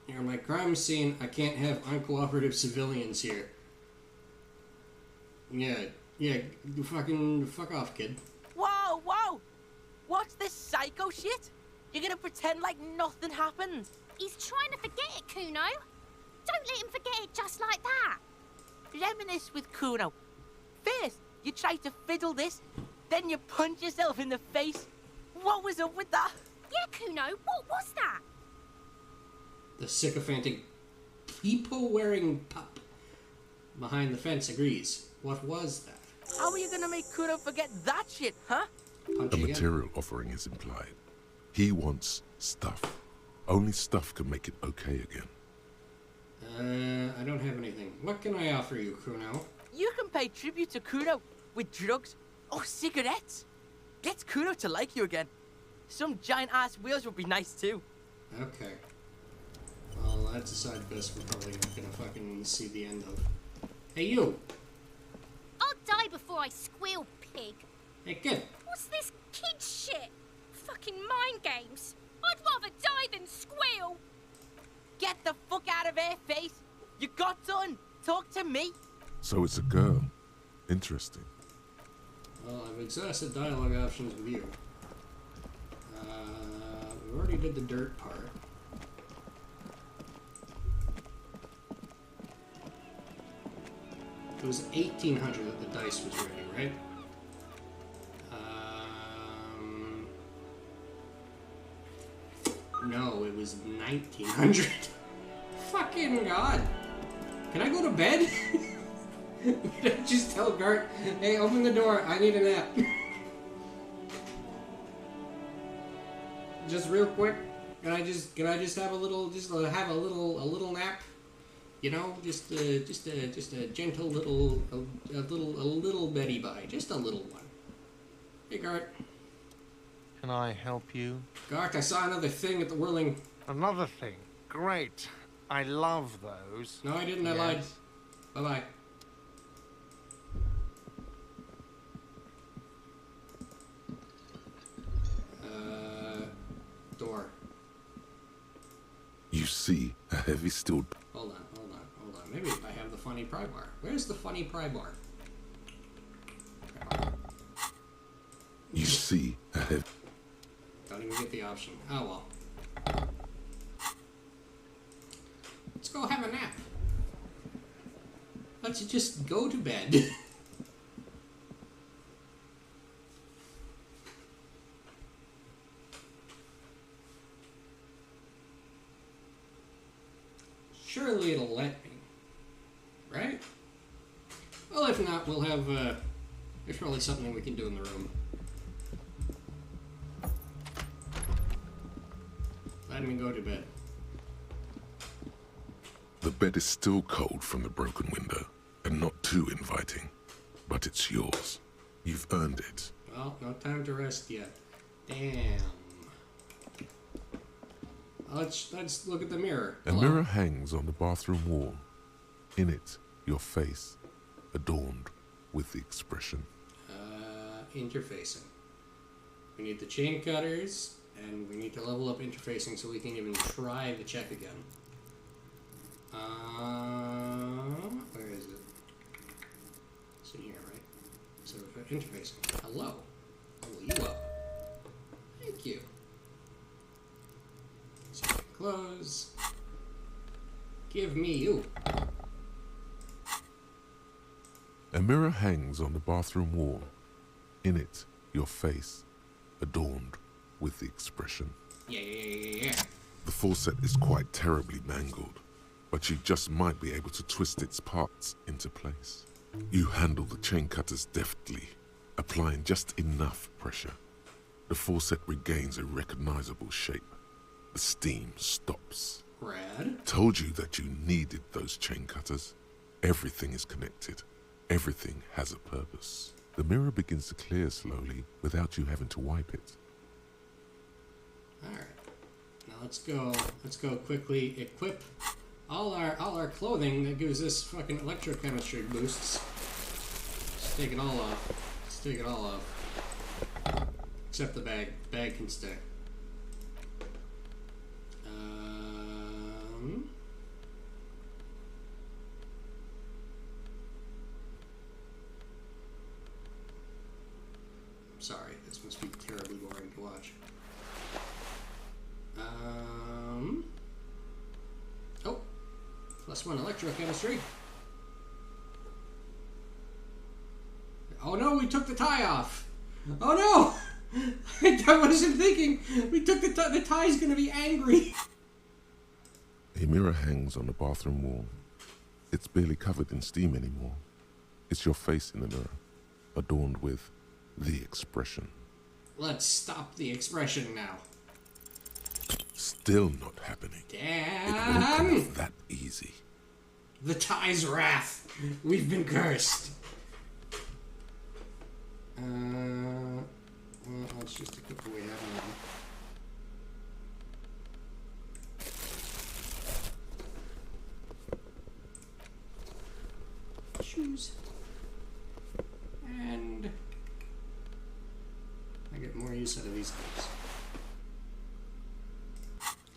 You're my crime scene. I can't have uncooperative civilians here. Yeah, fuck off, kid. Whoa, whoa! What's this psycho shit? You're gonna pretend like nothing happened? He's trying to forget it, Kuno. Don't let him forget it just like that. Reminisce with Kuno. First, you try to fiddle this, then you punch yourself in the face. What was up with that? Yeah, Kuno, what was that? The sycophantic people-wearing pup behind the fence agrees. What was that? How are you gonna make Kuno forget that shit, huh? A material offering is implied. He wants stuff. Only stuff can make it okay again. I don't have anything. What can I offer you, Kuno? You can pay tribute to Kuno with drugs or cigarettes. Get Kuno to like you again. Some giant-ass wheels would be nice, too. Okay. Well, that's a side quest we're probably not gonna fucking see the end of. Hey, you! I'll die before I squeal, pig. Hey, kid! What's this kid shit? Fucking mind games. I'd rather die than squeal. Get the fuck out of here, face. You got done. Talk to me. So it's a girl. Interesting. Well, I've exhausted dialogue options with you. We already did the dirt part. It was 1800 that the dice was ready, right? No, it was 1900. Fucking God. Can I go to bed? Can I just tell Gart, hey, open the door, I need a nap. Just real quick, can I just have a little, have a little nap? You know, just a gentle little, a little Betty bye, just a little one. Hey, Gart. Can I help you? Gart, I saw another thing at the Whirling. Another thing? Great. I love those. No, I didn't. I lied. Bye-bye. Door. You see a heavy steel... Hold on. Maybe I have the funny pry bar. Where's the funny pry bar? You see a heavy... Don't even get the option. Oh well. Let's go have a nap. Let's just go to bed. Surely it'll let me. Right? Well, if not, we'll have, there's probably something we can do in the room. Let me go to bed. The bed is still cold from the broken window, and not too inviting. But it's yours. You've earned it. Well, no time to rest yet. Damn. Let's look at the mirror. A mirror hangs on the bathroom wall. In it, your face, adorned with the expression. Interfacing. We need the chain cutters, and we need to level up interfacing so we can even try the check again. Where is it? It's in here, right? So for interfacing. Hello. Level you up. Thank you. So close. Give me you. A mirror hangs on the bathroom wall. In it, your face, adorned with the expression. Yeah. The faucet is quite terribly mangled, but you just might be able to twist its parts into place. You handle the chain cutters deftly, applying just enough pressure. The faucet regains a recognizable shape. The steam stops. Rad. Told you that you needed those chain cutters. Everything is connected. Everything has a purpose. The mirror begins to clear slowly without you having to wipe it. Alright. Now let's go quickly equip all our clothing that gives us fucking electrochemistry boosts. Let's take it all off. Except the bag. Bag can stay. Sorry, this must be terribly boring to watch. Oh, +1 electrochemistry. Oh no, we took the tie off. Oh no! I wasn't thinking. We took the tie. The tie's gonna be angry. A mirror hangs on the bathroom wall. It's barely covered in steam anymore. It's your face in the mirror, adorned with the expression. Let's stop the expression now. Still not happening. Damn! It won't come off that easy. The tie's wrath. We've been cursed. Well, let's just take what we have on. Shoes. And I get more use out of these things.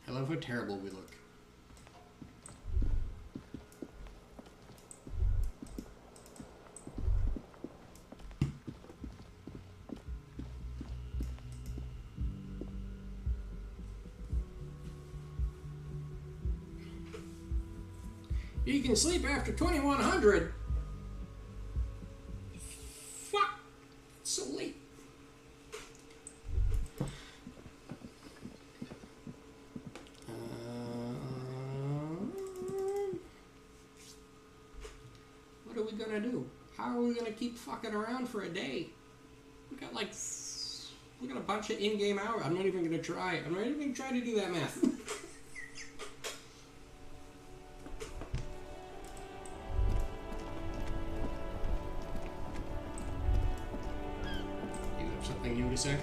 I love how terrible we look. You can sleep after 2100. Fuck. It's so late. What are we gonna do? How are we gonna keep fucking around for a day? We got a bunch of in-game hours. I'm not even gonna try. I'm not even gonna try to do that math. Something new to say?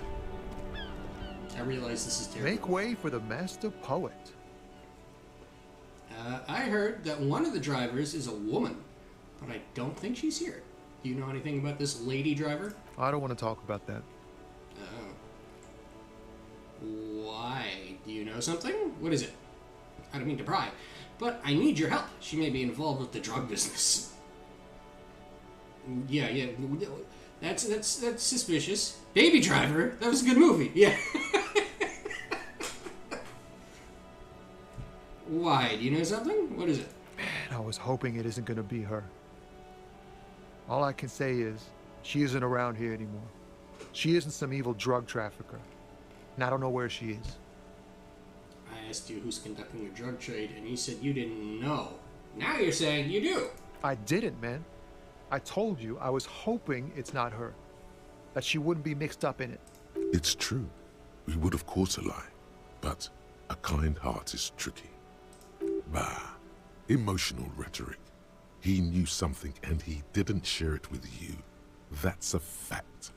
I realize this is terrible. Make way for the master poet. I heard that one of the drivers is a woman, but I don't think she's here. Do you know anything about this lady driver? I don't want to talk about that. Oh. Why? Do you know something? What is it? I don't mean to pry, but I need your help. She may be involved with the drug business. Yeah. That's suspicious. Baby Driver. That was a good movie. Yeah. Why? Do you know something? What is it? Man, I was hoping it isn't going to be her. All I can say is, she isn't around here anymore. She isn't some evil drug trafficker. And I don't know where she is. I asked you who's conducting the drug trade, and you said you didn't know. Now you're saying you do. I didn't, man. I told you I was hoping it's not her. That she wouldn't be mixed up in it. It's true. We would of course lie. But a kind heart is tricky. Bah. Emotional rhetoric. He knew something and he didn't share it with you. That's a fact.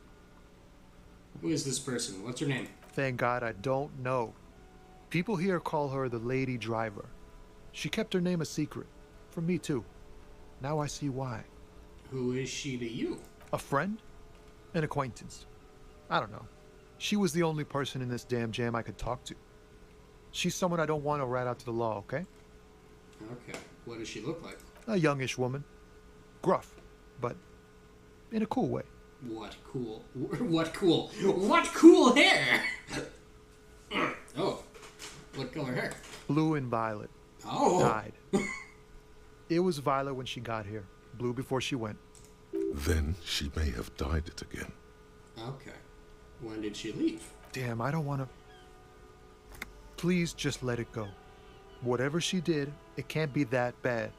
Who is this person? What's her name? Thank God I don't know. People here call her the Lady Driver. She kept her name a secret. From me too. Now I see why. Who is she to you? A friend? An acquaintance. I don't know. She was the only person in this damn jam I could talk to. She's someone I don't want to rat out to the law, okay? Okay. What does she look like? A youngish woman. Gruff, but in a cool way. What cool? What cool? What cool hair? Oh. What color hair? Blue and violet. Oh. Died. It was violet when she got here. Blue before she went. Then she may have dyed it again. Okay. When did she leave? Damn, I don't want to... Please just let it go. Whatever she did, it can't be that bad.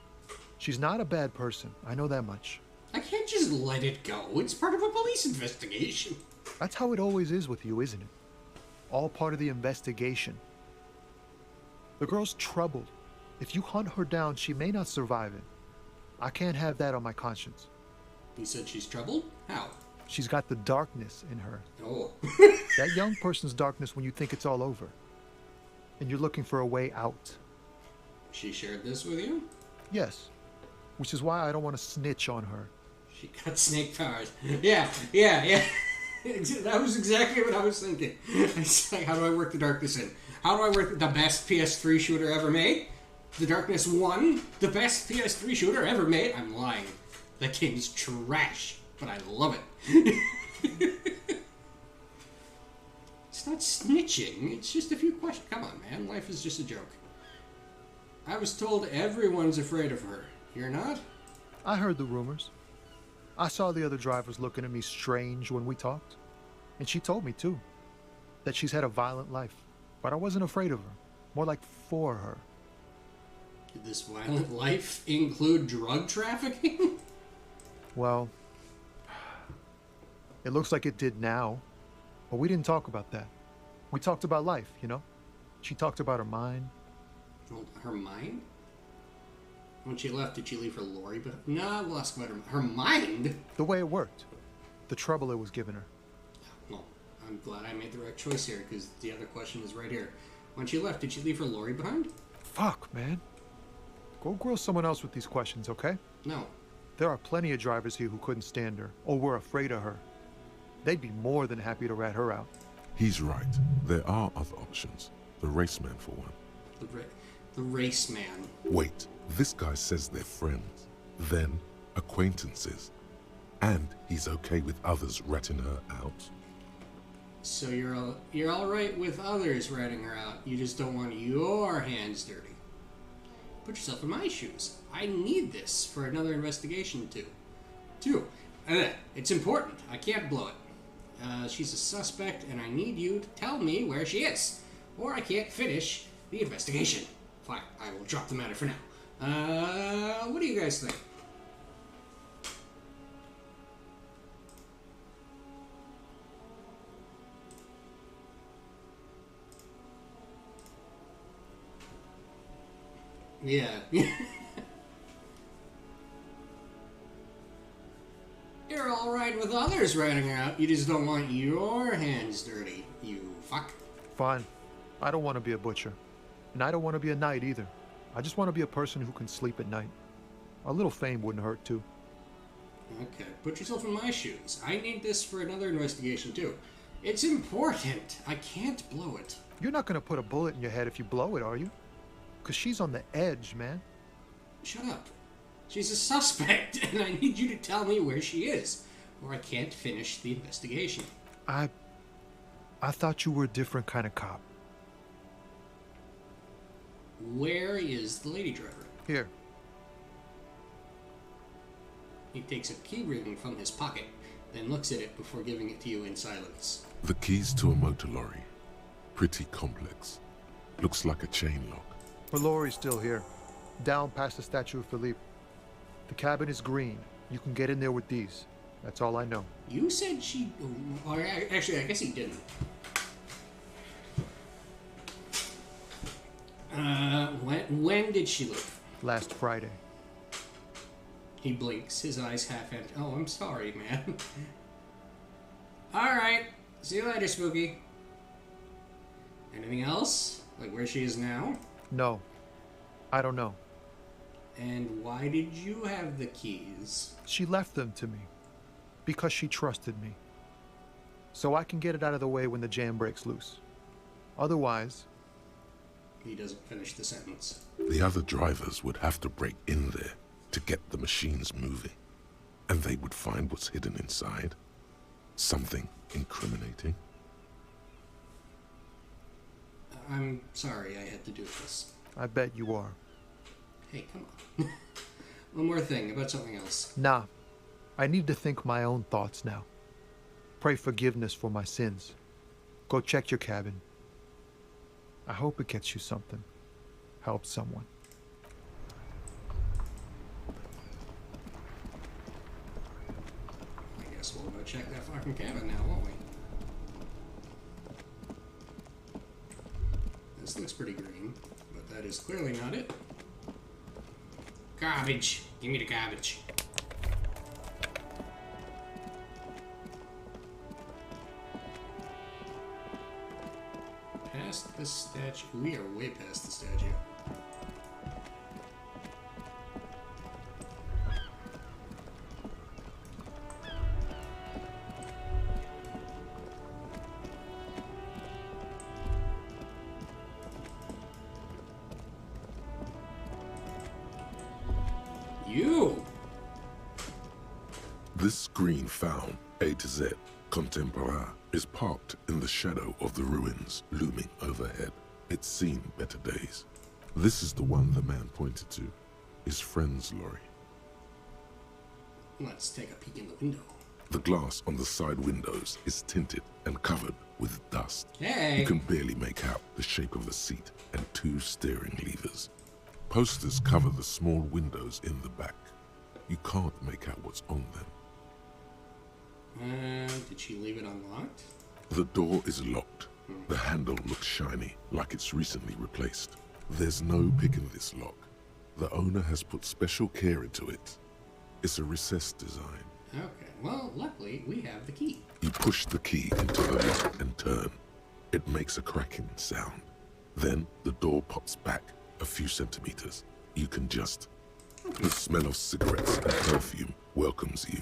She's not a bad person. I know that much. I can't just let it go. It's part of a police investigation. That's how it always is with you, isn't it? All part of the investigation. The girl's troubled. If you hunt her down, she may not survive it. I can't have that on my conscience. You said she's troubled? How? She's got the darkness in her. Oh. That young person's darkness when you think it's all over. And you're looking for a way out. She shared this with you? Yes. Which is why I don't want to snitch on her. She got snake powers. Yeah. That was exactly what I was thinking. It's like, how do I work the darkness in? How do I work the best PS3 shooter ever made? The Darkness 1? The best PS3 shooter ever made? I'm lying. That game's trash, but I love it. It's not snitching. It's just a few questions. Come on, man. Life is just a joke. I was told everyone's afraid of her. You're not? I heard the rumors. I saw the other drivers looking at me strange when we talked. And she told me, too, that she's had a violent life. But I wasn't afraid of her. More like for her. Did this violent life include drug trafficking? Well, it looks like it did now. But we didn't talk about that. We talked about life, you know? She talked about her mind. Well, her mind? When she left, did she leave her lorry behind? No, we'll ask about her mind. The way it worked. The trouble it was giving her. Well, I'm glad I made the right choice here, because the other question is right here. When she left, did she leave her lorry behind? Fuck, man. Go grill someone else with these questions, okay? No. There are plenty of drivers here who couldn't stand her, or were afraid of her. They'd be more than happy to rat her out. He's right. There are other options. The raceman, for one. The raceman. Wait, this guy says they're friends, then acquaintances, and he's okay with others ratting her out. So you're all right with others ratting her out. You just don't want your hands dirty. Put yourself in my shoes. I need this for another investigation too. It's important. I can't blow it. She's a suspect, and I need you to tell me where she is, or I can't finish the investigation. Fine, I will drop the matter for now. What do you guys think? Yeah. You're alright with others ratting her out. You just don't want your hands dirty, you fuck. Fine. I don't want to be a butcher. And I don't want to be a knight either. I just want to be a person who can sleep at night. A little fame wouldn't hurt, too. Okay, put yourself in my shoes. I need this for another investigation, too. It's important. I can't blow it. You're not going to put a bullet in your head if you blow it, are you? Because she's on the edge, man. Shut up. She's a suspect, and I need you to tell me where she is, or I can't finish the investigation. I thought you were a different kind of cop. Where is the lady driver? Here. He takes a key ring from his pocket, then looks at it before giving it to you in silence. The keys to a motor lorry. Pretty complex. Looks like a chain lock. The lorry's still here. Down past the statue of Philippe. The cabin is green. You can get in there with these. That's all I know. You said she... Or actually, I guess he didn't. When did she leave? Last Friday. He blinks, his eyes half empty. Oh, I'm sorry, man. Alright. See you later, Spooky. Anything else? Like where she is now? No. I don't know. And why did you have the keys? She left them to me. Because she trusted me. So I can get it out of the way when the jam breaks loose. Otherwise... He doesn't finish the sentence. The other drivers would have to break in there to get the machines moving. And they would find what's hidden inside. Something incriminating. I'm sorry I had to do this. I bet you are. Hey, come on. One more thing about something else. Nah. I need to think my own thoughts now. Pray forgiveness for my sins. Go check your cabin. I hope it gets you something. Help someone. I guess we'll go check that fucking cabin now, won't we? This looks pretty green, but that is clearly not it. Garbage. Give me the garbage. Past the statue. We are way past the statue. You! This screen found A to Z, contemporaire, is parked in the shadow of the ruins looming overhead. It's seen better days. This is the one the man pointed to. His friend's lorry. Let's take a peek in the window. The glass on the side windows is tinted and covered with dust. Hey! You can barely make out the shape of the seat and 2 steering levers. Posters cover the small windows in the back. You can't make out what's on them. Did she leave it unlocked? The door is locked. The handle looks shiny, like it's recently replaced. There's no pick in this lock. The owner has put special care into it. It's a recessed design. Okay, well, luckily we have the key. You push the key into the lock and turn. It makes a cracking sound. Then the door pops back a few centimeters. You can just... The smell of cigarettes and perfume welcomes you.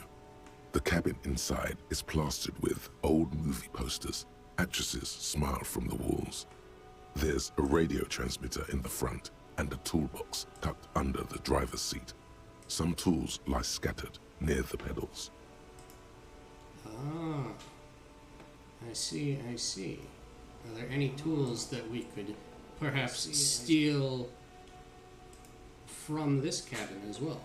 The cabin inside is plastered with old movie posters. Actresses smile from the walls. There's a radio transmitter in the front and a toolbox tucked under the driver's seat. Some tools lie scattered near the pedals. Ah, I see, I see. Are there any tools that we could perhaps steal from this cabin as well?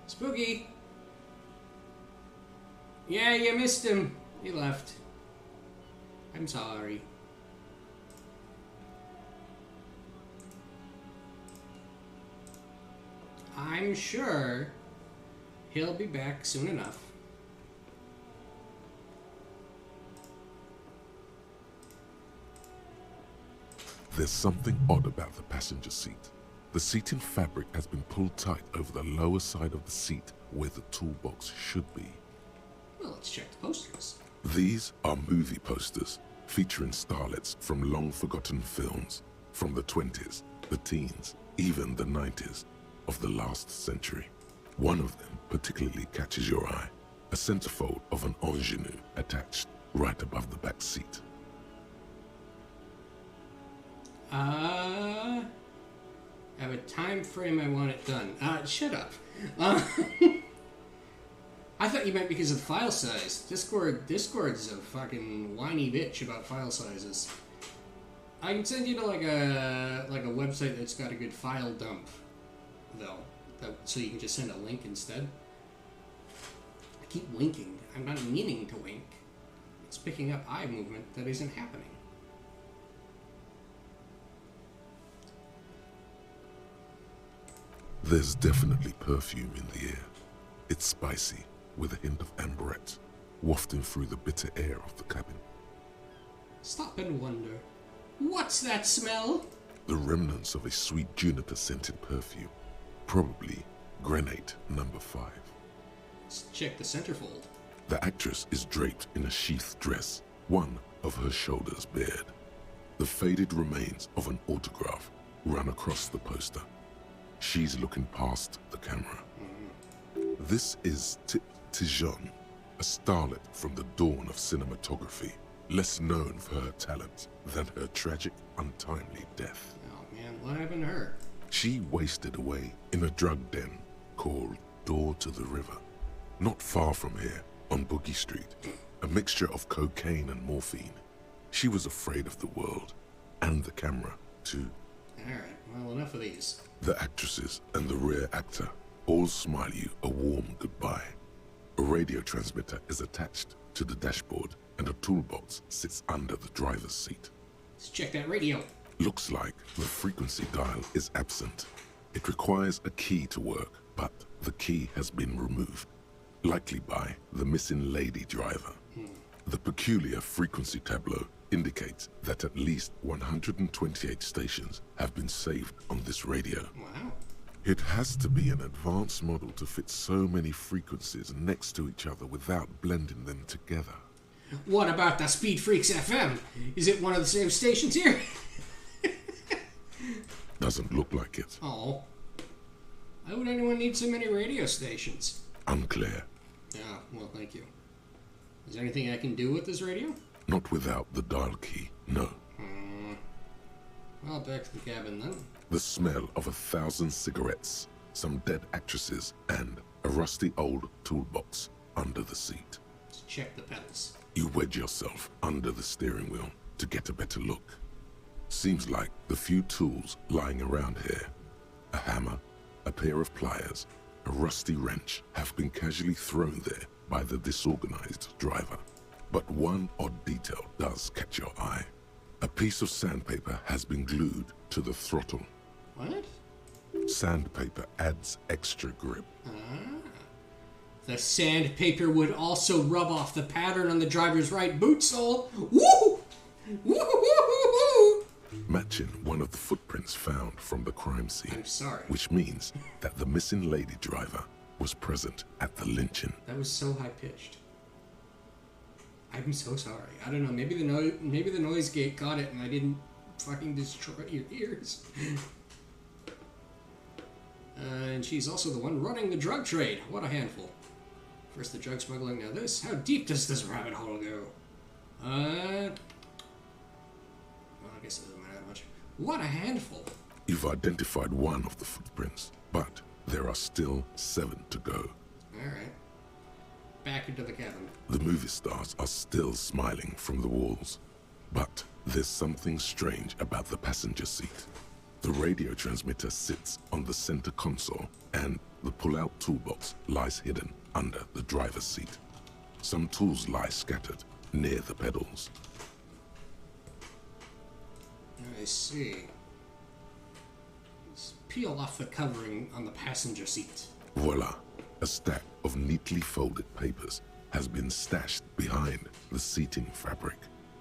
Spooky! Yeah, you missed him. He left. I'm sorry. I'm sure he'll be back soon enough. There's something odd about the passenger seat. The seating fabric has been pulled tight over the lower side of the seat where the toolbox should be. Well, let's check the posters. These are movie posters featuring starlets from long-forgotten films from the 20s, the teens, even the 90s of the last century. One of them particularly catches your eye, a centerfold of an ingenue attached right above the back seat. I have a time frame I want it done. Shut up. I thought you meant because of the file size. Discord's a fucking whiny bitch about file sizes. I can send you to like a website that's got a good file dump, though, so you can just send a link instead. I keep winking. I'm not meaning to wink. It's picking up eye movement that isn't happening. There's definitely perfume in the air. It's spicy, with a hint of amberette, wafting through the bitter air of the cabin. Stop and wonder. What's that smell? The remnants of a sweet juniper-scented perfume. Probably Grenade No. 5. Let's check the centerfold. The actress is draped in a sheathed dress, one of her shoulders bared. The faded remains of an autograph run across the poster. She's looking past the camera. This is Tijon, a starlet from the dawn of cinematography, less known for her talent than her tragic, untimely death. Oh man, what happened to her? She wasted away in a drug den called Door to the River, not far from here on Boogie Street, a mixture of cocaine and morphine. She was afraid of the world, and the camera, too. Alright, well, enough of these. The actresses and the rear actor all smile you a warm goodbye. A radio transmitter is attached to the dashboard, and a toolbox sits under the driver's seat. Let's check that radio. Looks like the frequency dial is absent. It requires a key to work, but the key has been removed, likely by the missing lady driver. The peculiar frequency tableau indicates that at least 128 stations have been saved on this radio. Wow. It has to be an advanced model to fit so many frequencies next to each other without blending them together. What about the Speed Freaks FM? Is it one of the same stations here? Doesn't look like it. Oh. Why would anyone need so many radio stations? Unclear. Yeah, well, thank you. Is there anything I can do with this radio? Not without the dial key, no. Well, back to the cabin then. The smell of 1,000 cigarettes some dead actresses, and a rusty old toolbox under the seat. Let's check the pedals. You wedge yourself under the steering wheel to get a better look. Seems like the few tools lying around here, a hammer, a pair of pliers, a rusty wrench, have been casually thrown there by the disorganized driver. But one odd detail does catch your eye. A piece of sandpaper has been glued to the throttle. What? Sandpaper adds extra grip. The sandpaper would also rub off the pattern on the driver's right boot sole. Woo! Woo! Matching one of the footprints found from the crime scene. I'm sorry. Which means that the missing lady driver was present at the lynching. That was so high-pitched. I'm so sorry. I don't know. Maybe the noise gate got it and I didn't fucking destroy your ears. And she's also the one running the drug trade. What a handful. First the drug smuggling, now this. How deep does this rabbit hole go? Well, I guess it doesn't matter much. What a handful. You've identified one of the footprints, but there are still 7 to go. Alright. Back into the cabin. The movie stars are still smiling from the walls, but there's something strange about the passenger seat. The radio transmitter sits on the center console, and the pull-out toolbox lies hidden under the driver's seat. Some tools lie scattered near the pedals. I see. Let's peel off the covering on the passenger seat. Voila! A stack of neatly folded papers has been stashed behind the seating fabric.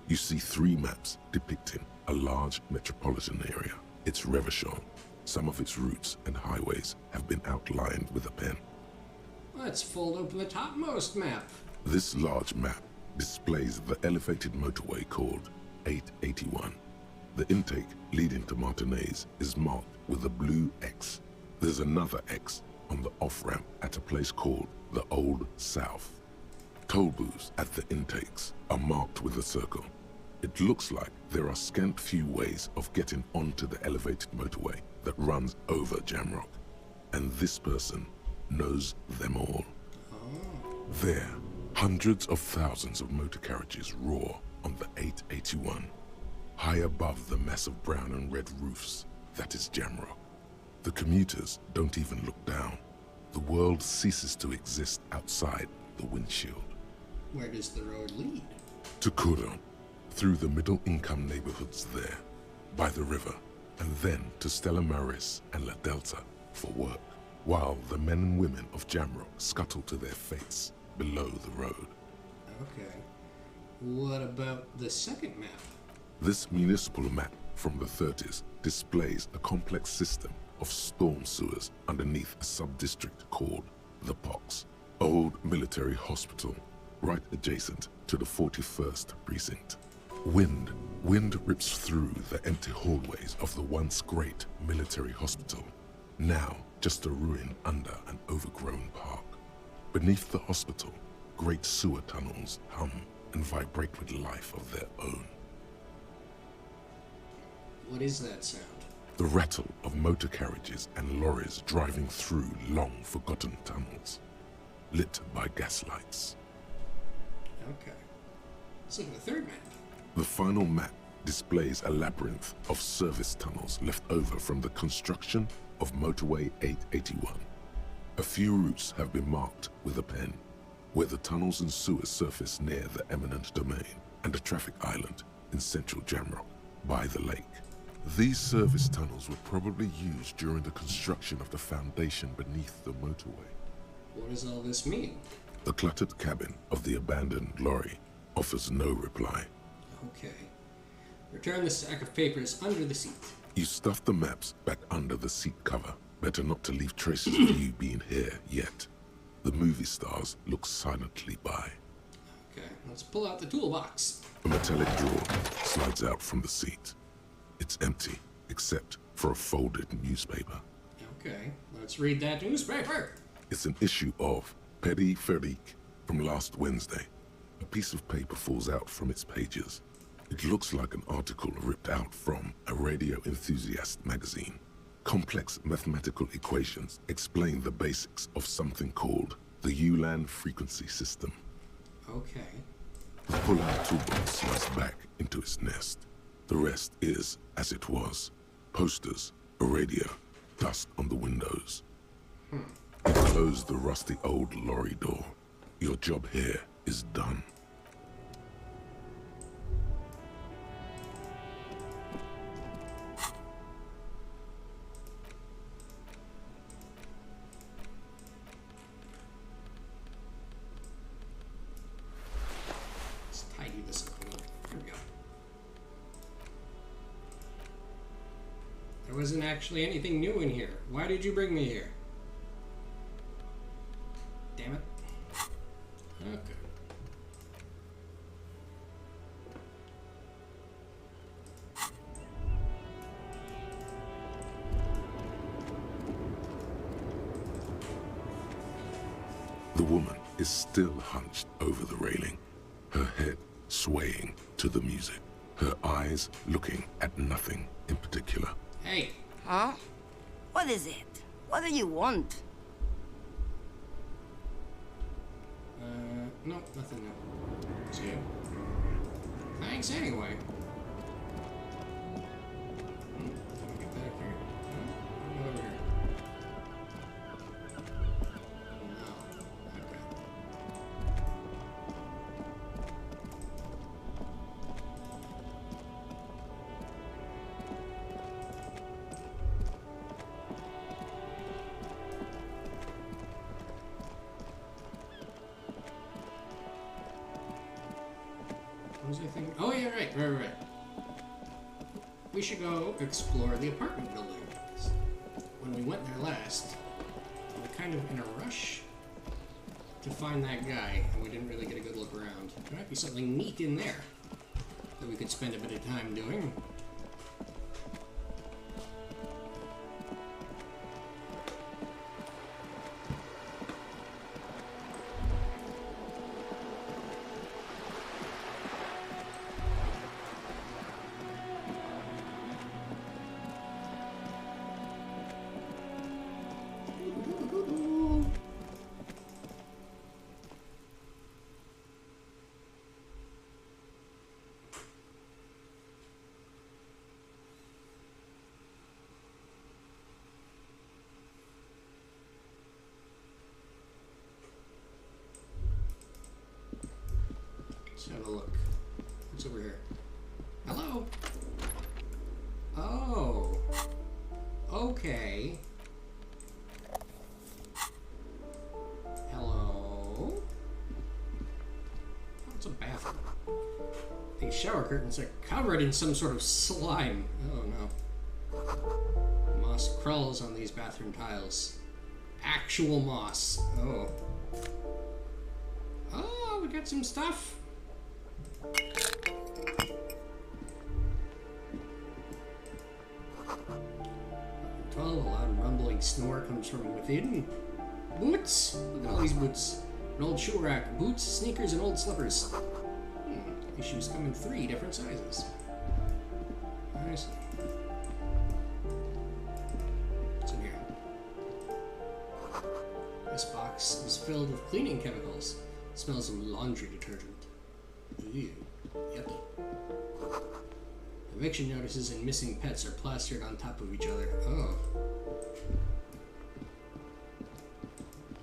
You see 3 maps depicting a large metropolitan area. It's Revachol. Some of its routes and highways have been outlined with a pen. Let's fold open the topmost map. This large map displays the elevated motorway called 881. The intake leading to Martinez is marked with a blue X. There's another X on the off-ramp at a place called the Old South. Toll booths at the intakes are marked with a circle. It looks like there are scant few ways of getting onto the elevated motorway that runs over Jamrock, and this person knows them all. There, hundreds of thousands of motor carriages roar on the 881, high above the mass of brown and red roofs that is Jamrock. The commuters don't even look down. The world ceases to exist outside the windshield. Where does the road lead? To Kuro, through the middle-income neighborhoods there, by the river, and then to Stella Maris and La Delta for work, while the men and women of Jamrock scuttle to their fates below the road. Okay. What about the second map? This municipal map from the 30s displays a complex system of storm sewers underneath a sub-district called the Pox, old military hospital, right adjacent to the 41st precinct. Wind rips through the empty hallways of the once great military hospital, now just a ruin under an overgrown park. Beneath the hospital, great sewer tunnels hum and vibrate with life of their own. What is that sound? The rattle of motor carriages and lorries driving through long-forgotten tunnels, lit by gaslights. Okay. So the third map. The final map displays a labyrinth of service tunnels left over from the construction of Motorway 881. A few routes have been marked with a pen, where the tunnels and sewers surface near the eminent domain and a traffic island in central Jamrock by the lake. These service tunnels were probably used during the construction of the foundation beneath the motorway. What does all this mean? The cluttered cabin of the abandoned lorry offers no reply. Okay. Return the sack of papers under the seat. You stuff the maps back under the seat cover. Better not to leave traces of you being here yet. The movie stars look silently by. Okay, let's pull out the toolbox. A metallic drawer slides out from the seat. It's empty, except for a folded newspaper. Okay, let's read that newspaper. It's an issue of Petit Férique from last Wednesday. A piece of paper falls out from its pages. It looks like an article ripped out from a radio enthusiast magazine. Complex mathematical equations explain the basics of something called the Ulan frequency system. Okay. The pull-out toolbox slides back into its nest. The rest is as it was. Posters, a radio, dust on the windows. You close the rusty old lorry door. Your job here is done. Let's tidy this up a little. Here we go. There wasn't actually anything new in here. Why did you bring me here? Damn it. Okay. The woman is still hunched over the railing, her head swaying to the music, her eyes looking at nothing in particular. Hey. Huh? What is it? What do you want? No, nothing new. See you. Thanks anyway. Get back here. No, over here. No. Okay. What was I thinking? Oh yeah, right. We should go explore the apartment building. When we went there last, we were kind of in a rush to find that guy, and we didn't really get a good look around. There might be something neat in there that we could spend a bit of time doing. Let's have a look. What's over here? Hello? Oh. Okay. Hello? Oh, it's a bathroom. These shower curtains are covered in some sort of slime. Oh no. Moss crawls on these bathroom tiles. Actual moss. Oh. Oh, we got some stuff. 12, a loud rumbling snore comes from within. Boots! Look at all these boots. An old shoe rack, boots, sneakers, and old slippers. These shoes come in 3 different sizes. I see. What's in here? This box is filled with cleaning chemicals. It smells of laundry detergent. Ew. Yucky. Eviction notices and missing pets are plastered on top of each other. Oh.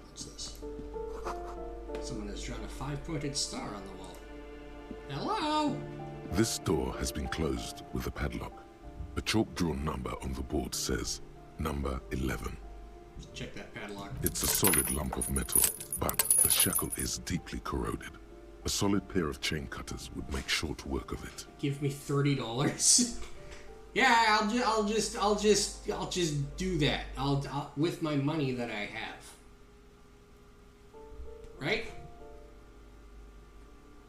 What's this? Someone has drawn a 5-pointed star on the wall. Hello? This door has been closed with a padlock. A chalk-drawn number on the board says, number 11. Let's check that padlock. It's a solid lump of metal, but the shackle is deeply corroded. A solid pair of chain cutters would make short work of it. Give me $30. Yeah, I'll just do that. I'll with my money that I have. Right?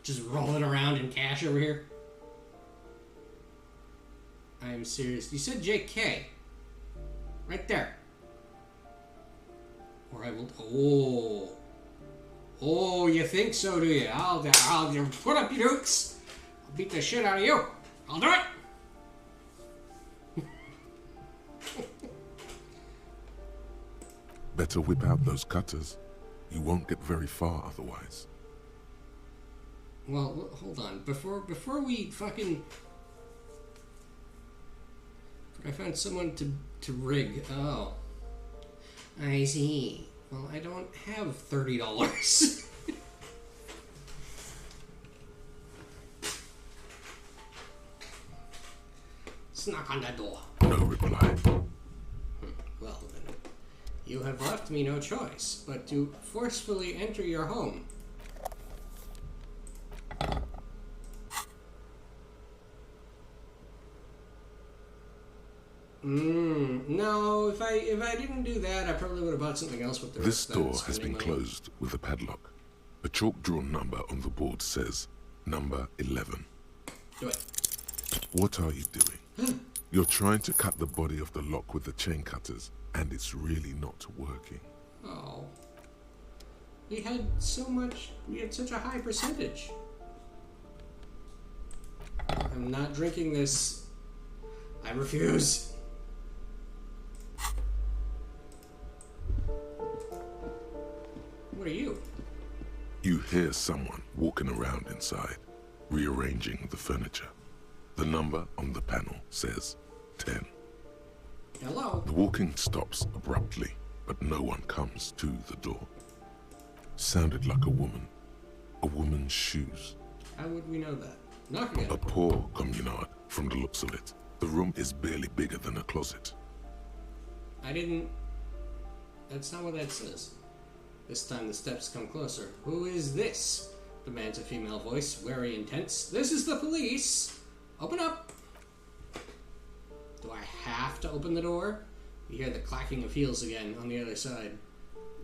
Just rolling around in cash over here. I am serious. You said JK. Right there. Or I will. Oh. Oh, you think so, do you? I'll put up your dukes. I'll beat the shit out of you. I'll do it. Better whip out those cutters. You won't get very far otherwise. Well, hold on. Before we fucking... I found someone to rig. Oh. I see. Well, I don't have $30. Knock on that door. No reply. Well then, you have left me no choice but to forcefully enter your home. No, if I didn't do that, I probably would have bought something else with the This rest of door that has been spending money. closed with a padlock. A chalk-drawn number on the board says, number 11. Do it. What are you doing? You're trying to cut the body of the lock with the chain cutters, and it's really not working. Oh. We had such a high percentage. I'm not drinking this. I refuse. What are you? You hear someone walking around inside, rearranging the furniture. The number on the panel says 10. Hello? The walking stops abruptly, but no one comes to the door. Sounded like a woman. A woman's shoes. How would we know that? Knock again. A poor communard, from the looks of it. The room is barely bigger than a closet. I didn't... That's not what that says. This time the steps come closer. Who is this? Demands a female voice, very intense. This is the police! Open up! Do I have to open the door? You hear the clacking of heels again on the other side.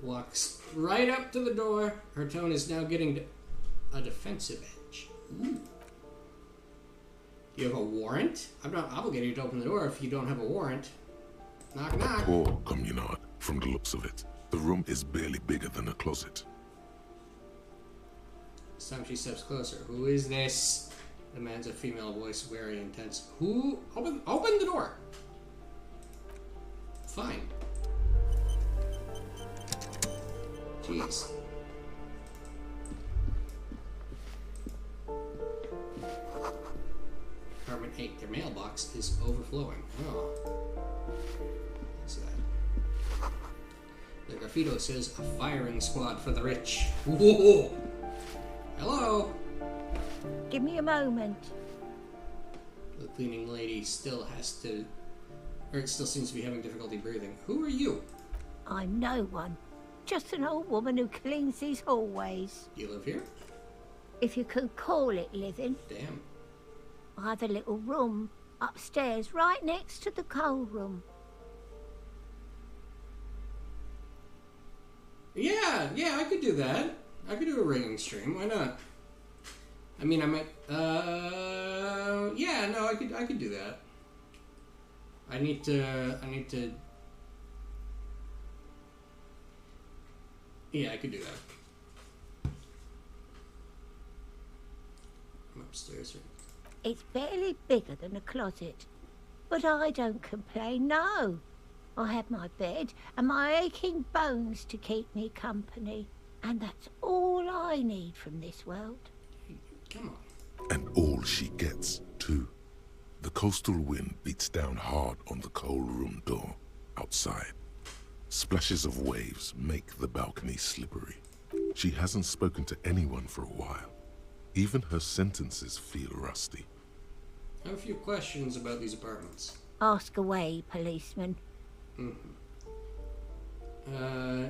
Walks right up to the door. Her tone is now getting to a defensive edge. Ooh. You have a warrant? I'm not obligated to open the door if you don't have a warrant. Knock, knock. A poor communard, from the looks of it. The room is barely bigger than a closet. This time she steps closer. Who is this? Demands a female voice, very intense. Who? Open the door! Fine. Jeez. Apartment 8. Their mailbox is overflowing. Oh. What's that? The graffito says, a firing squad for the rich. Whoa! Hello? Give me a moment. The cleaning lady still has to... Or it still seems to be having difficulty breathing. Who are you? I'm no one. Just an old woman who cleans these hallways. You live here? If you can call it living. Damn. I have a little room upstairs right next to the coal room. Yeah, I could do that. I could do a ringing stream. Why not? I mean, I might. Yeah, no, I could do that. I need to. Yeah, I could do that. I'm upstairs. It's barely bigger than a closet, but I don't complain. No, I have my bed and my aching bones to keep me company, and that's all I need from this world. Come on. And all she gets, too. The coastal wind beats down hard on the coal room door outside. Splashes of waves make the balcony slippery. She hasn't spoken to anyone for a while. Even her sentences feel rusty. I have a few questions about these apartments. Ask away, policeman.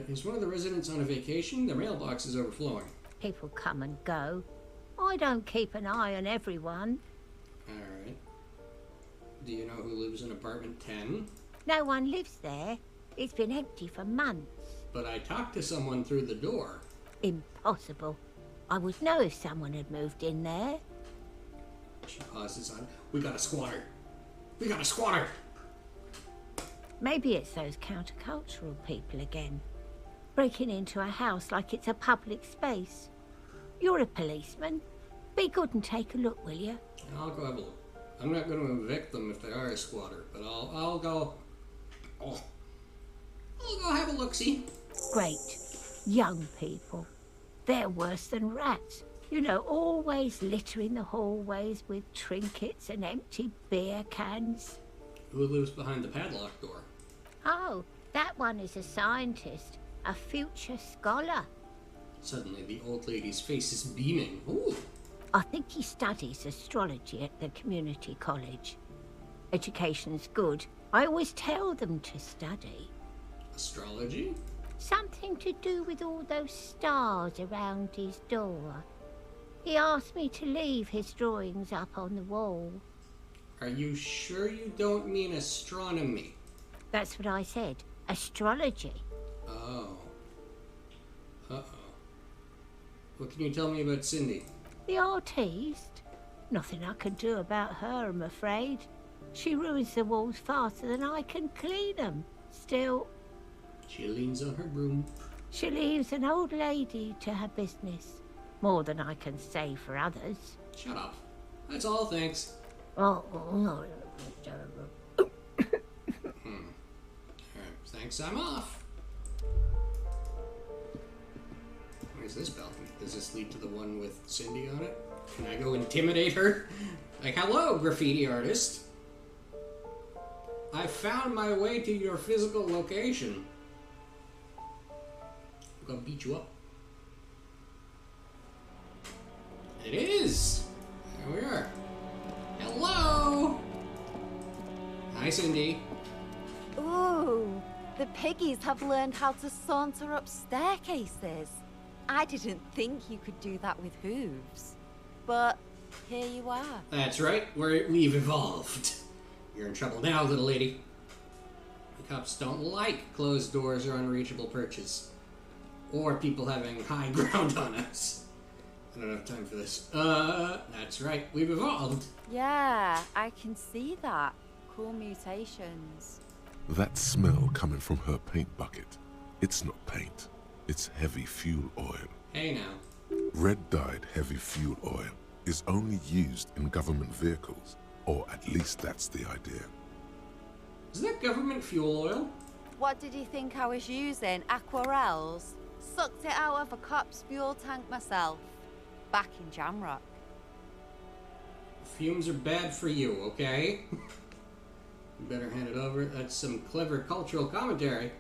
Is one of the residents on a vacation? Their mailbox is overflowing. People come and go. I don't keep an eye on everyone. Alright. Do you know who lives in apartment 10? No one lives there. It's been empty for months. But I talked to someone through the door. Impossible. I would know if someone had moved in there. She pauses on. We got a squatter. We got a squatter! Maybe it's those countercultural people again. Breaking into a house like it's a public space. You're a policeman. Be good and take a look, will you? I'll go have a look. I'm not going to evict them if they are a squatter, but I'll go... Oh. I'll go have a look-see. Great. Young people. They're worse than rats. You know, always littering the hallways with trinkets and empty beer cans. Who lives behind the padlock door? Oh, that one is a scientist, a future scholar. Suddenly, the old lady's face is beaming. Ooh. I think he studies astrology at the community college. Education's good. I always tell them to study. Astrology? Something to do with all those stars around his door. He asked me to leave his drawings up on the wall. Are you sure you don't mean astronomy? That's what I said. Astrology. Oh. Uh-oh. What can you tell me about Cindy? The artiste? Nothing I can do about her, I'm afraid. She ruins the walls faster than I can clean them. Still... She leans on her broom. She leaves an old lady to her business. More than I can say for others. Shut up. That's all, thanks. Oh, Alright, thanks, I'm off. Where's this balcony? Does this lead to the one with Cindy on it? Can I go intimidate her? Like, hello, graffiti artist. I found my way to your physical location. I'm gonna beat you up. It is! There we are. Hello! Hi, Cindy. Ooh, the piggies have learned how to saunter up staircases. I didn't think you could do that with hooves. But here you are. That's right, we've evolved. You're in trouble now, little lady. The cops don't like closed doors or unreachable perches. Or people having high ground on us. I don't have time for this. That's right, we've evolved. Yeah, I can see that. Cool mutations. That smell coming from her paint bucket. It's not paint. It's heavy fuel oil. Hey now. Red-dyed heavy fuel oil is only used in government vehicles. Or at least that's the idea. Is that government fuel oil? What did you think I was using? Aquarels? Sucked it out of a cop's fuel tank myself. Back in Jamrock. Fumes are bad for you, okay? You better hand it over. That's some clever cultural commentary.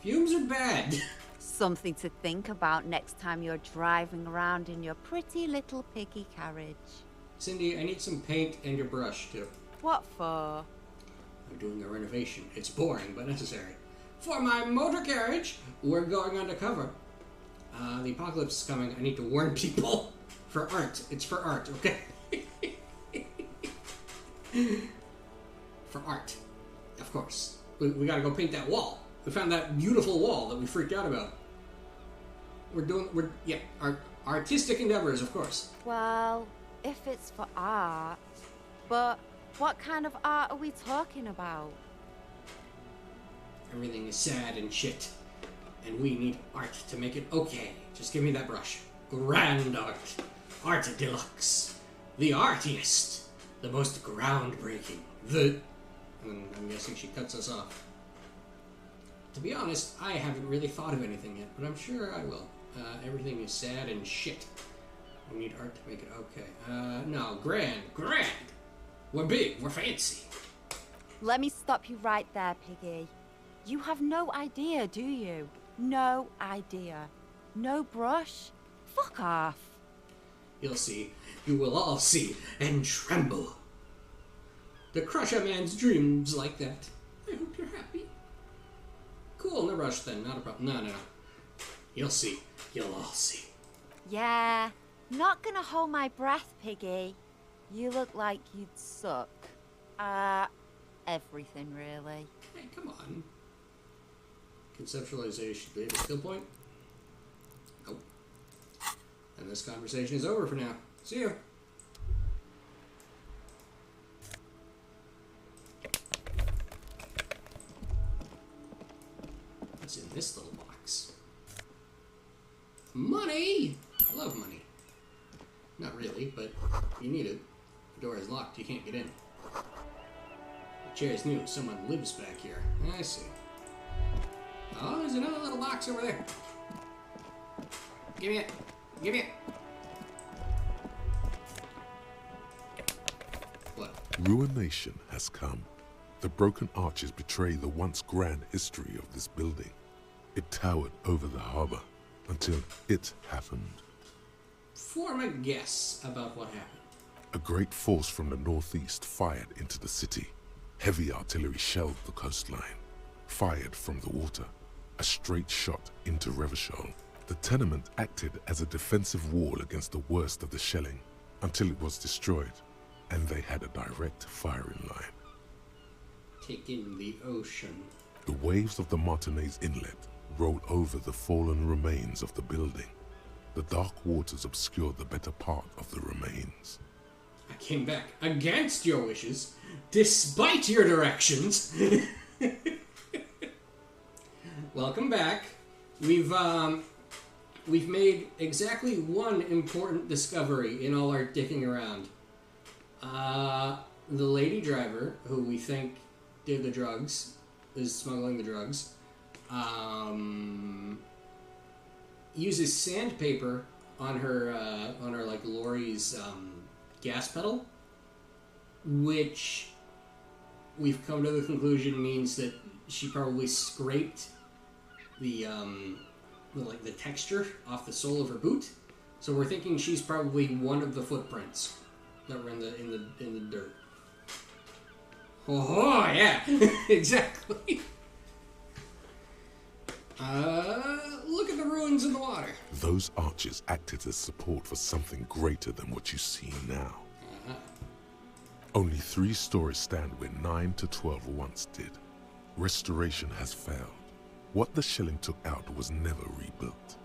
Fumes are bad. Something to think about next time you're driving around in your pretty little piggy carriage. Cindy, I need some paint and your brush, too. What for? I'm doing a renovation. It's boring, but necessary. For my motor carriage, we're going undercover. The apocalypse is coming. I need to warn people. For art. It's for art, okay? For art. Of course. We gotta go paint that wall. We found that beautiful wall that we freaked out about. Our artistic endeavors, of course. Well, if it's for art, but what kind of art are we talking about? Everything is sad and shit. And we need art to make it okay. Just give me that brush. Grand art. Art deluxe. The artiest. The most groundbreaking. And I'm guessing she cuts us off. To be honest, I haven't really thought of anything yet, but I'm sure I will. Everything is sad and shit. We need art to make it okay. No, grand. We're big, we're fancy. Let me stop you right there, Piggy. You have no idea, do you? No idea. No brush? Fuck off. You'll see. You will all see and tremble. To crush a man's dreams like that. I hope you're happy. Cool, no rush then. Not a problem. No. You'll see. You'll all see. Yeah. Not gonna hold my breath, Piggy. You look like you'd suck. Everything, really. Hey, come on. Conceptualization. Do you have a skill point? Nope. And this conversation is over for now. See you. What's in this little box? Money! I love money. Not really, but you need it. The door is locked. You can't get in. Chair's new. Someone lives back here. I see. Oh, there's another little box over there. Give me it. Give me it. What? Ruination has come. The broken arches betray the once grand history of this building. It towered over the harbor until it happened. Form a guess about what happened. A great force from the northeast fired into the city. Heavy artillery shelled the coastline. Fired from the water. A straight shot into Revachol. The tenement acted as a defensive wall against the worst of the shelling until it was destroyed, and they had a direct firing line. Take in the ocean. The waves of the Martinez Inlet rolled over the fallen remains of the building. The dark waters obscured the better part of the remains. I came back against your wishes, despite your directions. Welcome back. We've made exactly one important discovery in all our dicking around. The lady driver, who we think did the drugs, is smuggling the drugs, uses sandpaper on her like lorry's gas pedal, which we've come to the conclusion means that she probably scraped the texture off the sole of her boot. So we're thinking she's probably one of the footprints that were in the dirt. Oh yeah, exactly. Look at the ruins in the water. Those arches acted as support for something greater than what you see now. Only 3 stories stand where 9 to 12 once did. Restoration has failed. What the shelling took out was never rebuilt.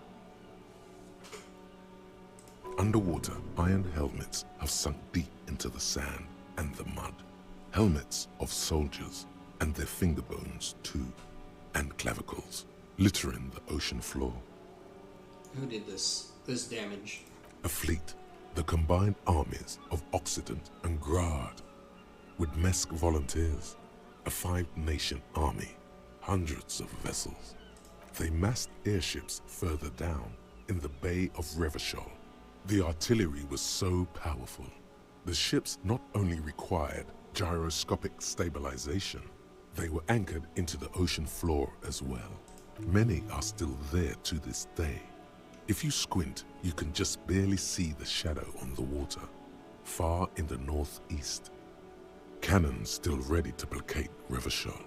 Underwater, iron helmets have sunk deep into the sand and the mud. Helmets of soldiers, and their finger bones too, and clavicles, littering the ocean floor. Who did this damage? A fleet, the combined armies of Occident and Grad, with Mesk volunteers, a 5-nation army, hundreds of vessels. They massed airships further down in the Bay of Revachol. The artillery was so powerful. The ships not only required gyroscopic stabilization, they were anchored into the ocean floor as well. Many are still there to this day. If you squint, you can just barely see the shadow on the water, far in the northeast. Cannons still ready to placate Revachol.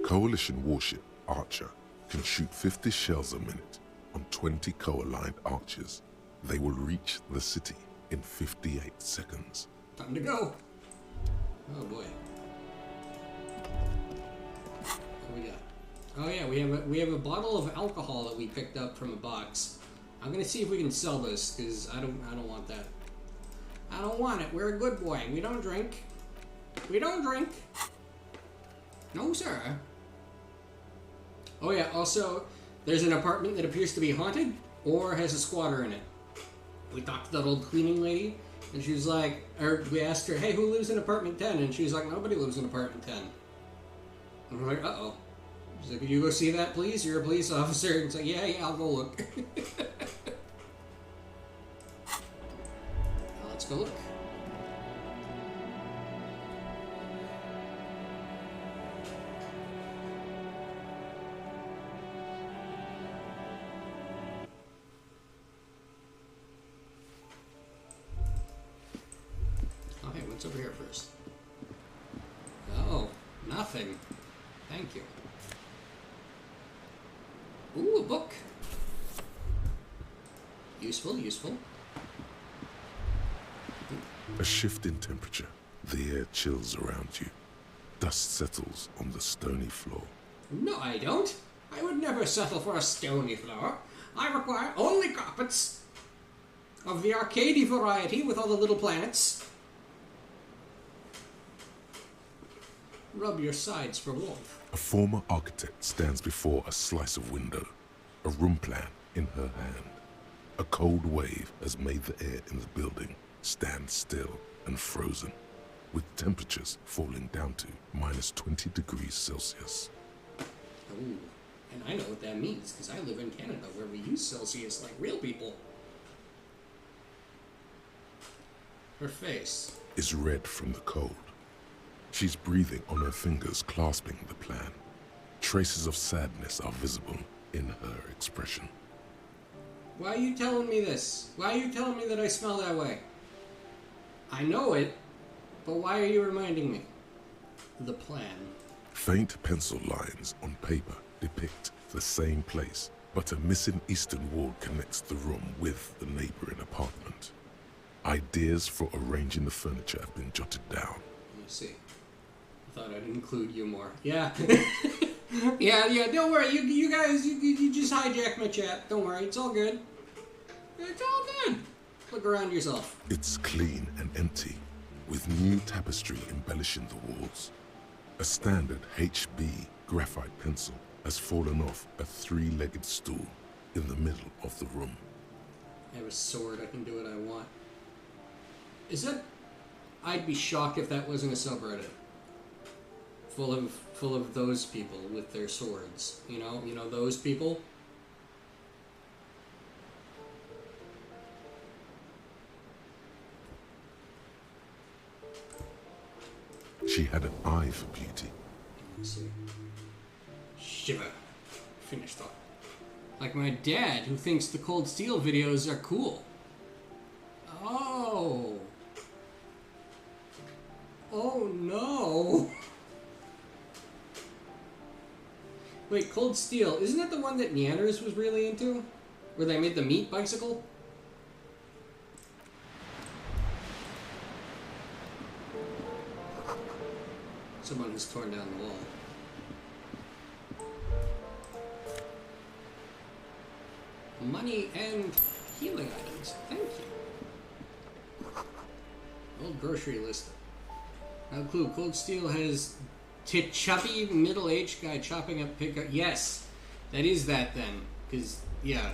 Coalition warship Archer can shoot 50 shells a minute on 20 co-aligned archers. They will reach the city in 58 seconds. Time to go. Oh boy. What do we got? Oh yeah, we have a bottle of alcohol that we picked up from a box. I'm gonna see if we can sell this because I don't want that. I don't want it. We're a good boy. We don't drink. We don't drink. No sir. Oh yeah. Also, there's an apartment that appears to be haunted or has a squatter in it. We talked to that old cleaning lady, and she was like, or we asked her, hey, who lives in apartment 10? And she was like, nobody lives in apartment 10. And we're like, uh-oh. She's like, could you go see that, please? You're a police officer. And it's like, yeah, I'll go look. Now let's go look. What's over here first? Oh, nothing. Thank you. Ooh, a book. Useful, useful. A shift in temperature. The air chills around you. Dust settles on the stony floor. No, I don't. I would never settle for a stony floor. I require only carpets of the arcadey variety with all the little planets. Rub your sides for warmth. A former architect stands before a slice of window, a room plan in her hand. A cold wave has made the air in the building stand still and frozen. with temperatures falling down to minus 20 degrees Celsius. Ooh, and I know what that means, because I live in Canada, where we use Celsius like real people. Her face is red from the cold. She's breathing on her fingers, clasping the plan. Traces of sadness are visible in her expression. Why are you telling me this? Why are you telling me that I smell that way? I know it, but why are you reminding me? The plan. Faint pencil lines on paper depict the same place, but a missing eastern wall connects the room with the neighboring apartment. Ideas for arranging the furniture have been jotted down. Let me see. I thought I'd include you more. Yeah. yeah, don't worry. You guys, you just hijacked my chat. Don't worry, it's all good. It's all good. Look around yourself. It's clean and empty, with new tapestry embellishing the walls. A standard HB graphite pencil has fallen off a three-legged stool in the middle of the room. I have a sword. I can do what I want. Is that... I'd be shocked if that wasn't a subreddit. Full of those people with their swords. You know those people? She had an eye for beauty. Let's see. Shiver. Finished thought. Like my dad, who thinks the Cold Steel videos are cool. Oh. Oh no. Wait, Cold Steel, isn't that the one that Neanders was really into? Where they made the meat bicycle? Someone has torn down the wall. Money and healing items. Thank you. Old grocery list. No clue. Cold Steel has chubby middle-aged guy chopping up pickup. Yes, that is that then. Because, yeah.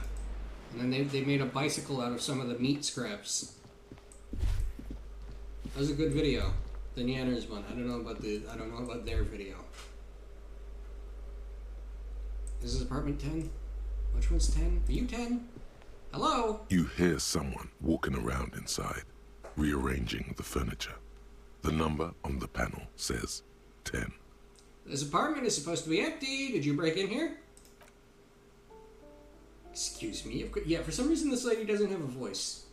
And then they made a bicycle out of some of the meat scraps. That was a good video. The Neanders one. I don't know about their video. This is apartment 10? Which one's 10? Are you 10? Hello? You hear someone walking around inside, rearranging the furniture. The number on the panel says 10. This apartment is supposed to be empty. Did you break in here? Excuse me? Yeah, for some reason this lady doesn't have a voice.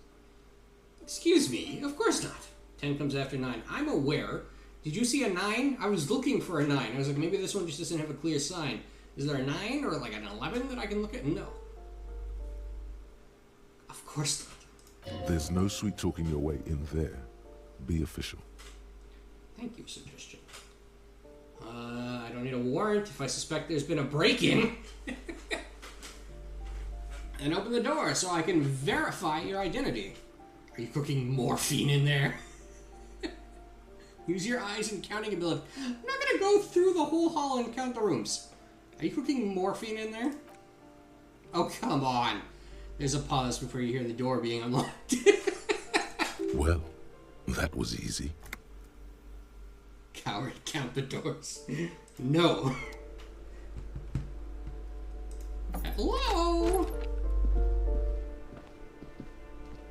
Excuse me? Of course not. 10 comes after 9. I'm aware. Did you see a 9? I was looking for a 9. I was like, maybe this one just doesn't have a clear sign. Is there a 9 or like an 11 that I can look at? No. Of course not. There's no sweet talking your way in there. Be official. Thank you, suggestion. I don't need a warrant if I suspect there's been a break-in. And open the door so I can verify your identity. Are you cooking morphine in there? Use your eyes and counting ability. I'm not gonna go through the whole hall and count the rooms. Are you cooking morphine in there? Oh, come on. There's a pause before you hear the door being unlocked. Well, that was easy. Coward, count the doors. No. Hello?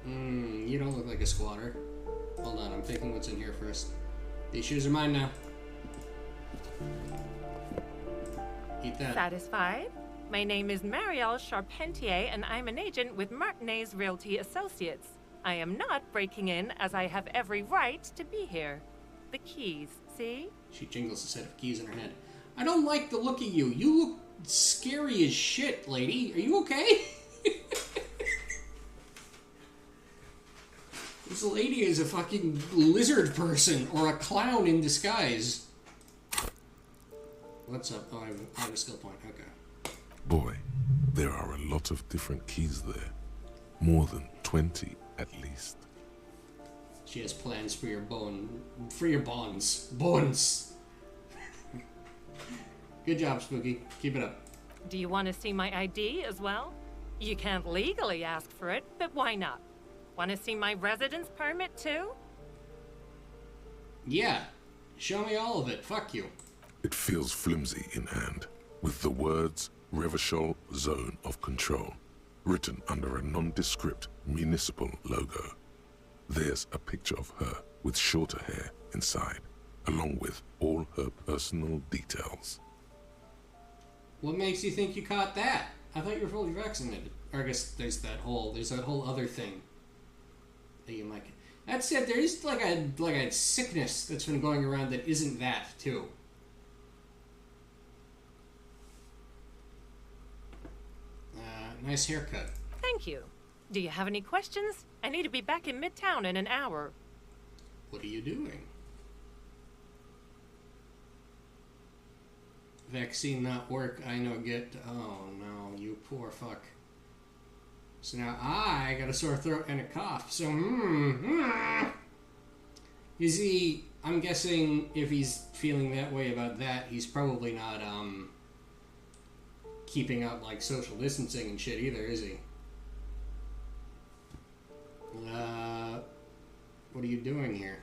You don't look like a squatter. Hold on, I'm thinking what's in here first. These shoes are mine now. Eat that. Satisfied? My name is Marielle Charpentier, and I'm an agent with Martinez Realty Associates. I am not breaking in, as I have every right to be here. The keys, see? She jingles a set of keys in her hand. I don't like the look of you. You look scary as shit, lady. Are you okay? This lady is a fucking lizard person or a clown in disguise. What's up? Oh, I have a skill point. Okay. Boy, there are a lot of different keys there. More than 20 at least. She has plans for your bonds. Bones. Good job, Spooky. Keep it up. Do you want to see my ID as well? You can't legally ask for it, but why not? Want to see my residence permit too? Yeah. Show me all of it. Fuck you. It feels flimsy in hand, with the words Revachol Zone of Control written under a nondescript municipal logo. There's a picture of her with shorter hair inside, along with all her personal details. What makes you think you caught that? I thought you were fully vaccinated. Or I guess there's that whole other thing that you might. That's it. There is like a sickness that's been going around that isn't that too. Nice haircut. Thank you. Do you have any questions? I need to be back in Midtown in an hour. What are you doing? Vaccine not work. I know get. Oh no, you poor fuck. So now I got a sore throat and a cough. So is he? I'm guessing if he's feeling that way about that, he's probably not keeping up like social distancing and shit either, is he? What are you doing here?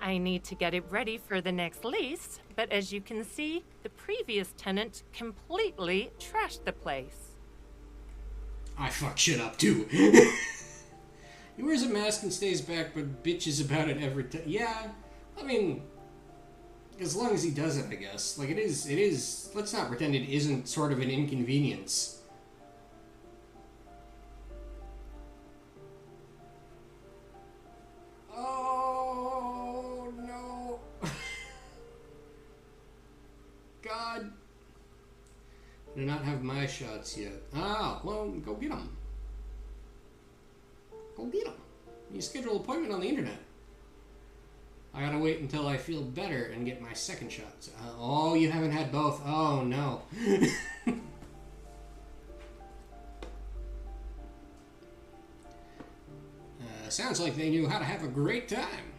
I need to get it ready for the next lease, but as you can see, the previous tenant completely trashed the place. I fuck shit up too. He wears a mask and stays back, but bitches about it every time. Yeah, I mean, as long as he does it, I guess. Like, it is, let's not pretend it isn't sort of an inconvenience. Oh, no. God. I do not have my shots yet. Ah, well, go get them. Go get them. You schedule an appointment on the internet. I gotta wait until I feel better and get my second shots. Oh, you haven't had both. Oh, no. Sounds like they knew how to have a great time.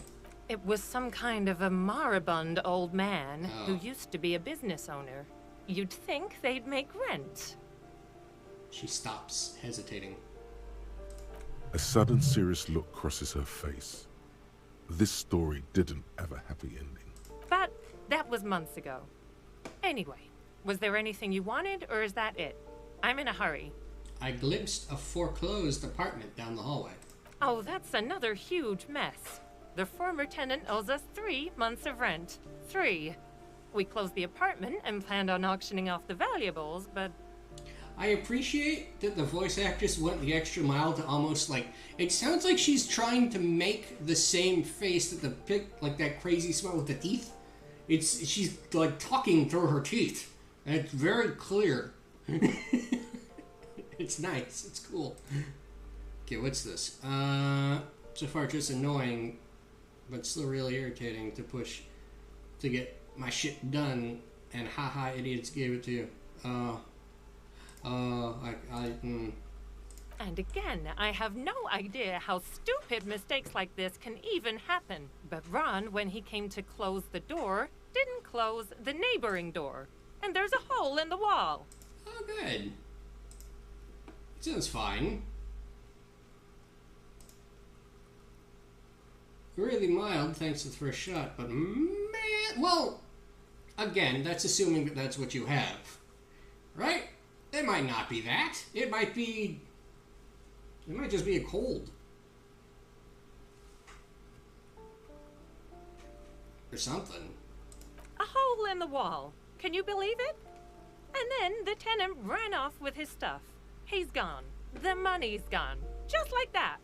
It was some kind of a moribund old man who used to be a business owner. You'd think they'd make rent. She stops, hesitating. A sudden serious look crosses her face. This story didn't have a happy ending. But that was months ago. Anyway, was there anything you wanted, or is that it? I'm in a hurry. I glimpsed a foreclosed apartment down the hallway. Oh, that's another huge mess. The former tenant owes us 3 months of rent. 3. We closed the apartment and planned on auctioning off the valuables, but... I appreciate that the voice actress went the extra mile to almost like... It sounds like she's trying to make the same face that the pic, like that crazy smile with the teeth. She's like talking through her teeth. And it's very clear. It's nice. It's cool. Okay, what's this? So far just annoying, but still really irritating to push to get my shit done, and haha, idiots gave it to you. And again, I have no idea how stupid mistakes like this can even happen. But Ron, when he came to close the door, didn't close the neighboring door. And there's a hole in the wall. Oh, good. It sounds fine. Really mild, thanks to the first shot, but man, well, again, that's assuming that that's what you have, right? It might not be that. It might just be a cold. Or something. A hole in the wall. Can you believe it? And then the tenant ran off with his stuff. He's gone. The money's gone. Just like that.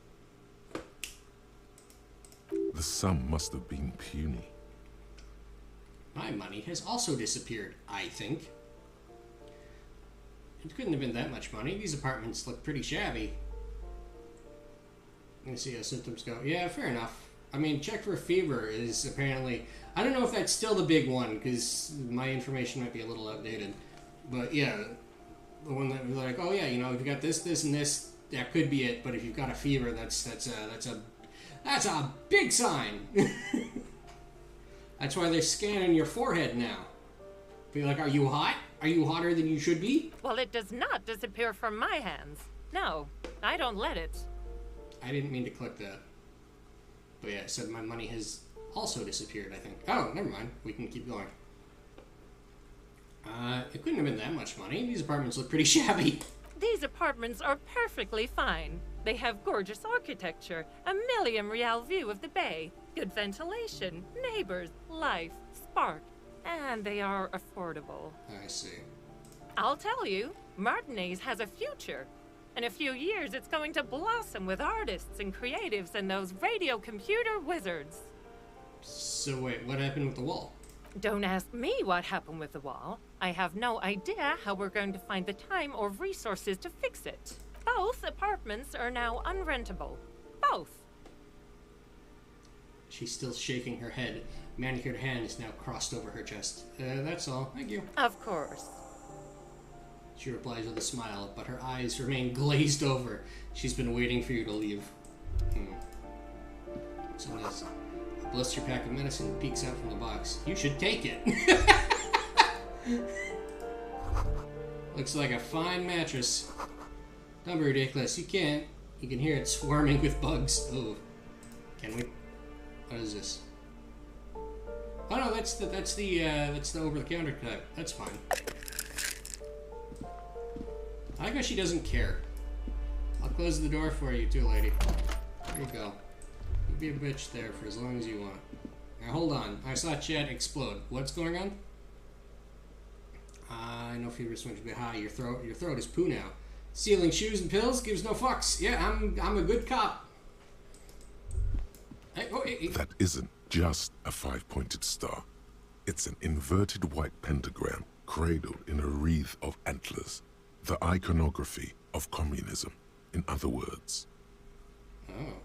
The sum must have been puny. My money has also disappeared, I think. It couldn't have been that much money. These apartments look pretty shabby. Let me see how symptoms go. Yeah, fair enough. I mean, check for fever is apparently... I don't know if that's still the big one, because my information might be a little outdated. But yeah, the one that was like, oh yeah, you know, if you got this, this, and this, that could be it. But if you've got a fever, that's a big sign. That's why they're scanning your forehead now. Be like, are you hot? Are you hotter than you should be? Well, it does not disappear from my hands. No, I don't let it. I didn't mean to click that. But yeah, it said my money has also disappeared, I think. Oh, never mind. We can keep going. It couldn't have been that much money. These apartments look pretty shabby. These apartments are perfectly fine. They have gorgeous architecture, a million-real view of the bay, good ventilation, neighbors, life, spark, and they are affordable. I see. I'll tell you, Martinez has a future. In a few years, it's going to blossom with artists and creatives and those radio computer wizards. So wait, what happened with the wall? Don't ask me what happened with the wall. I have no idea how we're going to find the time or resources to fix it. Both apartments are now unrentable. Both. She's still shaking her head. Manicured hand is now crossed over her chest. That's all. Thank you. Of course. She replies with a smile, but her eyes remain glazed over. She's been waiting for you to leave. So this blister pack of medicine peeks out from the box. You should take it. Looks like a fine mattress. Don't be ridiculous. You can't. You can hear it swarming with bugs. Oh, can we? What is this? Oh no, that's the over-the-counter type. That's fine. I like how she doesn't care. I'll close the door for you too, lady. There you go. You be a bitch there for as long as you want. Now hold on. I saw Chad explode. What's going on? I know fever swings a bit high. Your throat is poo now. Stealing shoes and pills gives no fucks. Yeah, I'm a good cop. Hey. That isn't just a 5-pointed star. It's an inverted white pentagram cradled in a wreath of antlers. The iconography of communism, in other words. Oh.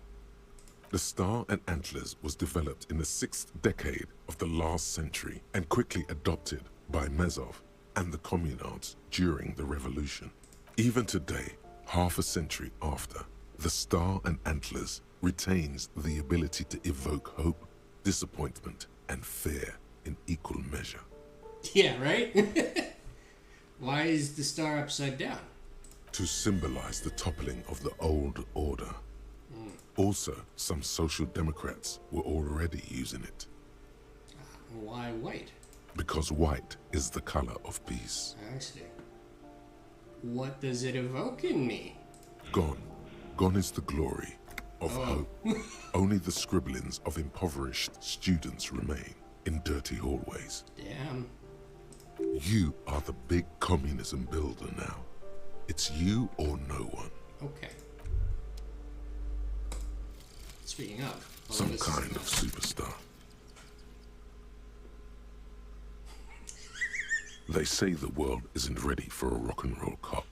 The star and antlers was developed in the 6th decade of the last century and quickly adopted by Mazov and the communards during the revolution. Even today, half a century after, the star and antlers retains the ability to evoke hope, disappointment, and fear in equal measure. Yeah, right? Why is the star upside down? To symbolize the toppling of the old order. Also, some social democrats were already using it. Why white? Because white is the color of peace. I see. What does it evoke in me? Gone. Gone is the glory of hope. Only the scribblings of impoverished students remain in dirty hallways. Damn. You are the big communism builder now. It's you or no one. Okay. Speaking of... Some kind of superstar. They say the world isn't ready for a rock and roll cop.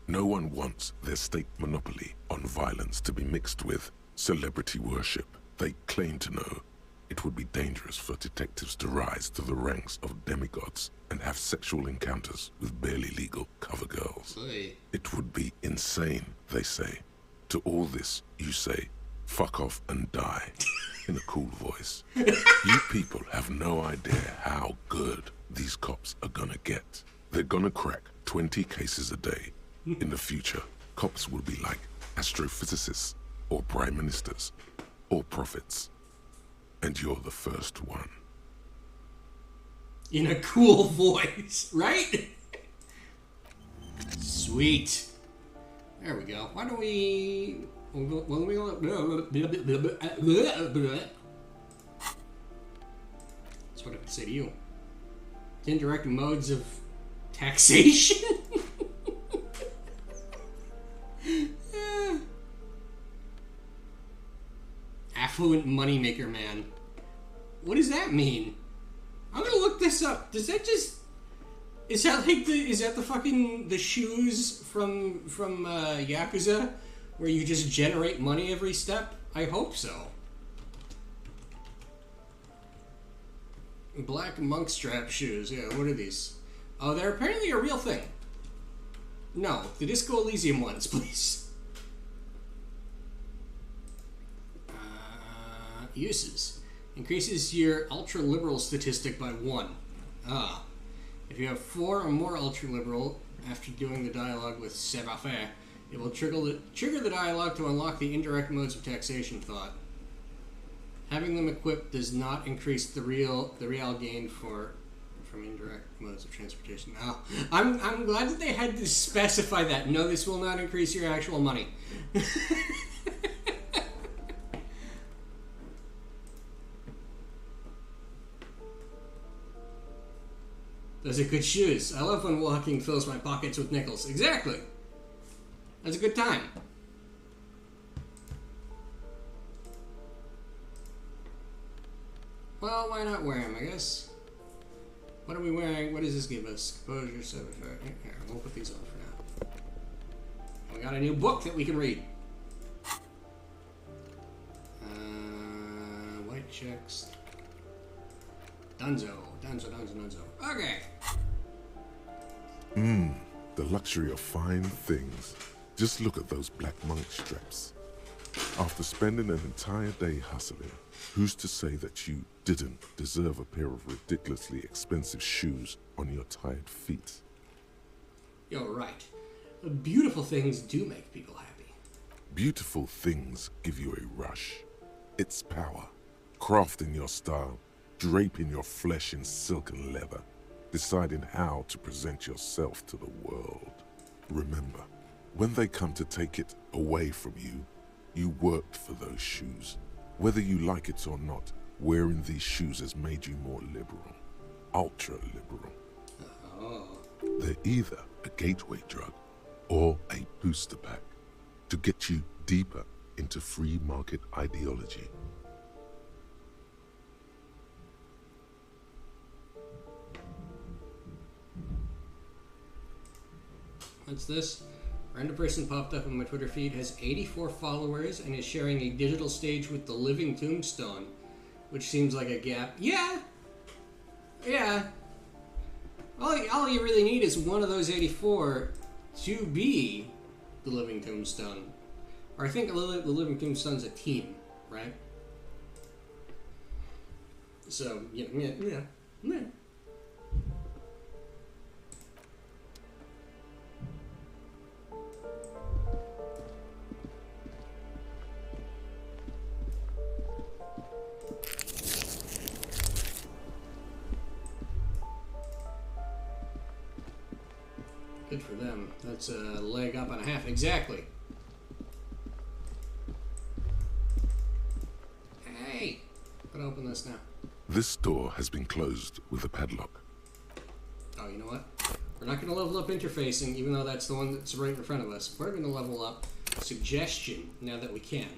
No one wants their state monopoly on violence to be mixed with celebrity worship. They claim to know it would be dangerous for detectives to rise to the ranks of demigods and have sexual encounters with barely legal cover girls. Oy. It would be insane, they say. To all this, you say, fuck off and die, in a cool voice. You people have no idea how good these cops are gonna get. They're gonna crack 20 cases a day. In the future, cops will be like astrophysicists, or prime ministers, or prophets. And you're the first one. In a cool voice, right? Sweet. There we go. Why don't we... That's what I would say to you. Indirect modes of taxation? Affluent moneymaker man. What does that mean? I'm gonna look this up. Does that just... Is that like the shoes from Yakuza? Where you just generate money every step? I hope so. Black monk strap shoes. Yeah, what are these? Oh, they're apparently a real thing. No, the Disco Elysium ones, please. Uses. Increases your ultra-liberal statistic by 1. If you have 4 or more ultra-liberal after doing the dialogue with Séraphin, it will trigger the dialogue to unlock the indirect modes of taxation thought. Having them equipped does not increase the real gain from indirect modes of transportation. Now, I'm glad that they had to specify that. No, this will not increase your actual money. Those are good shoes. I love when walking fills my pockets with nickels. Exactly. That's a good time. Well, why not wear them, I guess? What are we wearing? What does this give us? Composure, 75. Here, we'll put these on for now. We got a new book that we can read. White checks. Dunzo. Okay. The luxury of fine things. Just look at those black monk straps. After spending an entire day hustling, who's to say that you didn't deserve a pair of ridiculously expensive shoes on your tired feet? You're right. Beautiful things do make people happy. Beautiful things give you a rush. It's power. Crafting your style, draping your flesh in silk and leather, deciding how to present yourself to the world. Remember, when they come to take it away from you, you worked for those shoes. Whether you like it or not, wearing these shoes has made you more liberal. Ultra-liberal. Oh. They're either a gateway drug or a booster pack to get you deeper into free market ideology. What's this? A random person popped up on my Twitter feed, has 84 followers, and is sharing a digital stage with the Living Tombstone, which seems like a gap. Yeah! All you really need is one of those 84 to be the Living Tombstone. Or I think the Living Tombstone's a team, right? So, yeah. Good for them. That's a leg up and a half. Exactly. Hey! Gotta open this now. This door has been closed with a padlock. Oh, you know what? We're not gonna level up interfacing, even though that's the one that's right in front of us. We're gonna level up suggestion now that we can.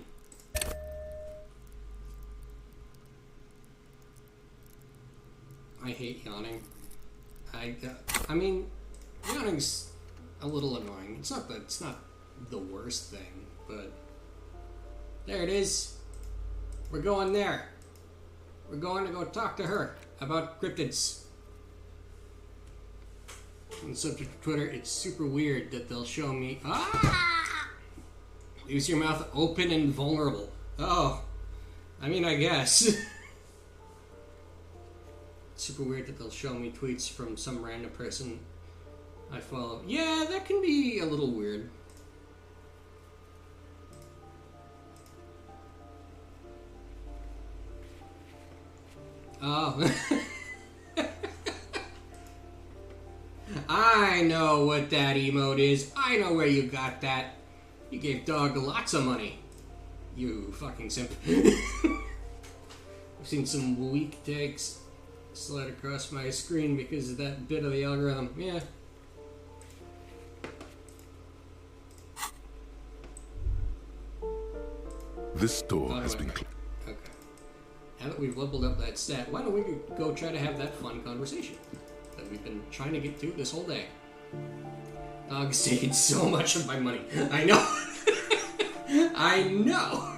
I hate yawning. I mean, yawning's a little annoying. It's not the worst thing, but there it is. We're going there. We're going to go talk to her about cryptids. On the subject of Twitter, it's super weird that they'll show me use your mouth open and vulnerable. Oh, I mean, I guess. Super weird that they'll show me tweets from some random person I follow. Yeah, that can be a little weird. Oh. I know what that emote is. I know where you got that. You gave Dog lots of money. You fucking simp. I've seen some weak takes slide across my screen because of that bit of the algorithm. Yeah. This door has been okay. Now that we've leveled up that stat, why don't we go try to have that fun conversation that we've been trying to get to this whole day? Dog's taking so much of my money. I know. I know.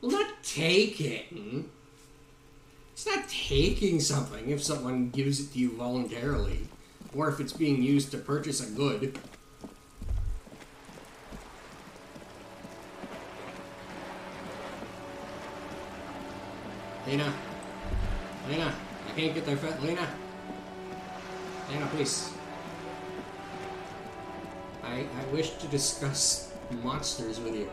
Well, not taking. It's not taking something if someone gives it to you voluntarily, or if it's being used to purchase a good. Lena, I can't get there, Lena, please. I wish to discuss monsters with you.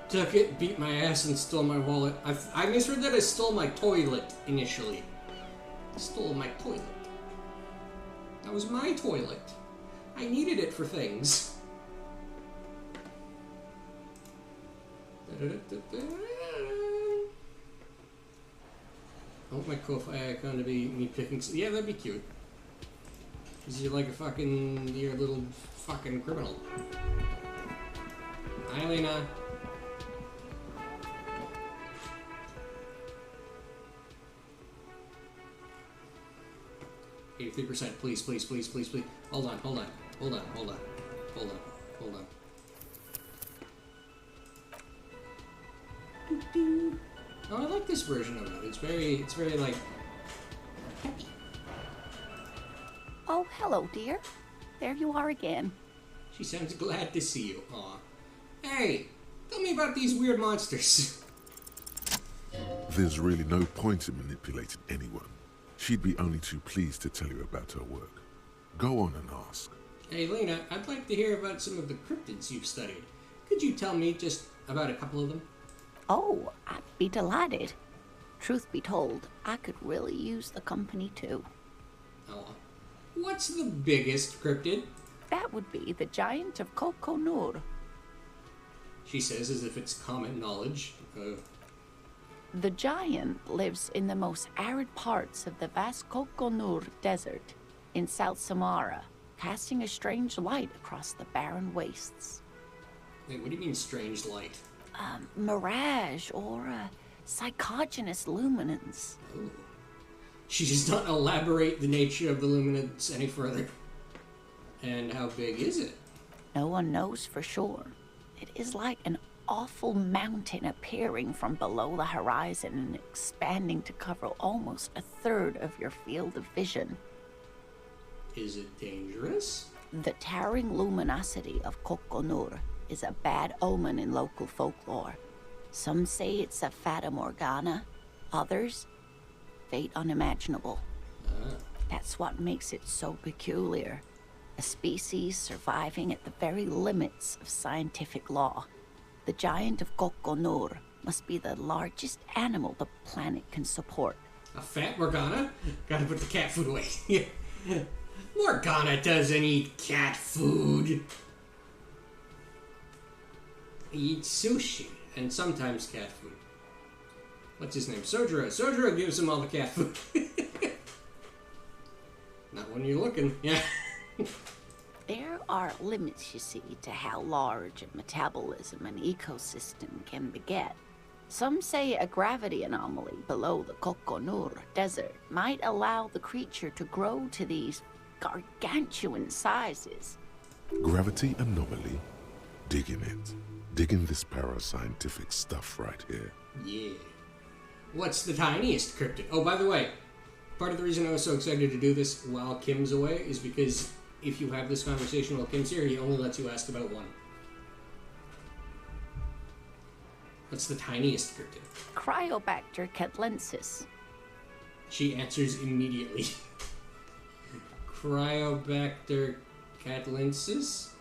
Took it, beat my ass, and stole my wallet. I misread that I stole my toilet initially. I stole my toilet. That was my toilet. I needed it for things. I want my Ko-Fi icon to be me picking. Yeah, that'd be cute. Cause you're like you're a little fucking criminal. Hi, Lena. %, please, please, please, please, please. Hold on. Oh, I like this version of it. It's very like happy. Oh, hello, dear. There you are again. She sounds glad to see you. Aw. Hey, tell me about these weird monsters. There's really no point in manipulating anyone. She'd be only too pleased to tell you about her work. Go on and ask. Hey, Lena, I'd like to hear about some of the cryptids you've studied. Could you tell me just about a couple of them? Oh, I'd be delighted. Truth be told, I could really use the company too. Oh, what's the biggest cryptid? That would be the Giant of Kokonur. She says as if it's common knowledge. The giant lives in the most arid parts of the vast Kokonur Desert in South Samara, casting a strange light across the barren wastes. Wait, what do you mean strange light? Mirage or psychogenous luminance. Oh. She does not elaborate the nature of the luminance any further. And how big is it? No one knows for sure. It is like an awful mountain appearing from below the horizon and expanding to cover almost a third of your field of vision. Is it dangerous? The towering luminosity of Kokonur is a bad omen in local folklore. Some say it's a fata morgana, others, fate unimaginable. That's what makes it so peculiar. A species surviving at the very limits of scientific law. The Giant of Kokonur must be the largest animal the planet can support. A fat Morgana? Gotta put the cat food away. Morgana doesn't eat cat food. He eats sushi and sometimes cat food. What's his name? Sojiro. Sojiro gives him all the cat food. Not when you're looking. Yeah. There are limits, you see, to how large a metabolism an ecosystem can beget. Some say a gravity anomaly below the Kokonur Desert might allow the creature to grow to these gargantuan sizes. Gravity anomaly? Digging it. Digging this parascientific stuff right here. Yeah. What's the tiniest cryptid? Oh, by the way, part of the reason I was so excited to do this while Kim's away is because if you have this conversation while Kim's here, he only lets you ask about one. What's the tiniest cryptid? Cryobacter catlensis. She answers immediately. Cryobacter catlensis?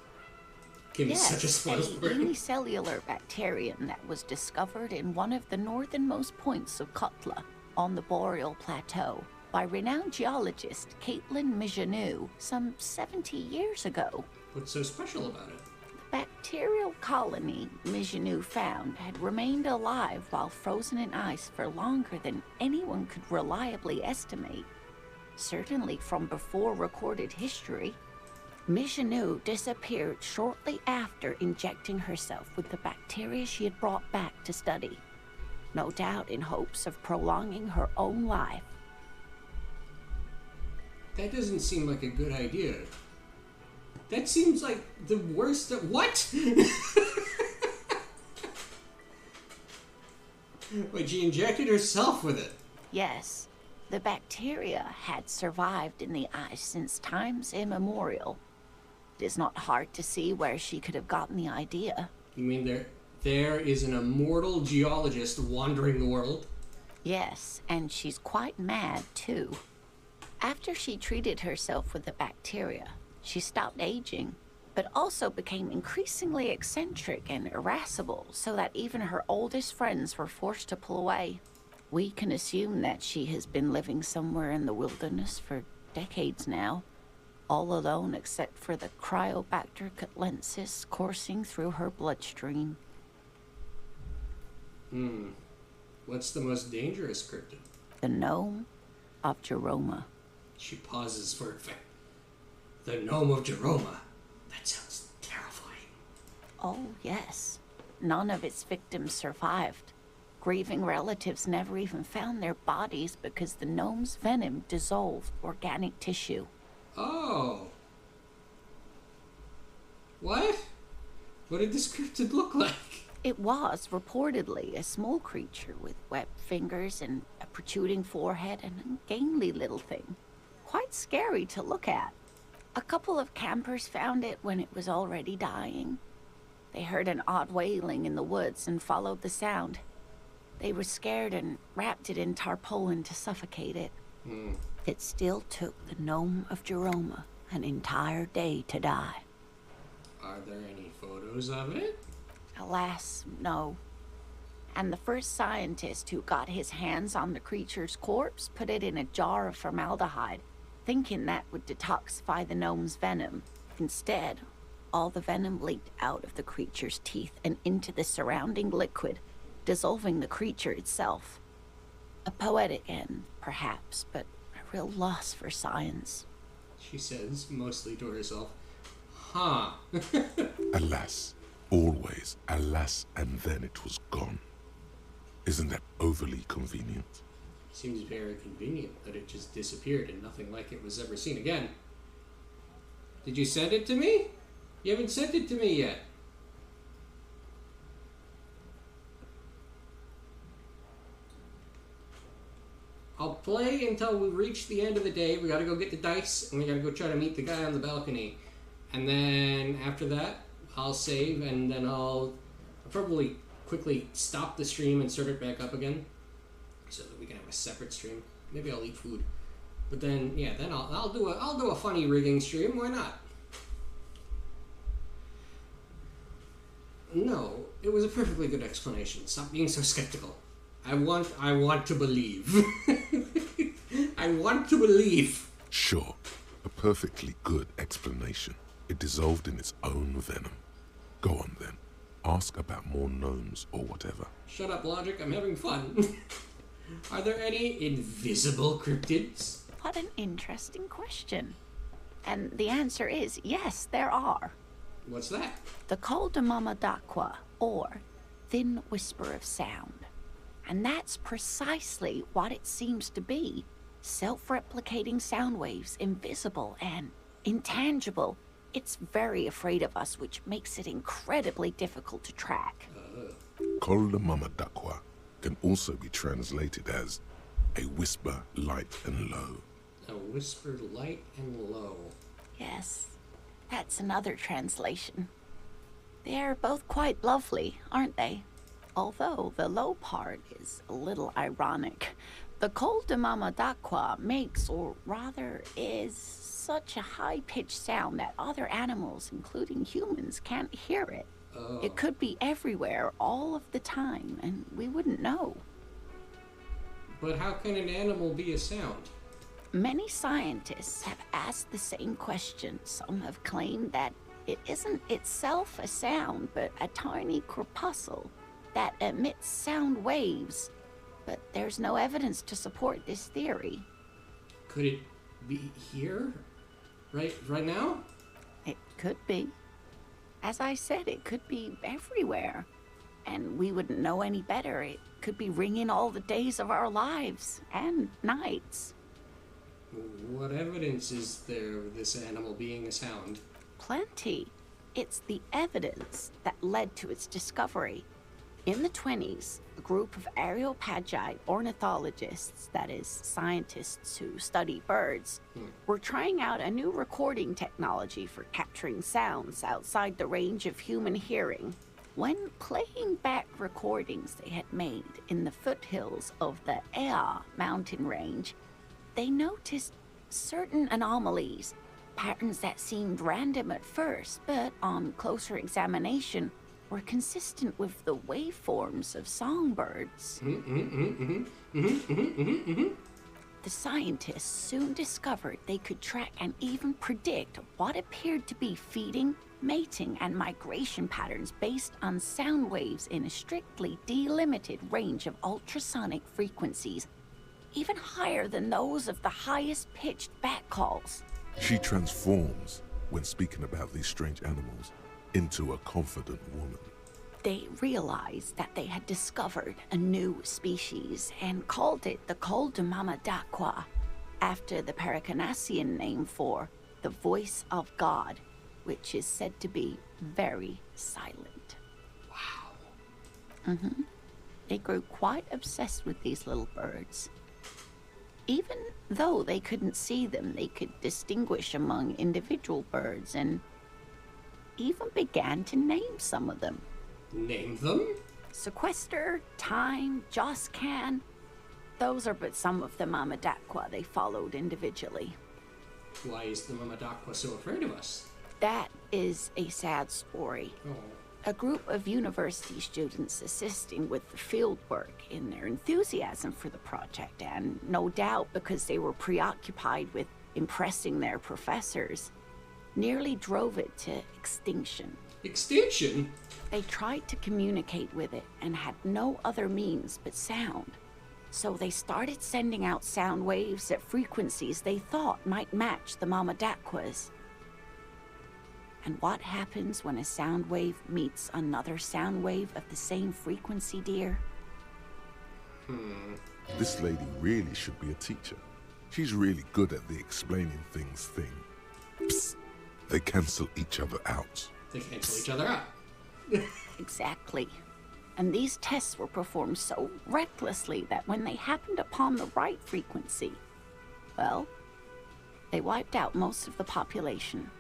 Kim is such a spoiled word. Unicellular bacterium that was discovered in one of the northernmost points of Kotla on the Boreal Plateau by renowned geologist Caitlin Mijanou some 70 years ago. What's so special about it? The bacterial colony Mijanou found had remained alive while frozen in ice for longer than anyone could reliably estimate. Certainly from before recorded history. Mijanou disappeared shortly after injecting herself with the bacteria she had brought back to study, no doubt in hopes of prolonging her own life. That doesn't seem like a good idea. That seems like the worst of... What? Wait, she injected herself with it? Yes. The bacteria had survived in the ice since times immemorial. It is not hard to see where she could have gotten the idea. You mean there is an immortal geologist wandering the world? Yes, and she's quite mad, too. After she treated herself with the bacteria, she stopped aging, but also became increasingly eccentric and irascible, so that even her oldest friends were forced to pull away. We can assume that she has been living somewhere in the wilderness for decades now, all alone except for the Cryobacter catlensis coursing through her bloodstream. What's the most dangerous cryptid? The Gnome of Jeroma. She pauses for effect. The Gnome of Jeroma. That sounds terrifying. Oh, yes. None of its victims survived. Grieving relatives never even found their bodies because the gnome's venom dissolved organic tissue. Oh. What? What did this cryptid look like? It was reportedly a small creature with webbed fingers and a protruding forehead and a gangly little thing. Quite scary to look at. A couple of campers found it when it was already dying. They heard an odd wailing in the woods and followed the sound. They were scared and wrapped it in tarpaulin to suffocate it. It still took the Gnome of Jeroma an entire day to die. Are there any photos of it? Alas, no. And the first scientist who got his hands on the creature's corpse put it in a jar of formaldehyde, thinking that would detoxify the gnome's venom. Instead, all the venom leaked out of the creature's teeth and into the surrounding liquid, dissolving the creature itself. A poetic end, perhaps, but a real loss for science. She says, mostly to herself, huh. Alas, always alas, and then it was gone. Isn't that overly convenient? Seems very convenient that it just disappeared and nothing like it was ever seen again. Did you send it to me? You haven't sent it to me yet. I'll play until we reach the end of the day. We gotta go get the dice, and we gotta go try to meet the guy on the balcony. And then after that, I'll save, and then I'll probably quickly stop the stream and start it back up again, so that we can have a separate stream. Maybe I'll eat food, but then yeah, then I'll do a funny rigging stream. Why not? No, it was a perfectly good explanation. Stop being so skeptical. I want to believe. I want to believe. Sure, a perfectly good explanation. It dissolved in its own venom. Go on then. Ask about more gnomes or whatever. Shut up, Logic. I'm having fun. Are there any invisible cryptids? What an interesting question. And the answer is yes, there are. What's that? The Col de Mama d'Aqua, or Thin Whisper of Sound. And that's precisely what it seems to be. Self-replicating sound waves, invisible and intangible. It's very afraid of us, which makes it incredibly difficult to track. Col de Mama d'Aqua can also be translated as a whisper light and low. A whisper light and low. Yes, that's another translation. They're both quite lovely, aren't they? Although the low part is a little ironic. The Col de Mama d'Aqua makes, or rather is, such a high-pitched sound that other animals, including humans, can't hear it. Oh. It could be everywhere, all of the time, and we wouldn't know. But how can an animal be a sound? Many scientists have asked the same question. Some have claimed that it isn't itself a sound, but a tiny corpuscle that emits sound waves. But there's no evidence to support this theory. Could it be here? Right now? It could be. As I said, it could be everywhere. And we wouldn't know any better. It could be ringing all the days of our lives and nights. What evidence is there of this animal being a sound? Plenty. It's the evidence that led to its discovery. In the 1920s, a group of Areopagite ornithologists, that is, scientists who study birds, were trying out a new recording technology for capturing sounds outside the range of human hearing. When playing back recordings they had made in the foothills of the Ea mountain range, they noticed certain anomalies. Patterns that seemed random at first, but on closer examination were consistent with the waveforms of songbirds. The scientists soon discovered they could track and even predict what appeared to be feeding, mating, and migration patterns based on sound waves in a strictly delimited range of ultrasonic frequencies, even higher than those of the highest pitched bat calls. She transforms, when speaking about these strange animals, into a confident woman. They realized that they had discovered a new species and called it the Koldamama after the Paracanassian name for the voice of God, which is said to be very silent. Wow. They grew quite obsessed with these little birds. Even though they couldn't see them, they could distinguish among individual birds and even began to name some of them. Name them? Sequester, Time, Joscan. Those are but some of the Mamadakwa they followed individually. Why is the Mamadakwa so afraid of us? That is a sad story. Oh. A group of university students assisting with the field work in their enthusiasm for the project, and no doubt because they were preoccupied with impressing their professors, nearly drove it to extinction. Extinction? They tried to communicate with it and had no other means but sound. So they started sending out sound waves at frequencies they thought might match the Mamadakwas. And what happens when a sound wave meets another sound wave of the same frequency, dear? This lady really should be a teacher. She's really good at the explaining things thing. Psst. They cancel each other out. They cancel each other out. Exactly. And these tests were performed so recklessly that when they happened upon the right frequency, well, they wiped out most of the population.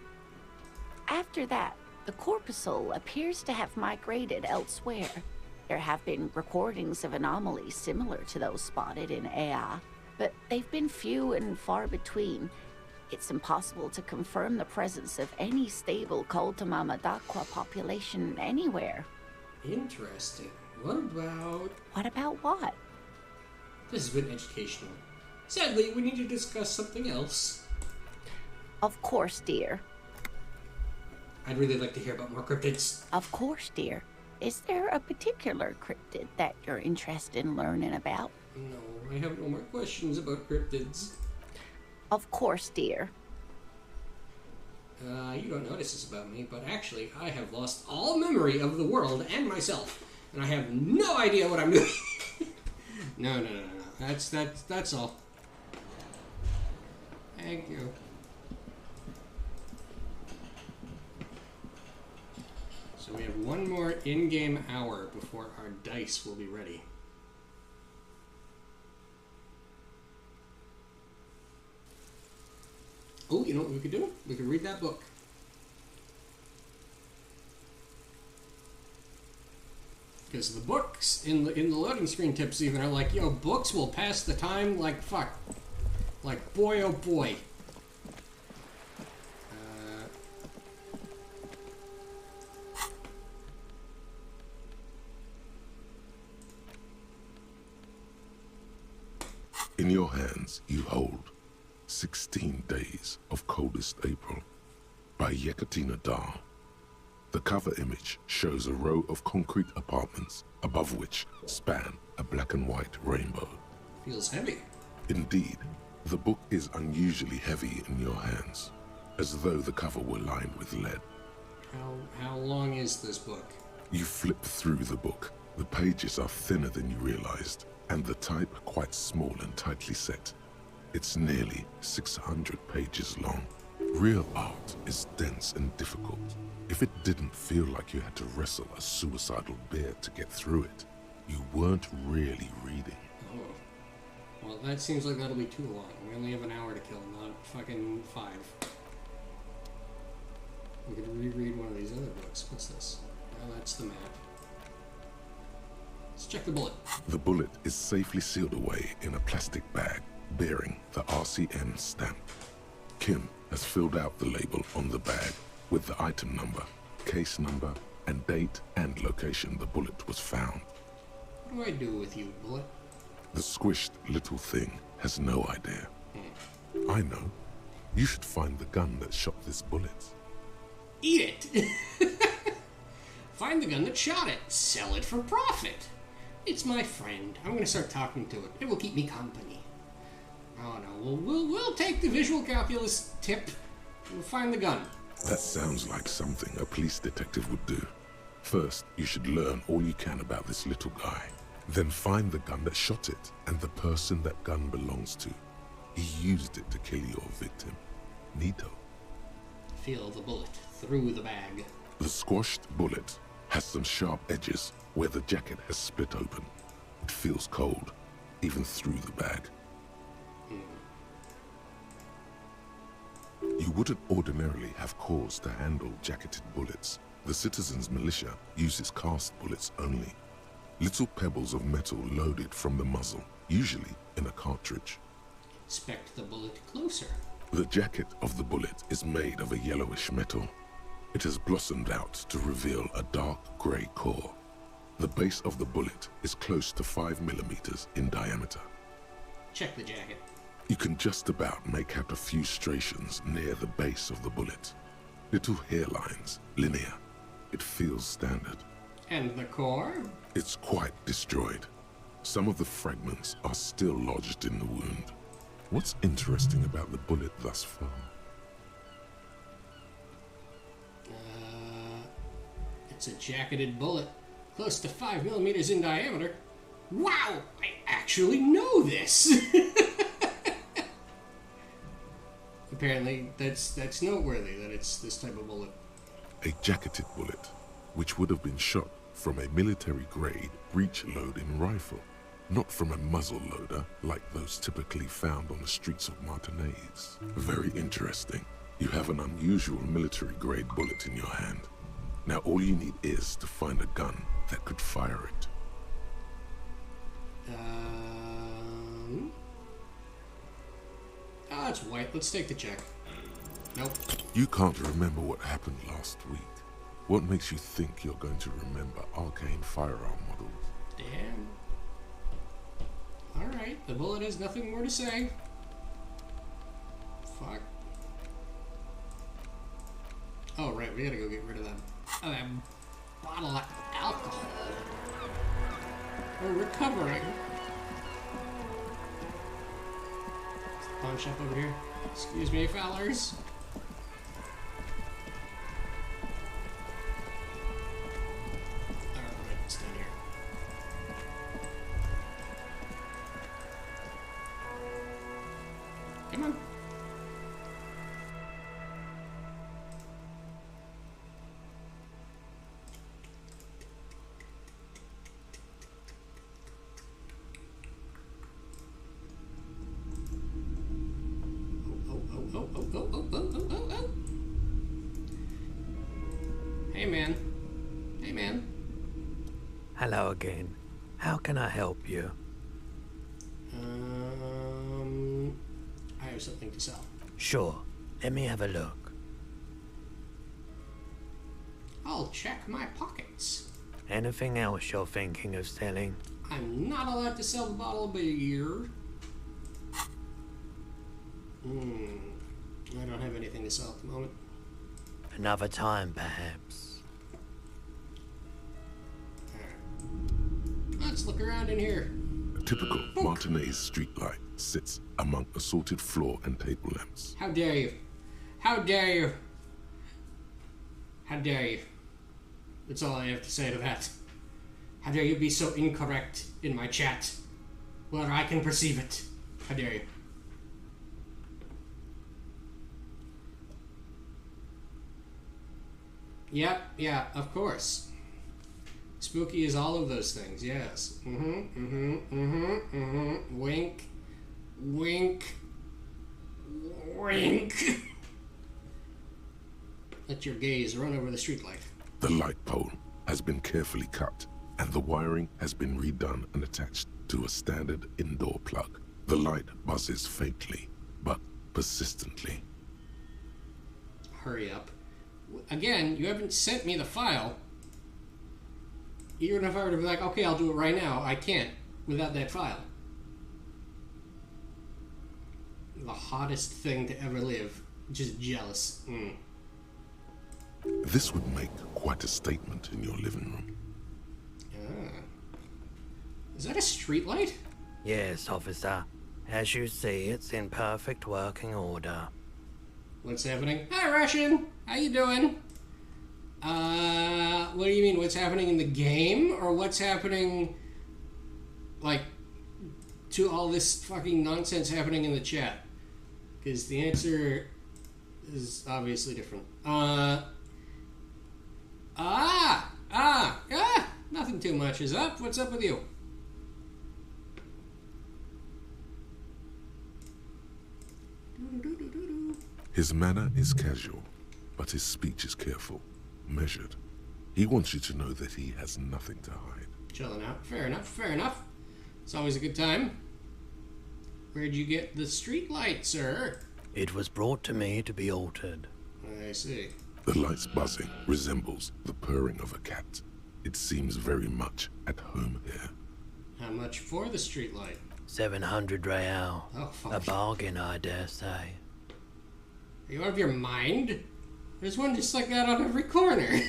After that, the corpuscle appears to have migrated elsewhere. There have been recordings of anomalies similar to those spotted in Ea, but they've been few and far between. It's impossible to confirm the presence of any stable Koldamamadakwa population anywhere. Interesting. What about... What about what? This has been educational. Sadly, we need to discuss something else. Of course, dear. I'd really like to hear about more cryptids. Of course, dear. Is there a particular cryptid that you're interested in learning about? No, I have no more questions about cryptids. Of course, dear. You don't notice this about me, but actually, I have lost all memory of the world and myself, and I have no idea what I'm doing. No. That's all. Thank you. So we have one more in-game hour before our dice will be ready. Oh, you know what we could do? We could read that book. Because the books in the loading screen tips even are like, yo, books will pass the time like fuck. Like boy oh boy. In your hands, you hold 16 Days of Coldest April by Yekatina Dar. The cover image shows a row of concrete apartments above which span a black and white rainbow. Feels heavy. Indeed, the book is unusually heavy in your hands, as though the cover were lined with lead. How long is this book? You flip through the book. The pages are thinner than you realized, and the type quite small and tightly set. It's nearly 600 pages long. Real art is dense and difficult. If it didn't feel like you had to wrestle a suicidal bear to get through it, you weren't really reading. Oh. Well, that seems like that'll be too long. We only have an hour to kill, not fucking 5. We could reread one of these other books. What's this? Oh, that's the map. Let's check the bullet. The bullet is safely sealed away in a plastic bag bearing the RCN stamp. Kim has filled out the label on the bag with the item number, case number, and date and location the bullet was found. What do I do with you, bullet? The squished little thing has no idea. I know. You should find the gun that shot this bullet. Eat it! Find the gun that shot it. Sell it for profit. It's my friend. I'm gonna start talking to it. It will keep me company. Oh no, we'll take the visual calculus tip. We'll find the gun. That sounds like something a police detective would do. First, you should learn all you can about this little guy. Then find the gun that shot it and the person that gun belongs to. He used it to kill your victim. Neato. Feel the bullet through the bag. The squashed bullet has some sharp edges where the jacket has split open. It feels cold, even through the bag. You wouldn't ordinarily have cause to handle jacketed bullets. The citizens' militia uses cast bullets only. Little pebbles of metal loaded from the muzzle, usually in a cartridge. Inspect the bullet closer. The jacket of the bullet is made of a yellowish metal. It has blossomed out to reveal a dark grey core. The base of the bullet is close to 5 millimeters in diameter. Check the jacket. You can just about make out a few striations near the base of the bullet. Little hairlines, linear. It feels standard. And the core? It's quite destroyed. Some of the fragments are still lodged in the wound. What's interesting about the bullet thus far? It's a jacketed bullet, close to 5 millimeters in diameter. Wow! I actually know this! Apparently, that's noteworthy that it's this type of bullet. A jacketed bullet, which would have been shot from a military-grade breech-loading rifle, not from a muzzle loader like those typically found on the streets of Martinez. Very interesting. You have an unusual military-grade bullet in your hand. Now all you need is to find a gun that could fire it. Oh, it's white. Let's take the check. Nope. You can't remember what happened last week. What makes you think you're going to remember arcane firearm models? Damn. Alright, the bullet has nothing more to say. Fuck. Oh, right, we gotta go get rid of that bottle of alcohol. We're recovering. Is the pawn shop over here? Excuse me, fellers. Alright, it's down here. Come on. Oh. Hey, man. Hey, man. Hello again. How can I help you? I have something to sell. Sure. Let me have a look. I'll check my pockets. Anything else you're thinking of selling? I'm not allowed to sell the bottle of beer. I don't have anything to sell at the moment. Another time, perhaps. Let's look around in here. A typical Martinez streetlight sits among assorted floor and table lamps. How dare you? How dare you? How dare you? That's all I have to say to that. How dare you be so incorrect in my chat where I can perceive it? How dare you? Yep, yeah, of course. Spooky is all of those things, yes. Wink. Wink. Wink. Let your gaze run over the streetlight. The light pole has been carefully cut, and the wiring has been redone and attached to a standard indoor plug. The light buzzes faintly, but persistently. hurry up. Again, you haven't sent me the file. Even if I were to be like, okay, I'll do it right now, I can't without that file. The hottest thing to ever live. Just jealous. This would make quite a statement in your living room. Is that a streetlight? Yes, officer. As you see, it's in perfect working order. What's happening? Hi, Russian! How you doing? What do you mean? What's happening in the game? Or what's happening, like, to all this fucking nonsense happening in the chat? Because the answer is obviously different. Nothing too much is up. What's up with you? His manner is casual, but his speech is careful, measured. He wants you to know that he has nothing to hide. Chilling out. Fair enough, fair enough. It's always a good time. Where'd you get the street light, sir? It was brought to me to be altered. I see. The light's buzzing resembles the purring of a cat. It seems very much at home here. How much for the street light? 700 real. Oh, fuck. A bargain, I dare say. Are you out of your mind? There's one just like that on every corner.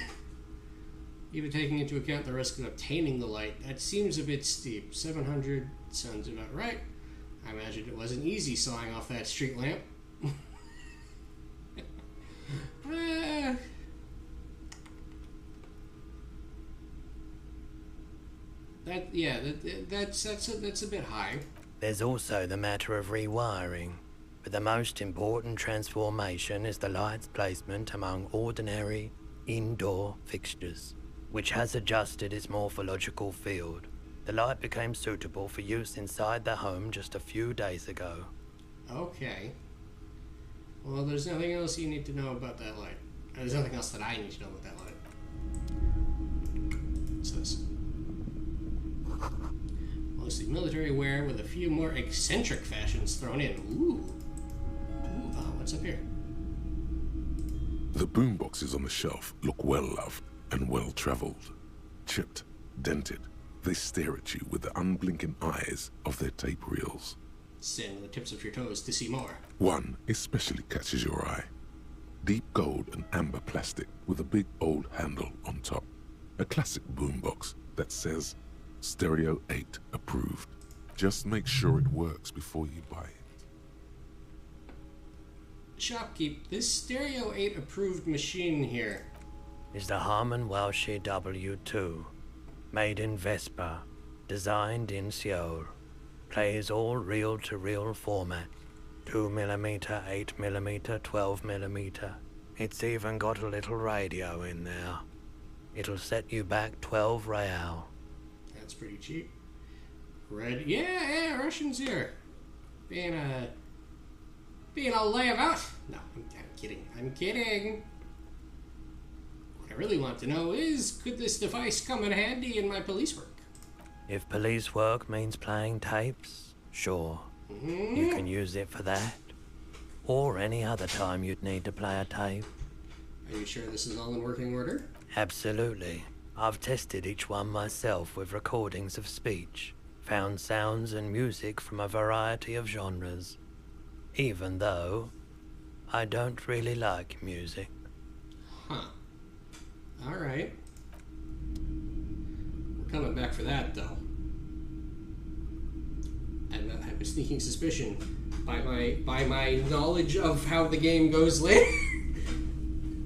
Even taking into account the risk of obtaining the light, that seems a bit steep. 700 sounds about right. I imagine it wasn't easy sawing off that street lamp. That's a bit high. There's also the matter of rewiring, but the most important transformation is the light's placement among ordinary indoor fixtures, which has adjusted its morphological field. The light became suitable for use inside the home just a few days ago. Okay. Well, there's nothing else you need to know about that light. There's nothing else that I need to know about that light. What's this? Mostly military wear with a few more eccentric fashions thrown in. Ooh. What's up here? The boomboxes on the shelf look well-loved and well-traveled. Chipped, dented, they stare at you with the unblinking eyes of their tape reels. Stand on the tips of your toes to see more. One especially catches your eye. Deep gold and amber plastic with a big old handle on top. A classic boombox that says Stereo 8 approved. Just make sure it works before you buy it. Shopkeep, this Stereo 8 approved machine here is the Harman Welsh W2, made in Vespa, designed in Seoul. Plays all reel-to-reel format, 2mm, 8mm, 12mm. It's even got a little radio in there. It'll set you back 12 real. That's pretty cheap. Red, yeah, Russians here. Being all layabout. No, I'm kidding. What I really want to know is, could this device come in handy in my police work? If police work means playing tapes, sure. You can use it for that. Or any other time you'd need to play a tape. Are you sure this is all in working order? Absolutely. I've tested each one myself with recordings of speech, found sounds and music from a variety of genres. Even though I don't really like music. Huh. Alright. We're coming back for that, though. I have a sneaking suspicion, by my knowledge of how the game goes later,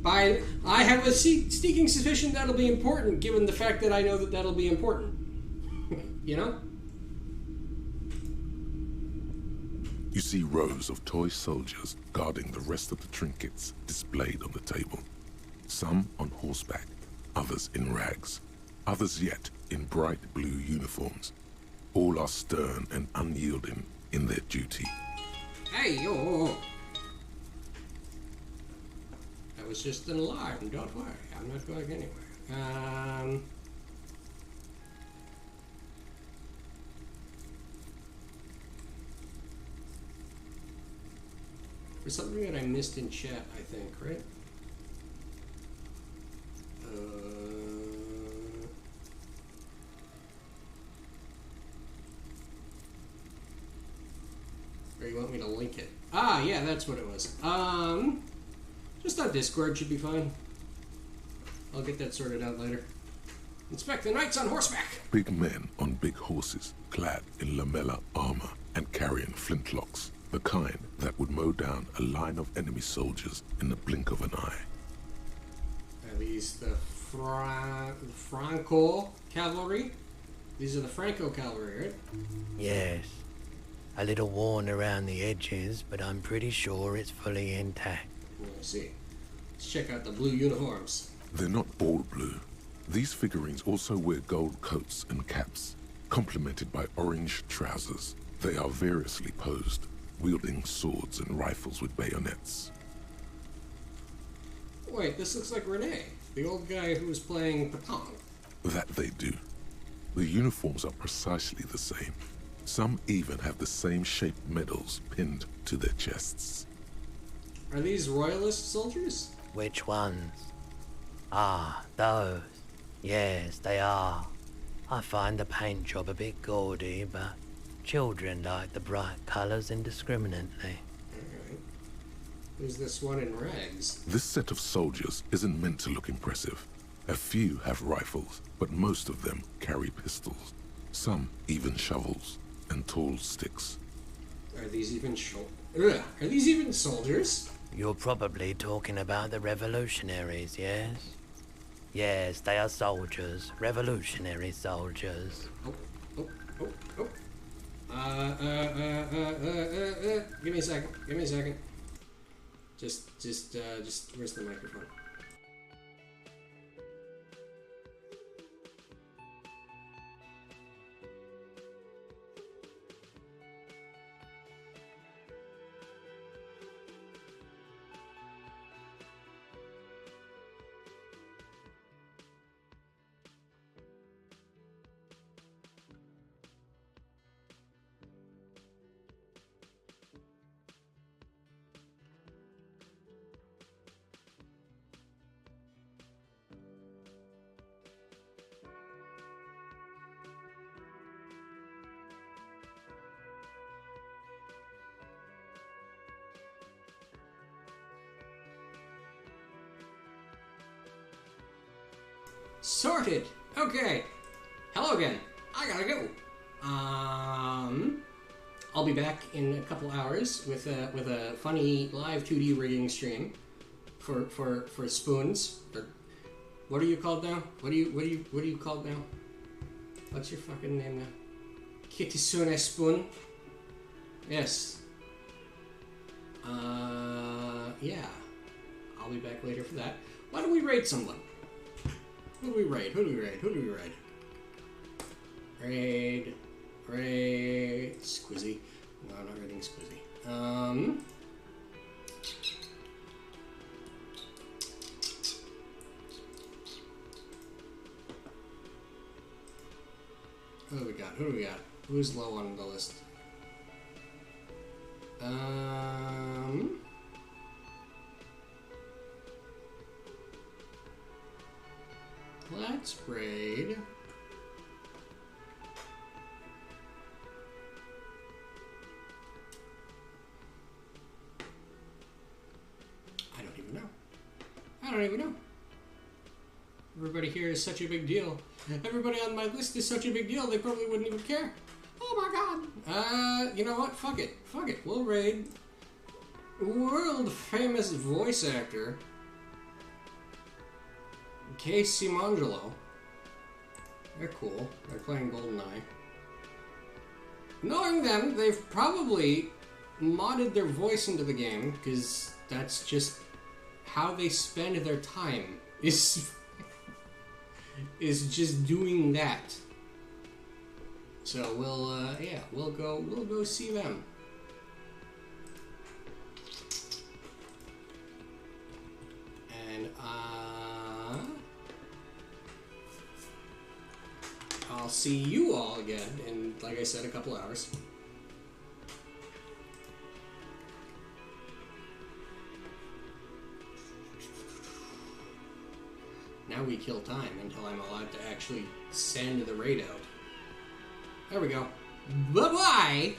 I have a sneaking suspicion that'll be important, given the fact that I know that that'll be important. You know? You see rows of toy soldiers guarding the rest of the trinkets displayed on the table. Some on horseback, others in rags, others yet in bright blue uniforms. All are stern and unyielding in their duty. Hey, yo! That was just an alarm, don't worry. I'm not going anywhere. There's something that I missed in chat, I think, right? Ah, yeah, that's what it was. Just on Discord should be fine. I'll get that sorted out later. Inspect the knights on horseback. Big men on big horses, clad in lamella armor and carrying flintlocks, the kind that would mow down a line of enemy soldiers in the blink of an eye. Are these the Franco cavalry? These are the Franco cavalry, right? Yes. A little worn around the edges, but I'm pretty sure it's fully intact. Let's see. Let's check out the blue uniforms. They're not all blue. These figurines also wear gold coats and caps, complemented by orange trousers. They are variously posed, wielding swords and rifles with bayonets. Wait, this looks like Renee, the old guy who was playing Patong. That they do. The uniforms are precisely the same. Some even have the same shaped medals pinned to their chests. Are these royalist soldiers? Which ones? Ah, those. Yes, they are. I find the paint job a bit gaudy, but children like the bright colours indiscriminately. Alright. Who's this one in rags? This set of soldiers isn't meant to look impressive. A few have rifles, but most of them carry pistols. Some even shovels and tall sticks. Are these even Are these even soldiers? You're probably talking about the revolutionaries, yes? Yes, they are soldiers. Revolutionary soldiers. Oh. Give me a second. Just, where's the microphone? Sorted. Okay. Hello again. I gotta go. I'll be back in a couple hours with a funny live 2D rigging stream for spoons. What are you called now? What are you called now? What's your fucking name now? Kitsune Spoon. Yes. Yeah. I'll be back later for that. Why don't we raid someone? Who do we raid? Raid. Squizzy. No, I'm not raiding Squizzy. Who do we got? Who's low on the list? Let's raid. I don't even know. Everybody here is such a big deal. Everybody on my list is such a big deal, they probably wouldn't even care. Oh my god. You know what? Fuck it. We'll raid world famous voice actor Casey Mangelo. They're cool. They're playing GoldenEye. Knowing them, they've probably modded their voice into the game, because that's just how they spend their time, is just doing that. So we'll go see them. And I'll see you all again in, like I said, a couple hours. Now we kill time until I'm allowed to actually send the raid out. There we go. Bye-bye!